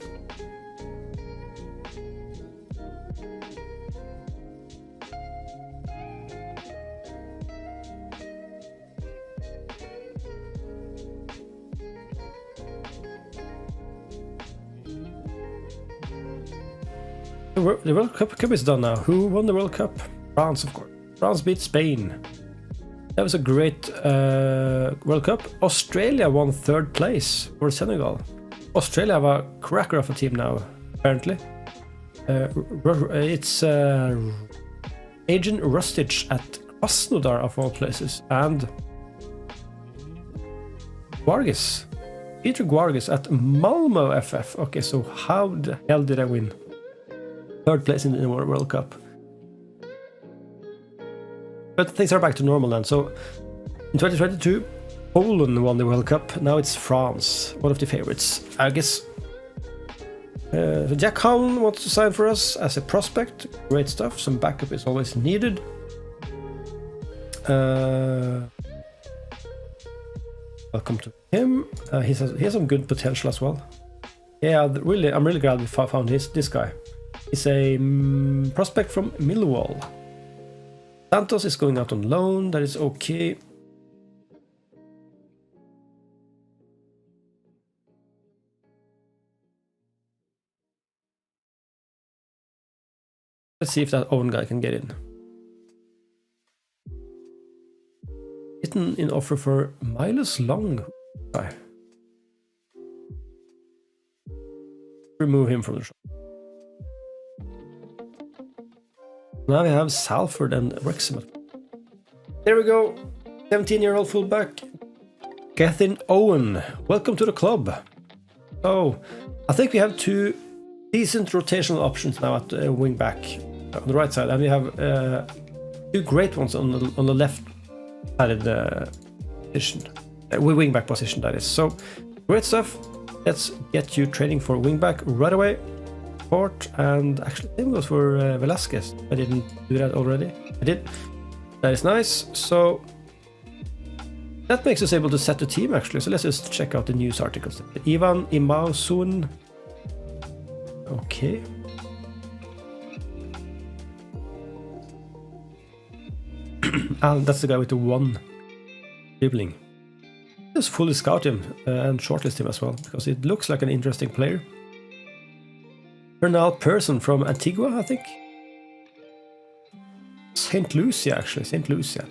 The World Cup is done now. Who won the World Cup? France, of course. France beat Spain. That was a great World Cup. Australia won 3rd place for Senegal. Australia have a cracker of a team now, apparently. It's Agent Rustic at Krasnodar, of all places, and Guargis. Peter Guargis at Malmo FF. Okay, so how the hell did I win 3rd place in the World Cup? But things are back to normal then. So in 2022, Poland won the World Cup. Now it's France, one of the favorites, I guess. Jack Howland wants to sign for us as a prospect. Great stuff. Some backup is always needed. Welcome to him. He has some good potential as well. Yeah, really, I'm really glad we found this guy. He's a prospect from Millwall. Santos is going out on loan. That is okay. Let's see if that Owen guy can get in. Written in offer for Miles Long. Guy. Remove him from the shop. Now we have Salford and Wrexham. There we go. 17-year-old fullback. Gethin Owen. Welcome to the club. Oh, I think we have 2 decent rotational options now at wing back on the right side, and we have 2 great ones on the left sided position, wing back position, that is. So great stuff. Let's get you training for wing back right away. And actually same goes for Velasquez. I didn't do that already. I did. That is nice. So that makes us able to set the team actually. So let's just check out the news articles. Ivan Imausun. Okay. And that's the guy with the 1 dribbling. Just fully scout him and shortlist him as well, because it looks like an interesting player. Bernal Person from Antigua, I think. St. Lucia, actually. St. Lucia.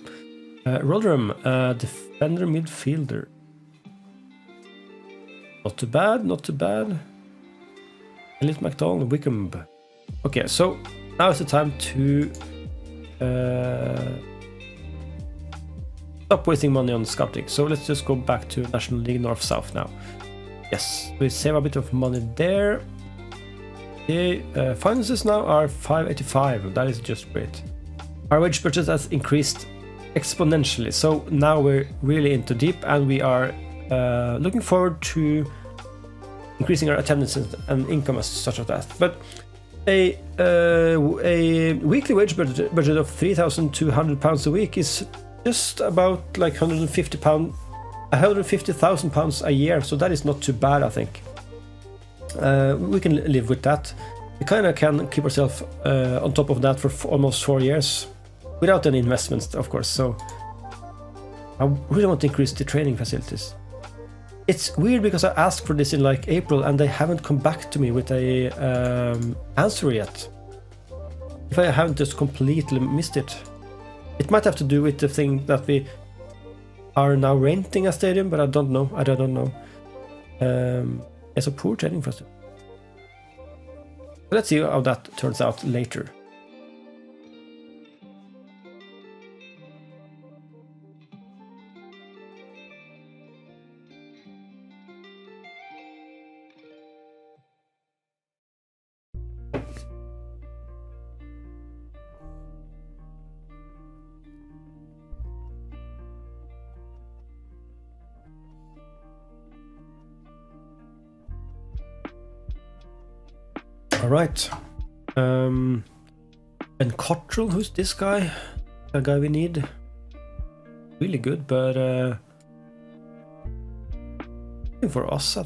Rotherham, defender, midfielder. Not too bad, not too bad. Elliot McDonald, Wickham. Okay, so now is the time to stop wasting money on scouting. So let's just go back to National League North-South now. Yes, we save a bit of money there. Okay, finances now are 585. That is just great. Our wage budget has increased exponentially. So now we're really into deep, and we are looking forward to increasing our attendance and income as such of that. But a weekly wage budget of £3,200 a week is just about like £150,000 a year. So that is not too bad, I think. We can live with that. We kind of can keep ourselves on top of that for almost 4 years without any investments, of course. So I really want to increase the training facilities. It's weird because I asked for this in like April and they haven't come back to me with a answer yet. If I haven't just completely missed it. It might have to do with the thing that we are now renting a stadium, but I don't know. I don't know. It's a poor training facility. Let's see how that turns out later. All right. And Cottrell, who's this guy? A guy we need. Really good, but for us, I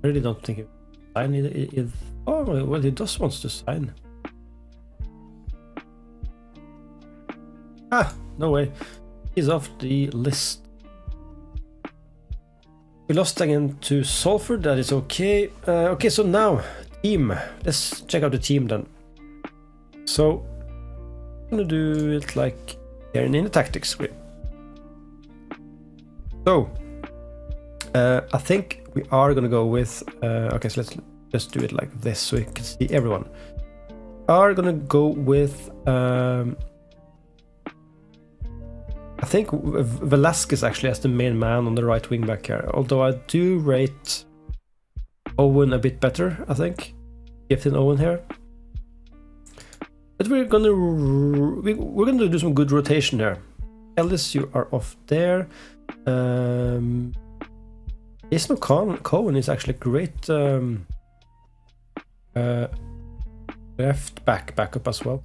really don't think he sign it. Oh well, he does wants to sign. Ah, no way. He's off the list. We lost again to Salford, that is okay. Okay, so now, team. Let's check out the team then. So, I'm gonna do it like here in the tactics screen. So, I think we are gonna go with, okay, so let's just do it like this so you can see everyone. Are gonna go with, I think Velasquez actually as the main man on the right wing back here. Although I do rate Owen a bit better, I think. Gifted Owen here. But we're gonna do some good rotation here. Ellis, you are off there. Isno Cohen is actually great left backup as well.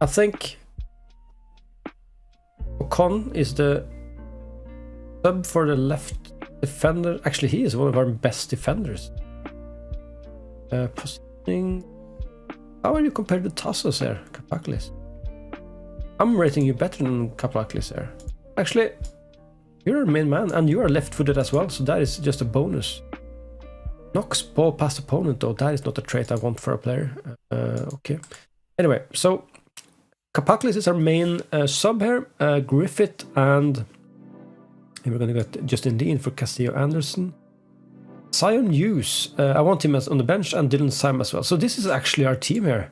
I think Ocon is the sub for the left defender. Actually, he is one of our best defenders. Positioning. How are you compared to Tassos here, Kapaklis? I'm rating you better than Kapaklis here. Actually, you're a main man and you are left-footed as well, so that is just a bonus. Knocks ball past opponent though, that is not a trait I want for a player. Okay. Anyway, so Kapaklis is our main sub here. Griffith and we're gonna get Justin Dean for Castillo Anderson. Zion Hughes, I want him as on the bench, and Dylan Sam as well. So this is actually our team here,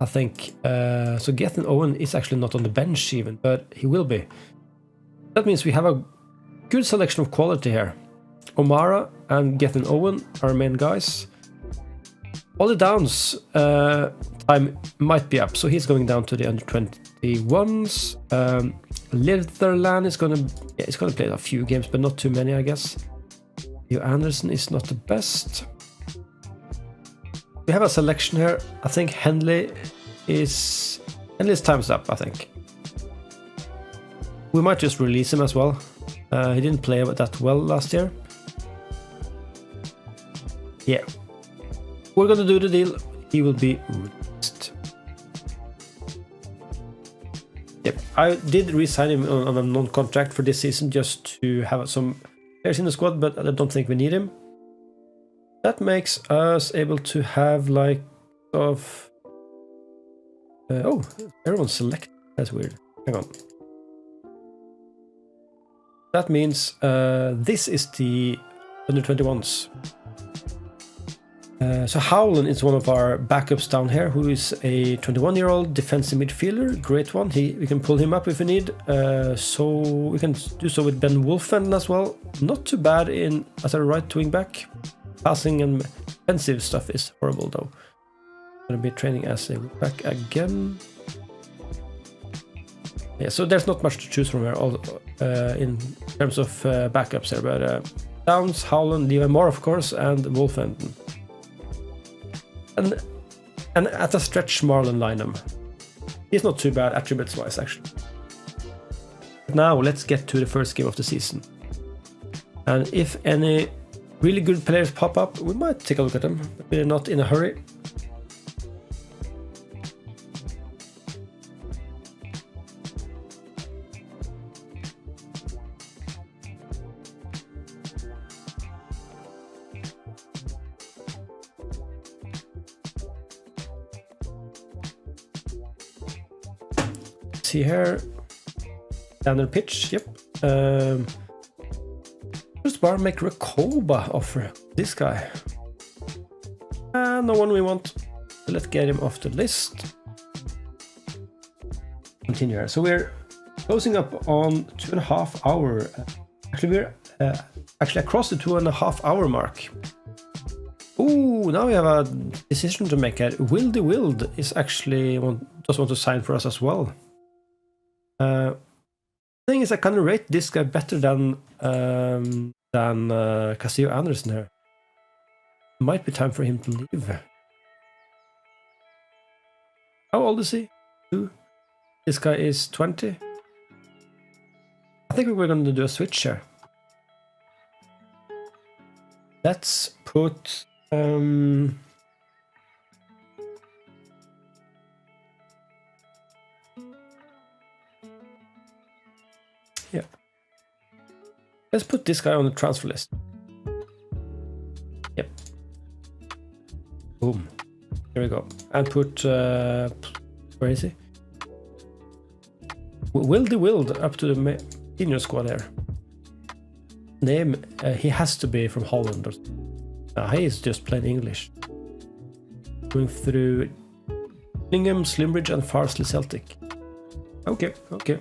I think. So Gethin Owen is actually not on the bench even, but he will be. That means we have a good selection of quality here. O'Mara and Gethin Owen are our main guys. Ollie Downs time might be up, so he's going down to the under-21s. Litherland is gonna play a few games, but not too many, I guess. Anderson is not the best. We have a selection here. I think Henley's time's up, I think. We might just release him as well. He didn't play that well last year. Yeah. We're gonna do the deal. He will be released. Yep. I did re-sign him on a non-contract for this season just to have some players in the squad, but I don't think we need him. That makes us able to have like of oh, everyone's selected. That's weird. Hang on. That means this is the under-21s. So Howland is one of our backups down here, who is a 21-year-old defensive midfielder. Great one. We can pull him up if we need. So we can do so with Ben Wolfenden as well. Not too bad as a right wing back. Passing and defensive stuff is horrible though. Gonna be training as a back again. Yeah, so there's not much to choose from here in terms of backups here, but Downs, Howland, Levi Moore of course, and Wolfenden. And at a stretch, Marlon Lynham. He's not too bad attributes wise actually. Now let's get to the first game of the season. And if any really good players pop up, we might take a look at them, but we're not in a hurry. see here. Standard pitch, yep. Just bar make Rakoba offer. This guy. No one we want. So let's get him off the list. Continue here. So we're closing up on 2.5 hour. Actually, we're actually across the 2.5 hour mark. Ooh, now we have a decision to make. Wildy Wild is actually just want to sign for us as well. The thing is, I kind of rate this guy better than Castillo Anderson here. Might be time for him to leave. How old is he? 2. This guy is 20. I think we're going to do a switch here. Let's put yeah. Let's put this guy on the transfer list. Yep. Boom. There we go. And put where is he? Wildy Wild up to the senior squad here. Name, he has to be from Holland. He is just plain English. Going through Gillingham, Slimbridge and Farsley Celtic. Okay, okay.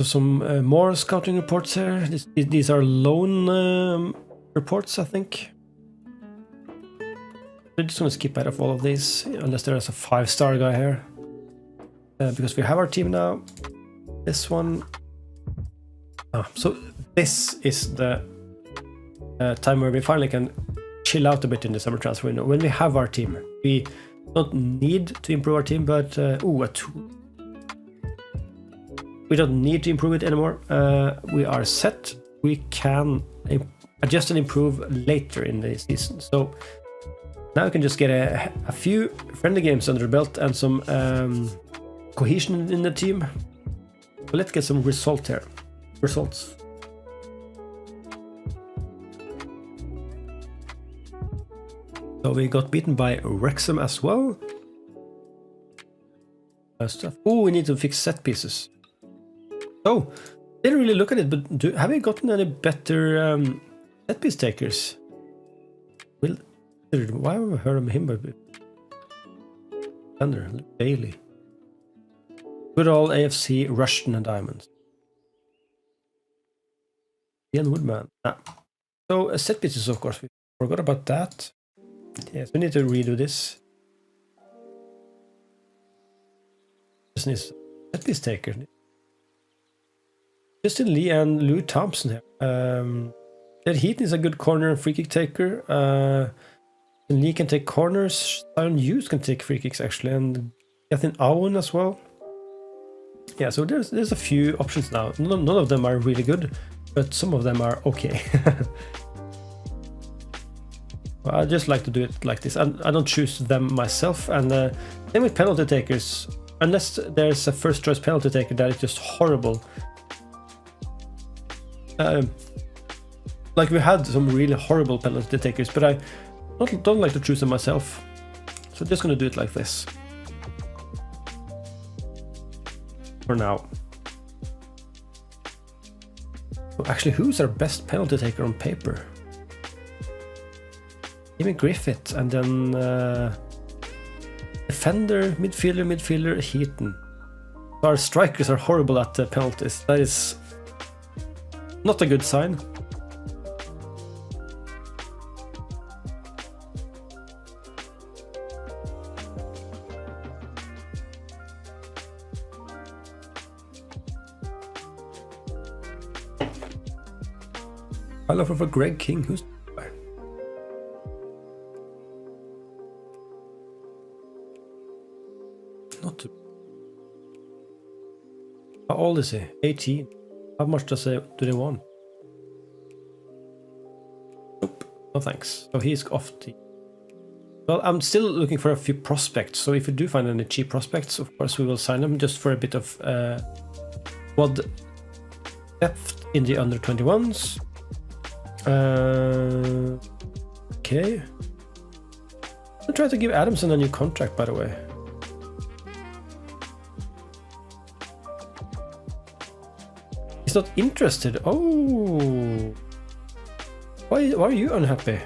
Some more scouting reports here. These are loan reports, I think. I'm just going to skip out of all of these, unless there's a 5-star guy here. Because we have our team now. This one. So this is the time where we finally can chill out a bit in the summer transfer window. When we have our team. We don't need to improve our team, but... we don't need to improve it anymore. We are set. We can adjust and improve later in the season. So now we can just get a few friendly games under the belt and some cohesion in the team. So let's get some results. So we got beaten by Wrexham as well. Oh, we need to fix set pieces. Oh, didn't really look at it, but have we gotten any better set piece takers? Well, why have I heard of him? Thunder, Bailey. Good old AFC, Rushton and Diamonds. Ian Woodman. So set pieces, of course, we forgot about that. Yes, we need to redo this. Just needs set piece taker. Justin Lee and Louis Thompson here. Ed Heaton is a good corner and free kick taker. Lee can take corners. Sion Hughes can take free kicks actually, and Gethin Owen as well. Yeah, so there's a few options now. None of them are really good, but some of them are okay. Well, I just like to do it like this. I don't choose them myself, and same with penalty takers. Unless there's a first choice penalty taker that is just horrible. Like we had some really horrible penalty takers, but I don't like to choose them myself. So I'm just gonna do it like this. For now. So actually, who's our best penalty taker on paper? Jimmy Griffith, and then defender, midfielder, Heaton. Our strikers are horrible at penalties. That is not a good sign. I'll offer for Greg King. Who's not too... How old is he? 18. How much do they want? Nope. No thanks. So he's off the... Well, I'm still looking for a few prospects, so if you do find any cheap prospects, of course we will sign them just for a bit of VOD depth in the under 21s. Okay. I'll try to give Adamson a new contract, by the way. He's not interested. Oh, why are you unhappy?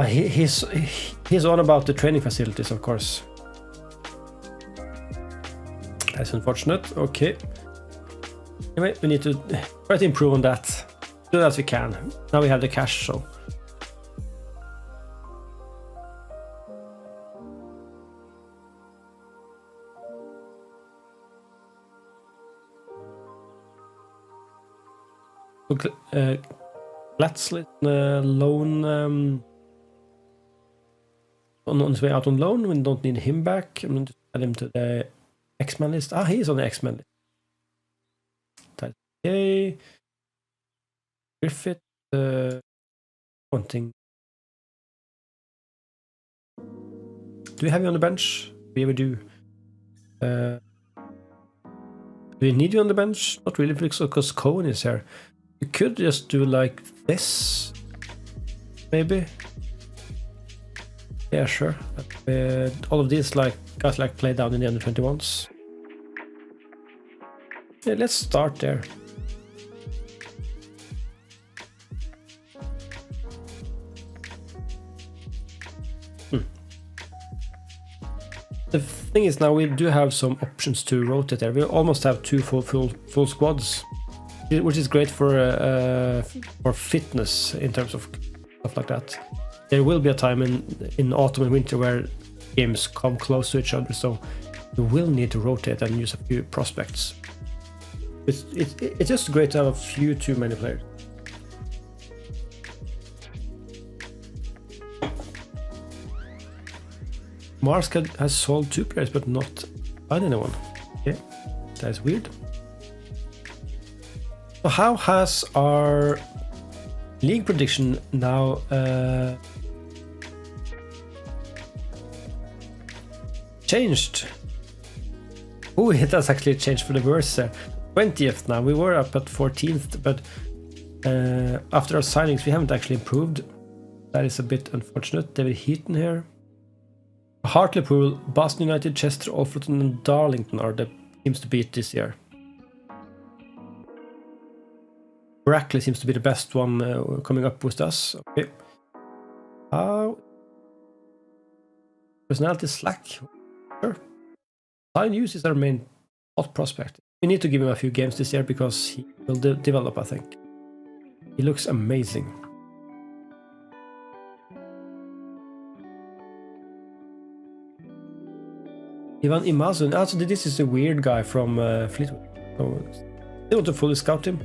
He's on about the training facilities, of course. That's unfortunate. Okay. Anyway, we need to try to improve on that. Do as we can. Now we have the cash, so. Glatsley loan on his way out on loan. We don't need him back. I'm going to add him to the X-Man list. Ah, he is on the X-Man list. That's okay. Griffith, one thing. Do we have you on the bench? We ever do. Do we need you on the bench? Not really, because Cohen is here. You could just do like this, maybe. Yeah, sure. All of these guys play down in the under 21s. Yeah, let's start there. The thing is, now we do have some options to rotate there. We almost have two full squads, which is great for fitness in terms of stuff like that. There will be a time in autumn and winter where games come close to each other, so we will need to rotate and use a few prospects. It's just great to have a few too many players. Mars has sold 2 players but not found anyone. Okay, that's weird. So how has our league prediction now changed? Oh, it has actually changed for the worse there. 20th now. We were up at 14th, but after our signings we haven't actually improved. That is a bit unfortunate. David Heaton here. Hartlepool, Boston United, Chester, Alfreton and Darlington are the teams to beat this year. Brackley seems to be the best one coming up with us. Okay. Personality slack. Sure. Sign Hughes is our main hot prospect. We need to give him a few games this year because he will develop, I think. He looks amazing. Ivan Imazun. Also, this is a weird guy from Fleetwood. So, they want to fully scout him.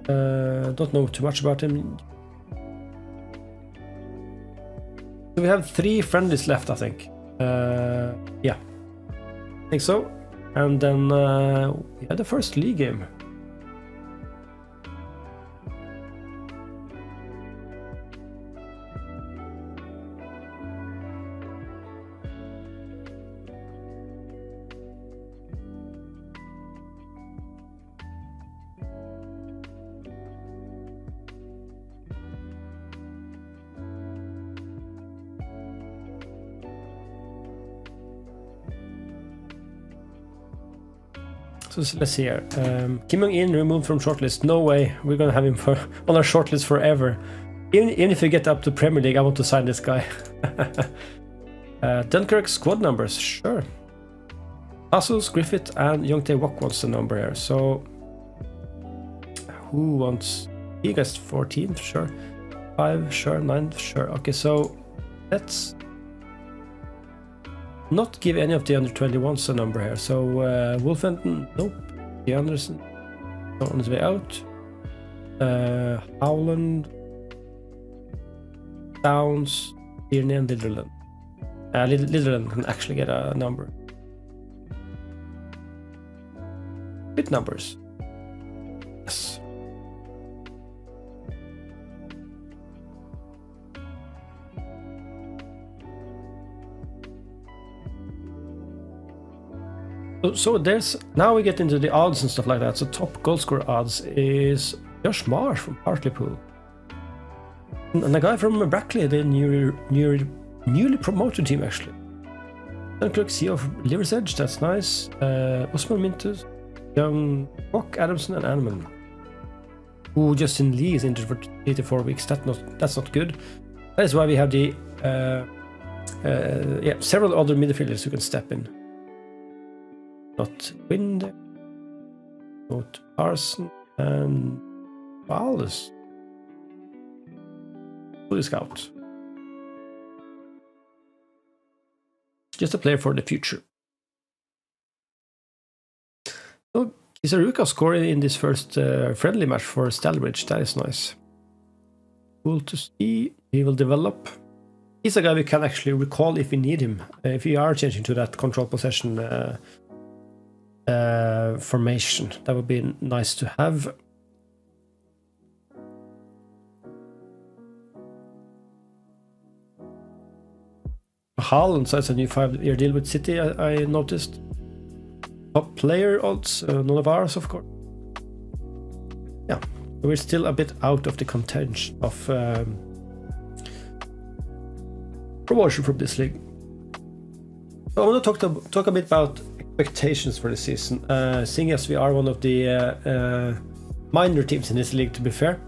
Don't know too much about him. So we have 3 friendlies left, I think. Yeah, I think so. And then we had the first league game. So let's see here. Kim Jong-in removed from shortlist. No way. We're gonna have him on our shortlist forever. Even if we get up to Premier League, I want to sign this guy. Dunkirk squad numbers, sure. Asus, Griffith, and Youngtae Wok wants the number here. So who wants? You guys 14th, sure. 5, sure. 9, sure. Okay, so let's not give any of the under 21s a number here. So Wolfenton, nope. The Anderson on his way out. Howland, Downs, Tierney, and Litherland. Litherland can actually get a number. Bit numbers. Yes. So there's now we get into the odds and stuff like that. So top goal scorer odds is Josh Marsh from Hartlepool, and the guy from Brackley, the newly promoted team actually. Dunkirk F.C of Liver's Edge, that's nice. Osman Mintus, Young, Bock, Adamson, and Anneman. Ooh, Justin Lee is injured for 3 to 4 weeks. That's not good. That is why we have the several other midfielders who can step in. Not Wind, not Carson, and Wallace. Fully scout. Just a player for the future. So Kisaruka scored in this first friendly match for Stalybridge. That is nice. Cool to see. He will develop. He's a guy we can actually recall if we need him. If we are changing to that control possession formation, that would be nice to have. Haaland signs a new 5-year deal with City, I noticed. Top player odds, none of ours, of course. Yeah, we're still a bit out of the contention of promotion from this league. So I want to talk a bit about expectations for the season, seeing as we are one of the minor teams in this league, to be fair.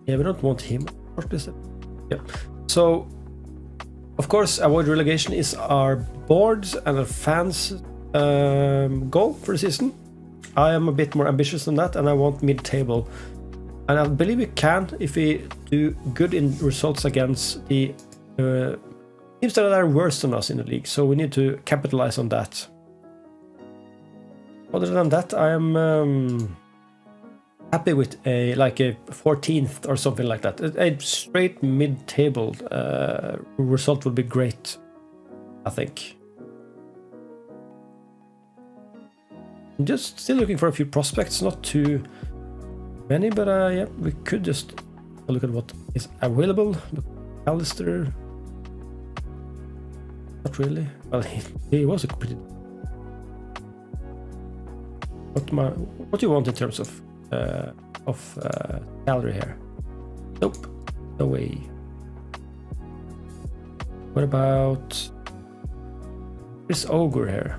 Yeah, we don't want him. Yeah. So, of course, avoid relegation is our boards and our fans' goal for the season. I am a bit more ambitious than that, and I want mid-table. And I believe we can if we do good in results against the teams that are worse than us in the league. So we need to capitalize on that. Other than that, I am happy with a 14th or something like that. A straight mid-table result would be great, I think. I'm just still looking for a few prospects, not too many, but yeah, we could just look at what is available. Alistair, not really. Well, he was a pretty. What do you want in terms of salary here? Nope, no way. What about Chris Ogre here?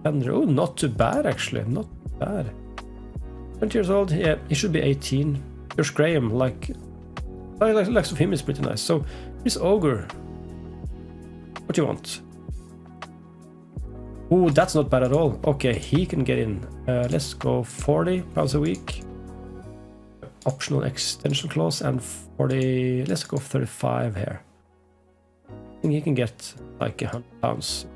Oh, not too bad actually, not bad. 20 years old, yeah, he should be 18. Josh Graham, likes of him is pretty nice. So Chris Ogre, what do you want? Oh, that's not bad at all. Okay, he can get in. Let's go £40 a week. Optional extension clause and 40. Let's go 35 here. I think he can get like £100.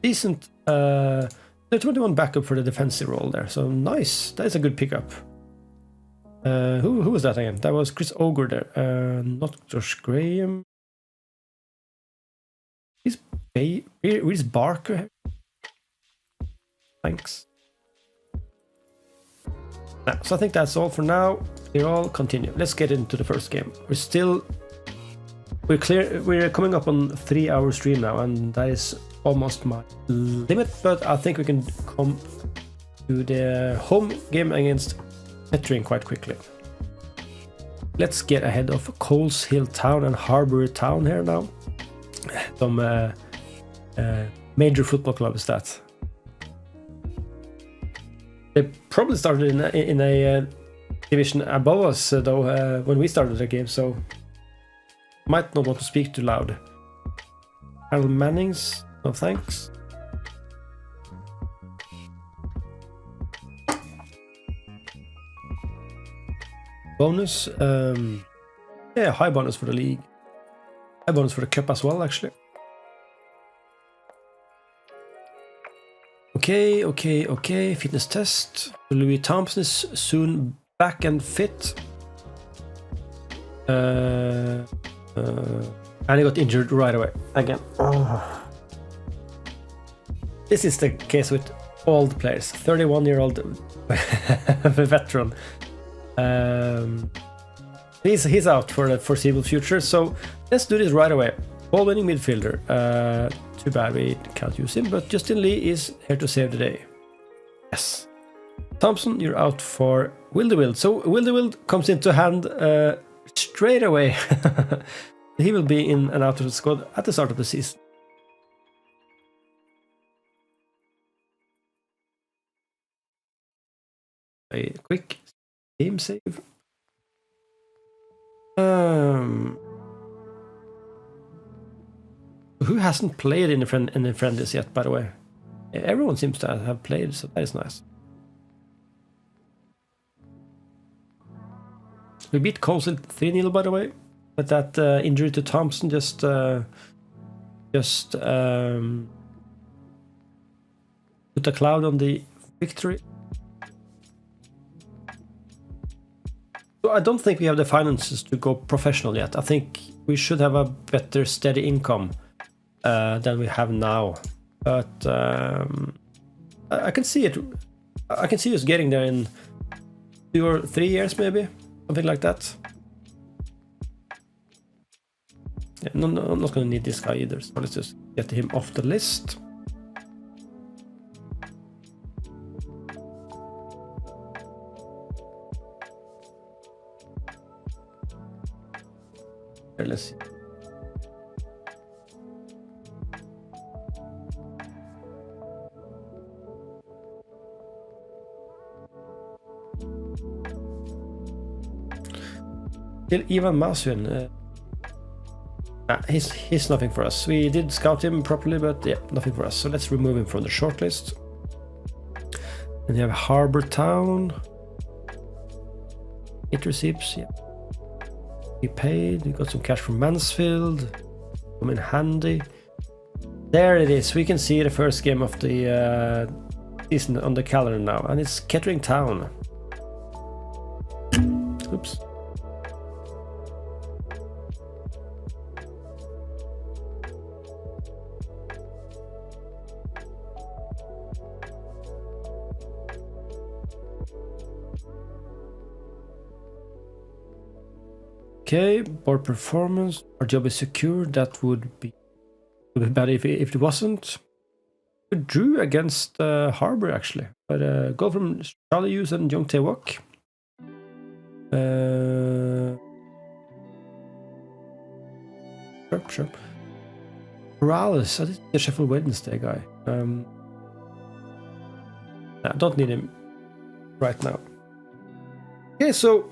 Decent. The 21 backup for the defensive role there. So nice. That is a good pickup. Who was that again? That was Chris Ogre there. Not Josh Graham. Where's Barker? Thanks. So I think that's all for now. We're all continue. Let's get into the first game. We're clear. We're coming up on 3-hour stream now, and that is almost my limit. But I think we can come to the home game against Kettering quite quickly. Let's get ahead of Coles Hill Town and Harbour Town here now. Some major football club is that. They probably started in a division above us though when we started the game, so might not want to speak too loud. Harold Mannings, no thanks. Bonus, yeah, high bonus for the league. High bonus for the cup as well, actually. Okay. Fitness test. Louis Thompson is soon back and fit. And he got injured right away again. This is the case with all the players. 31-year-old veteran He's out for the foreseeable future, so let's do this right away. Ball-winning midfielder. Too bad we can't use him, but Justin Lee is here to save the day. Yes. Thompson, you're out for Wildewild. So Wildewild comes into hand straight away. He will be in and out of the squad at the start of the season. A quick game save. Who hasn't played in the friendlies yet, by the way? Everyone seems to have played, so that is nice. We beat Coleshill 3-0, by the way, but that injury to Thompson just put a cloud on the victory. So I don't think we have the finances to go professional yet. I think we should have a better steady income than we have now. But I can see it. I can see us getting there in 2 or 3 years, maybe something like that. Yeah, no, I'm not going to need this guy either. So let's just get him off the list. Here, let's see. Ivan Masuin, he's nothing for us. We did scout him properly, but yeah, nothing for us. So let's remove him from the shortlist. And you have Harbour Town. 8 receipts, yeah. We paid, we got some cash from Mansfield. Come in handy. There it is, we can see the first game of the season on the calendar now, and it's Kettering Town. Oops. Okay, board performance. Our job is secure. That would be bad if it wasn't. We drew against Harbour actually, but goal from Charlie Hughes and Young Tae Wok. Sure. Morales, I think the Sheffield Wednesday guy. I don't need him right now. Okay, so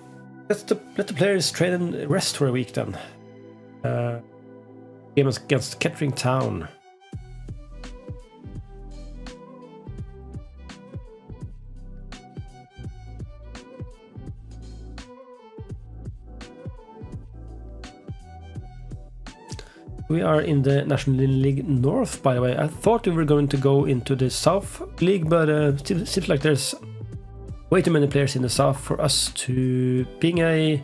let the players train and rest for a week then. Game against Kettering Town. We are in the National League North, by the way. I thought we were going to go into the South League, but it seems like there's way too many players in the South for us to being a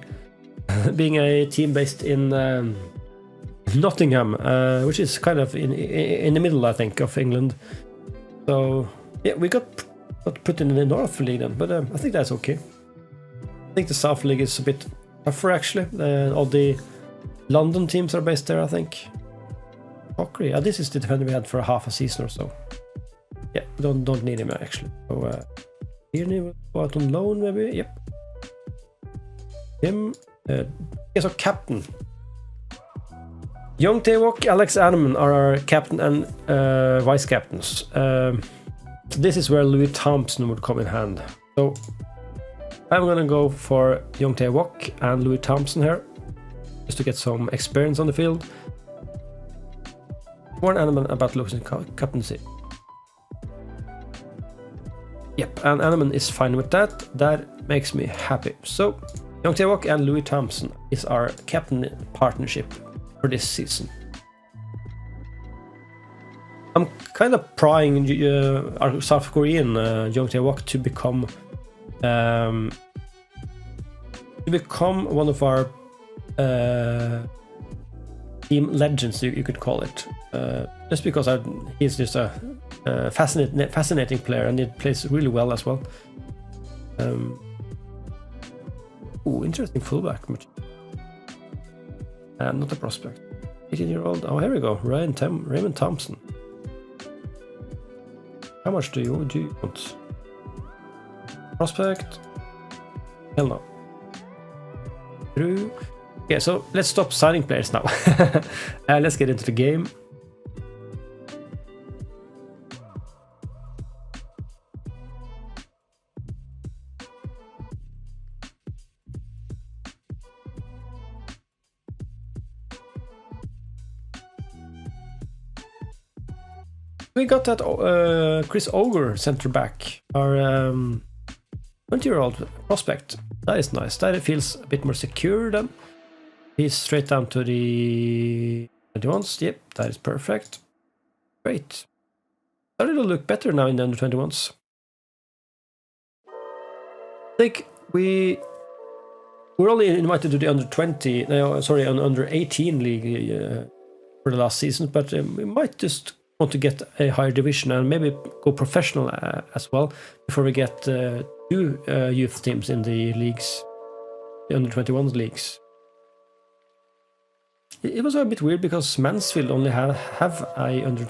team based in Nottingham, which is kind of in the middle, I think, of England. So yeah, we got put in the North League then, but I think that's okay. I think the South League is a bit tougher actually. All the London teams are based there, I think. Hockery, yeah, this is the defender we had for half a season or so. Yeah, don't need him actually. So Tierney will go out on loan maybe. Yep. Him. Okay, so captain. Young Tae Wok, Alex Anneman are our captain and vice captains. This is where Louis Thompson would come in hand. So I'm gonna go for Young Tae Wok and Louis Thompson here, just to get some experience on the field. Warren Anneman about losing captaincy. Yep, and Anneman is fine with that. That makes me happy. So Young Tae Wok and Louis Thompson is our captain partnership for this season. I'm kind of prying our South Korean Young Tae Wok to become one of our team legends, you could call it. Just because he's just a fascinating player, and he plays really well as well. Ooh, interesting fullback. And not a prospect. 18-year-old. Oh, here we go. Raymond Thompson. How much do you want? Prospect? Hell no. Through. Okay, so let's stop signing players now. Let's get into the game. We got that Chris Ogre center back, our 20-year-old prospect. That is nice. That feels a bit more secure then. He's straight down to the 21s. Yep, that is perfect. Great. Starting to look better now in the under 21s. I think we're only invited to the under 20, sorry, under 18 league for the last season, but we might just want to get a higher division and maybe go professional as well before we get 2 youth teams in the leagues, the under 21s leagues. It was a bit weird because Mansfield only have a under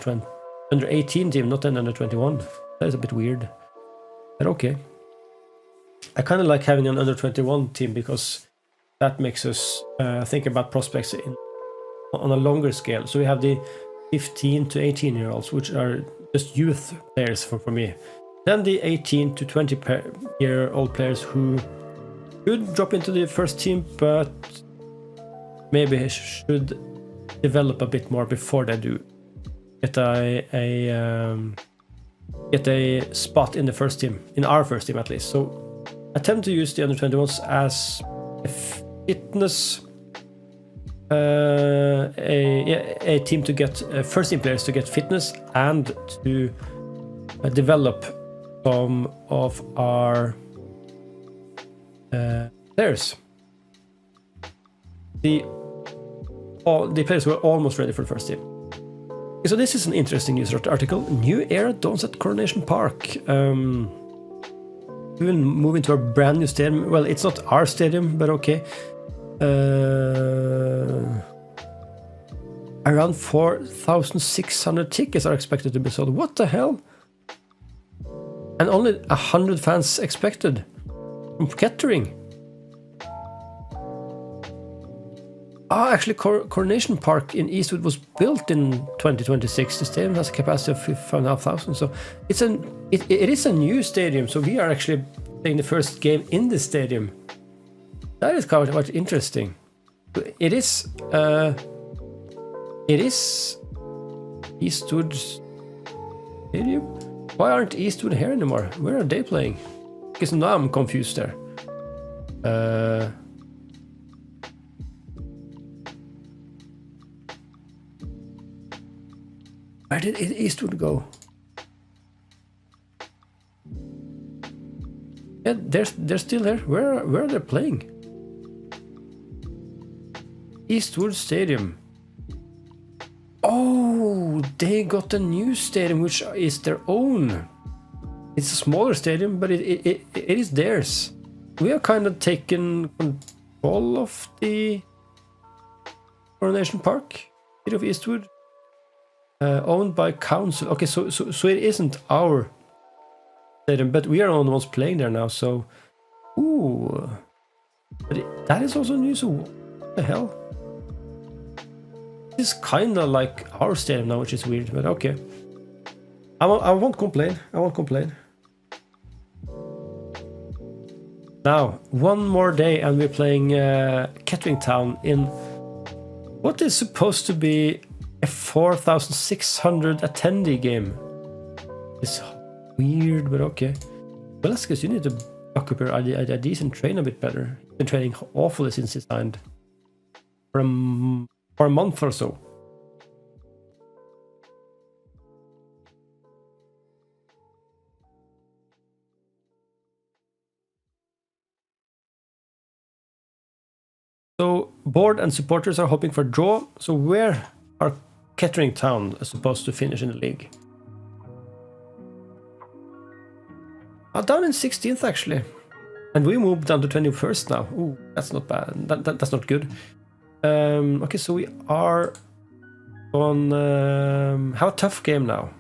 18 team, not an under 21. That is a bit weird, but okay. I kind of like having an under 21 team because that makes us think about prospects on a longer scale. So we have the 15 to 18 year olds, which are just youth players for me. Then the 18 to 20 year old players who could drop into the first team, but maybe should develop a bit more before they do get a spot in the first team, in our first team at least. So I tend to use the under 21s as a fitness. A team to get first team players to get fitness and to develop some of our players. The players were almost ready for the first team. So this is an interesting news article. New era dawns at Coronation Park. We will move into a brand new stadium. Well, it's not our stadium, but okay. Around 4,600 tickets are expected to be sold. What the hell? And only 100 fans expected from Kettering. Ah, actually, Coronation Park in Eastwood was built in 2026. The stadium has a capacity of 5,500. So it is a new stadium. So we are actually playing the first game in the stadium. That is quite interesting. It is Eastwood Stadium. Why aren't Eastwood here anymore? Where are they playing? Because now I'm confused there. Where did Eastwood go? Yeah, they're still there. Where are they playing? Eastwood Stadium. Oh, they got a new stadium, which is their own. It's a smaller stadium, but it is theirs. We are kind of taking control of the Coronation Park, City of Eastwood, owned by council. Okay, so it isn't our stadium, but we are the ones playing there now. So, ooh, but that is also new. So, what the hell? It's kind of like our stadium now, which is weird, but okay. I won't complain. I won't complain. Now, one more day and we're playing Kettering Town in what is supposed to be a 4,600 attendee game. It's weird, but okay. Well, that's because you need to buck up your IDs and train a bit better. You've been training awfully since you signed. For a month or so. So board and supporters are hoping for a draw. So where are Kettering Town supposed to finish in the league? Down in 16th actually. And we moved down to 21st now. Ooh, that's not bad. That's not good. Okay, so we are on... have a tough game now.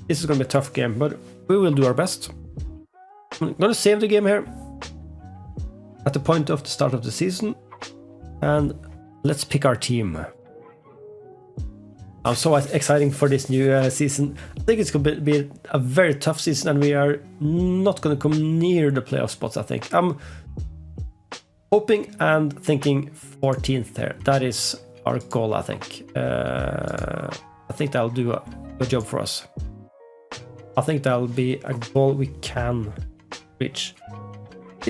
This is going to be a tough game, but we will do our best. I'm going to save the game here at the point of the start of the season. And let's pick our team. I'm so excited for this new season. I think it's going to be a very tough season, and we are not going to come near the playoff spots, I think. I'm hoping and thinking 14th there. That is our goal, I think. I think that'll do a job for us. I think that'll be a goal we can reach.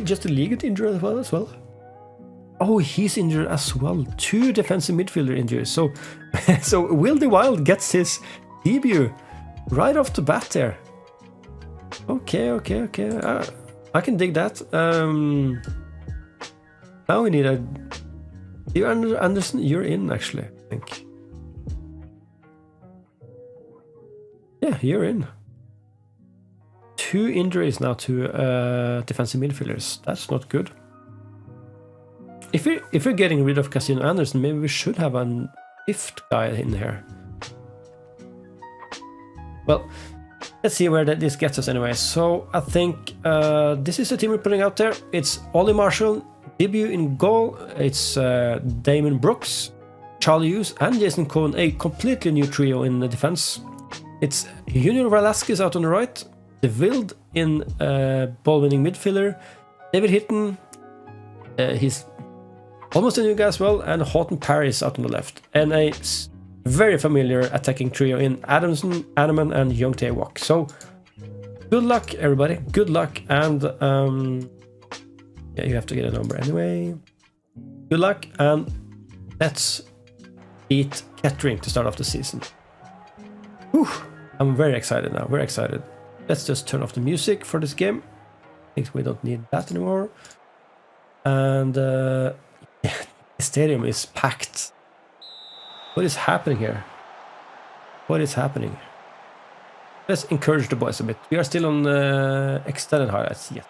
Just a league injured as well. Oh, he's injured as well. 2 defensive midfielder injuries. So Will the Wild gets his debut right off the bat there. Okay. I can dig that. Now we need a... You, Anderson, you're in, actually, I think. Yeah, you're in. 2 injuries now to defensive midfielders. That's not good. If we're getting rid of Casino Anderson, maybe we should have a 5th guy in here. Well, let's see where this gets us anyway. So I think this is the team we're putting out there. It's Ollie Marshall, debut in goal. It's Damon Brooks, Charlie Hughes, and Jason Cohen, a completely new trio in the defense. It's Junior Velasquez out on the right, De Wild in ball-winning midfielder, David Hitton, he's almost a new guy as well, and Houghton Paris out on the left. And a very familiar attacking trio in Adamson, Adaman, and Young Tae Wok. So, good luck, everybody. Good luck, and yeah, you have to get a number anyway. Good luck, and let's beat Kettering to start off the season. Whew, I'm very excited now, very excited. Let's just turn off the music for this game. I think we don't need that anymore. And the stadium is packed. What is happening here? What is happening? Let's encourage the boys a bit. We are still on extended highlights yet.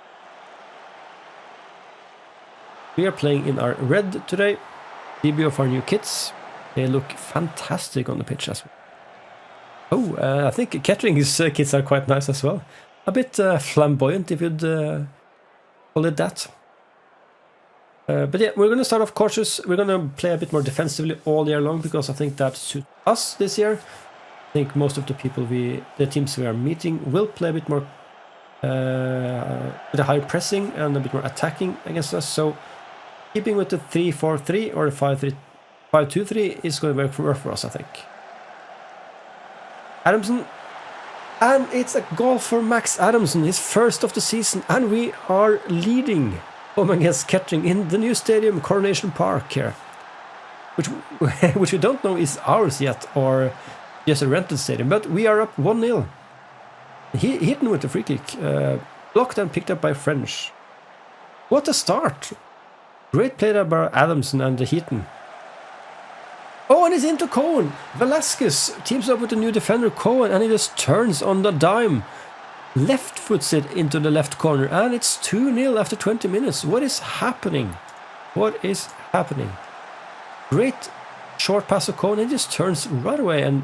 We are playing in our red today. Debut of our new kits. They look fantastic on the pitch as well. Oh, I think Kettering's kits are quite nice as well. A bit flamboyant, if you'd call it that. But yeah, we're going to start off cautious. We're going to play a bit more defensively all year long, because I think that suits us this year. I think most of the teams we are meeting will play a bit more with a higher pressing and a bit more attacking against us. So keeping with the 3-4-3 or the 5-2-3 is going to work for us, I think. Adamson, and it's a goal for Max Adamson, his first of the season, and we are leading home against Kettering in the new stadium, Coronation Park here, which we don't know is ours yet or just a rented stadium, but we are up 1-0. He hit him with a free kick, blocked and picked up by French. What a start! Great play there by Adamson and Heaton. Oh, and he's into Cohen. Velasquez teams up with the new defender Cohen, and he just turns on the dime. Left foots it into the left corner, and it's 2-0 after 20 minutes. What is happening? What is happening? Great short pass of Cohen, and he just turns right away, and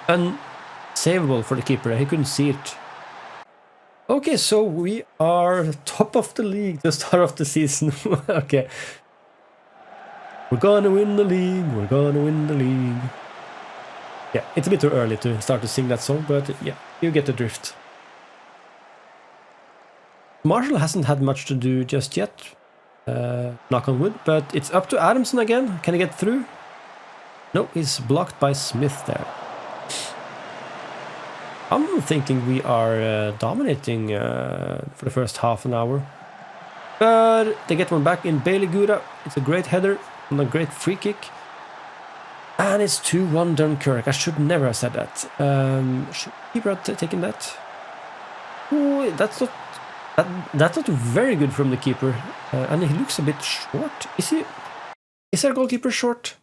unsavable for the keeper. He couldn't see it. Okay, so we are top of the league to start off the season. Okay. We're gonna win the league, we're gonna win the league. Yeah, it's a bit too early to start to sing that song, but yeah, you get the drift. Marshall hasn't had much to do just yet, knock on wood, but it's up to Adamson again. Can he get through? No, he's blocked by Smith there. I'm thinking we are dominating for the first half an hour. But they get one back in Bailey Gouda. It's a great header and a great free kick. And it's 2-1 Dunkirk. I should never have said that. Should keeper have taken that? Oh, that's not very good from the keeper. And he looks a bit short. Is our goalkeeper short?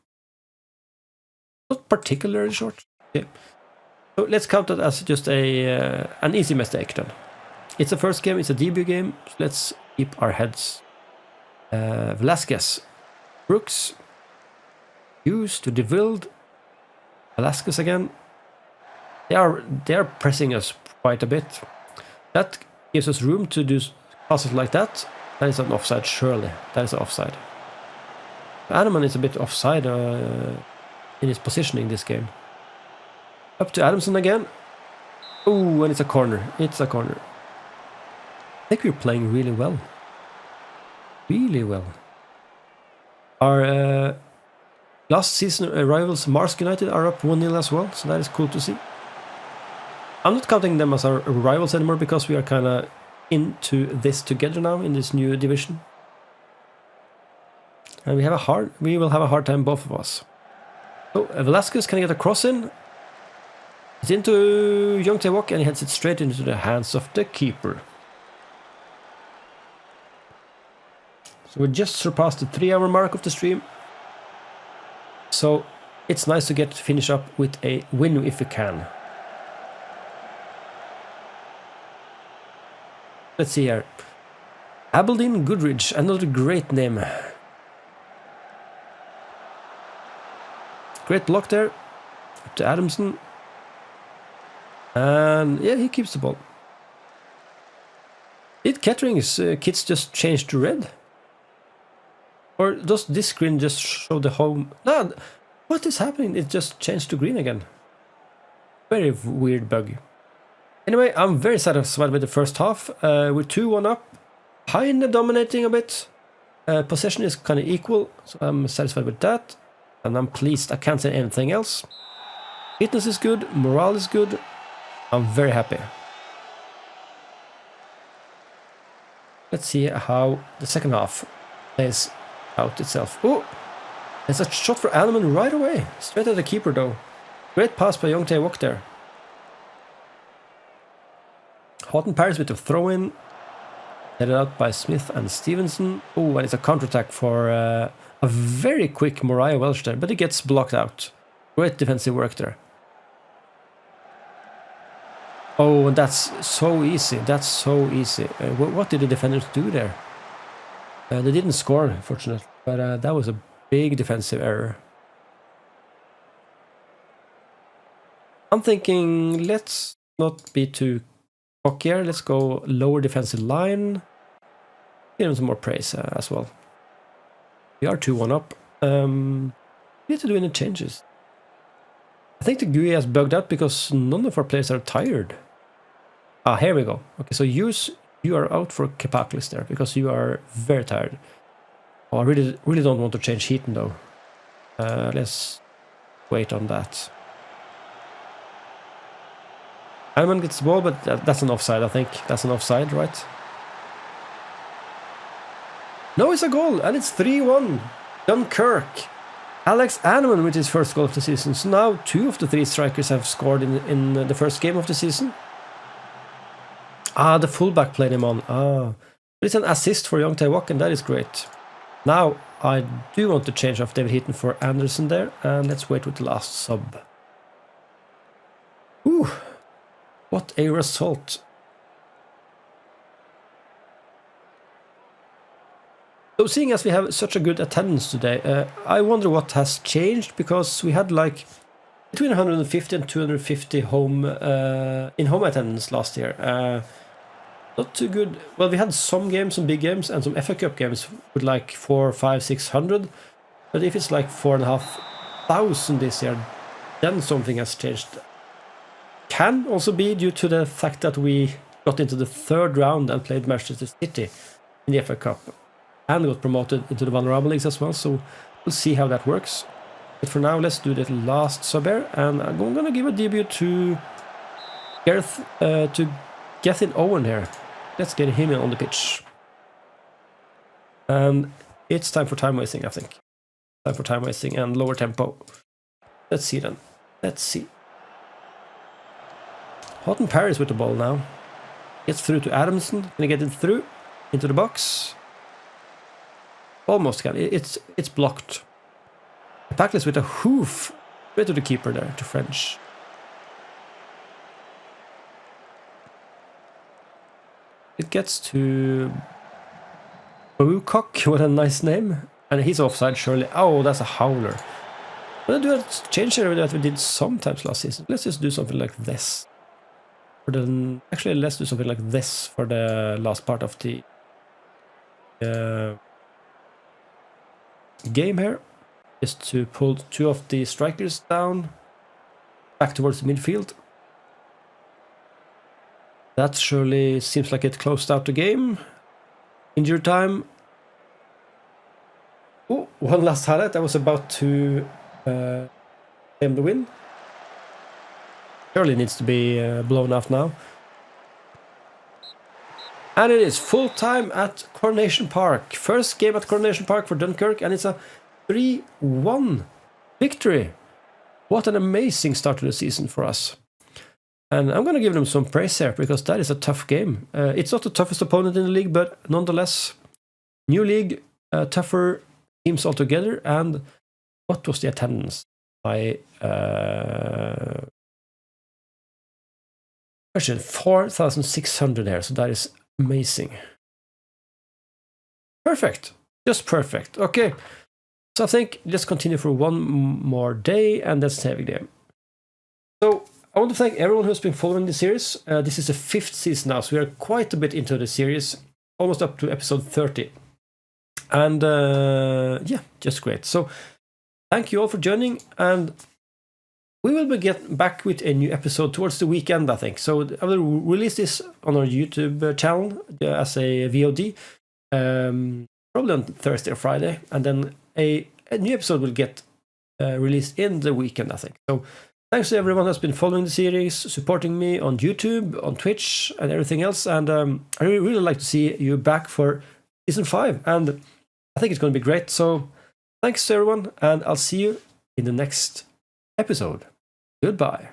Not particularly short. Yeah. So let's count that as just an easy mistake then. It's the first game, it's a debut game, so let's keep our heads. Velasquez, Brooks, Hughes to De Wilde, Velasquez again. They are pressing us quite a bit. That gives us room to do passes like that. That is an offside, surely. That is an offside. Adamson is a bit offside in his positioning this game. Up to Adamson again. Oh, and it's a corner. It's a corner. I think we're playing really well. Really well. Our last season rivals, Marsk United, are up 1-0 as well, so that is cool to see. I'm not counting them as our rivals anymore because we are kind of into this together now in this new division. And we will have a hard time, both of us. So Velasquez can get a cross in. It's into Young Tae-Wok and he heads it straight into the hands of the keeper. So we just surpassed the 3-hour mark of the stream. So it's nice to finish up with a win if we can. Let's see here. Aberdeen Goodridge, another great name. Great block there. Up to Adamson. And yeah, he keeps the ball. Did Kettering's kits just change to red? Or does this screen just show the home? No, what is happening? It just changed to green again. Very weird bug. Anyway, I'm very satisfied with the first half. We're 2-1 up. Kinda dominating a bit. Possession is kind of equal, so I'm satisfied with that. And I'm pleased. I can't say anything else. Fitness is good. Morale is good. I'm very happy. Let's see how the second half plays out itself. Oh! There's a shot for Alman right away. Straight at the keeper though. Great pass by Young Tae-Wok there. Houghton Paris with a throw-in. Headed out by Smith and Stevenson. Oh, and it's a counter-attack for a very quick Moriah Welsh there, but it gets blocked out. Great defensive work there. Oh, and that's so easy. That's so easy. What did the defenders do there? They didn't score, unfortunately, but that was a big defensive error. I'm thinking, let's not be too cocky here. Let's go lower defensive line. Give them some more praise as well. We are 2-1 up. We need to do any changes. I think the GUI has bugged out because none of our players are tired. Ah, here we go. Okay, so you are out for Kepaklis there because you are very tired. Oh, I really don't want to change Heaton though. Let's wait on that. Alman gets the ball, but that's an offside, I think. That's an offside, right? No, it's a goal, and it's 3-1. Dunkirk. Alex Anneman with his first goal of the season. So now 2 of the 3 strikers have scored in the first game of the season. Ah, the fullback played him on. Ah, but it's an assist for Young Tae-Wok, and that is great. Now, I do want to change off David Heaton for Anderson there, and let's wait with the last sub. Ooh, what a result. So seeing as we have such a good attendance today, I wonder what has changed, because we had like between 150 and 250 home attendance last year. Not too good. Well, we had some games, some big games, and some FA Cup games with like 400, 500, 600. But if it's like 4,500 this year, then something has changed. Can also be due to the fact that we got into the 3rd round and played Manchester City in the FA Cup. And got promoted into the Vulnerable Leagues as well, so we'll see how that works. But for now, let's do the last sub here, and I'm going to give a debut to Gethin Owen here. Let's get him on the pitch. And it's time for time wasting, I think. Time for time wasting and lower tempo. Let's see then. Let's see. Houghton Paris with the ball now. Gets through to Adamson. Can he get it through? Into the box. Almost can. It's blocked. Packless with a hoof. Right to the keeper there, to French. it gets to Boocock, what a nice name. And he's offside, surely. Oh, that's a howler. I'm gonna do a change here that we did sometimes last season. Let's just do something like this. Actually, let's do something like this for the last part of the game here. Just to pull 2 of the strikers down, back towards the midfield. That surely seems like it closed out the game. Injury time. Oh, one last highlight. I was about to claim the win. Surely needs to be blown off now. And it is full time at Coronation Park. First game at Coronation Park for Dunkirk, and it's a 3-1 victory. What an amazing start to the season for us. And I'm going to give them some praise here, because that is a tough game. It's not the toughest opponent in the league, but nonetheless, new league, tougher teams altogether. And what was the attendance? By 4,600 there, so that is amazing. Perfect, just perfect. Okay, so I think let's continue for one more day and let's save a game. So I want to thank everyone who's been following the series. This is the 5th season now, so we are quite a bit into the series, almost up to episode 30. And yeah, just great. So thank you all for joining, and we will be getting back with a new episode towards the weekend, I think. So I will release this on our YouTube channel as a VOD, probably on Thursday or Friday, and then a new episode will get released in the weekend, I think. So thanks to everyone who's been following the series, supporting me on YouTube, on Twitch, and everything else. And I really like to see you back for season 5, and I think it's going to be great. So thanks to everyone, and I'll see you in the next episode. Goodbye.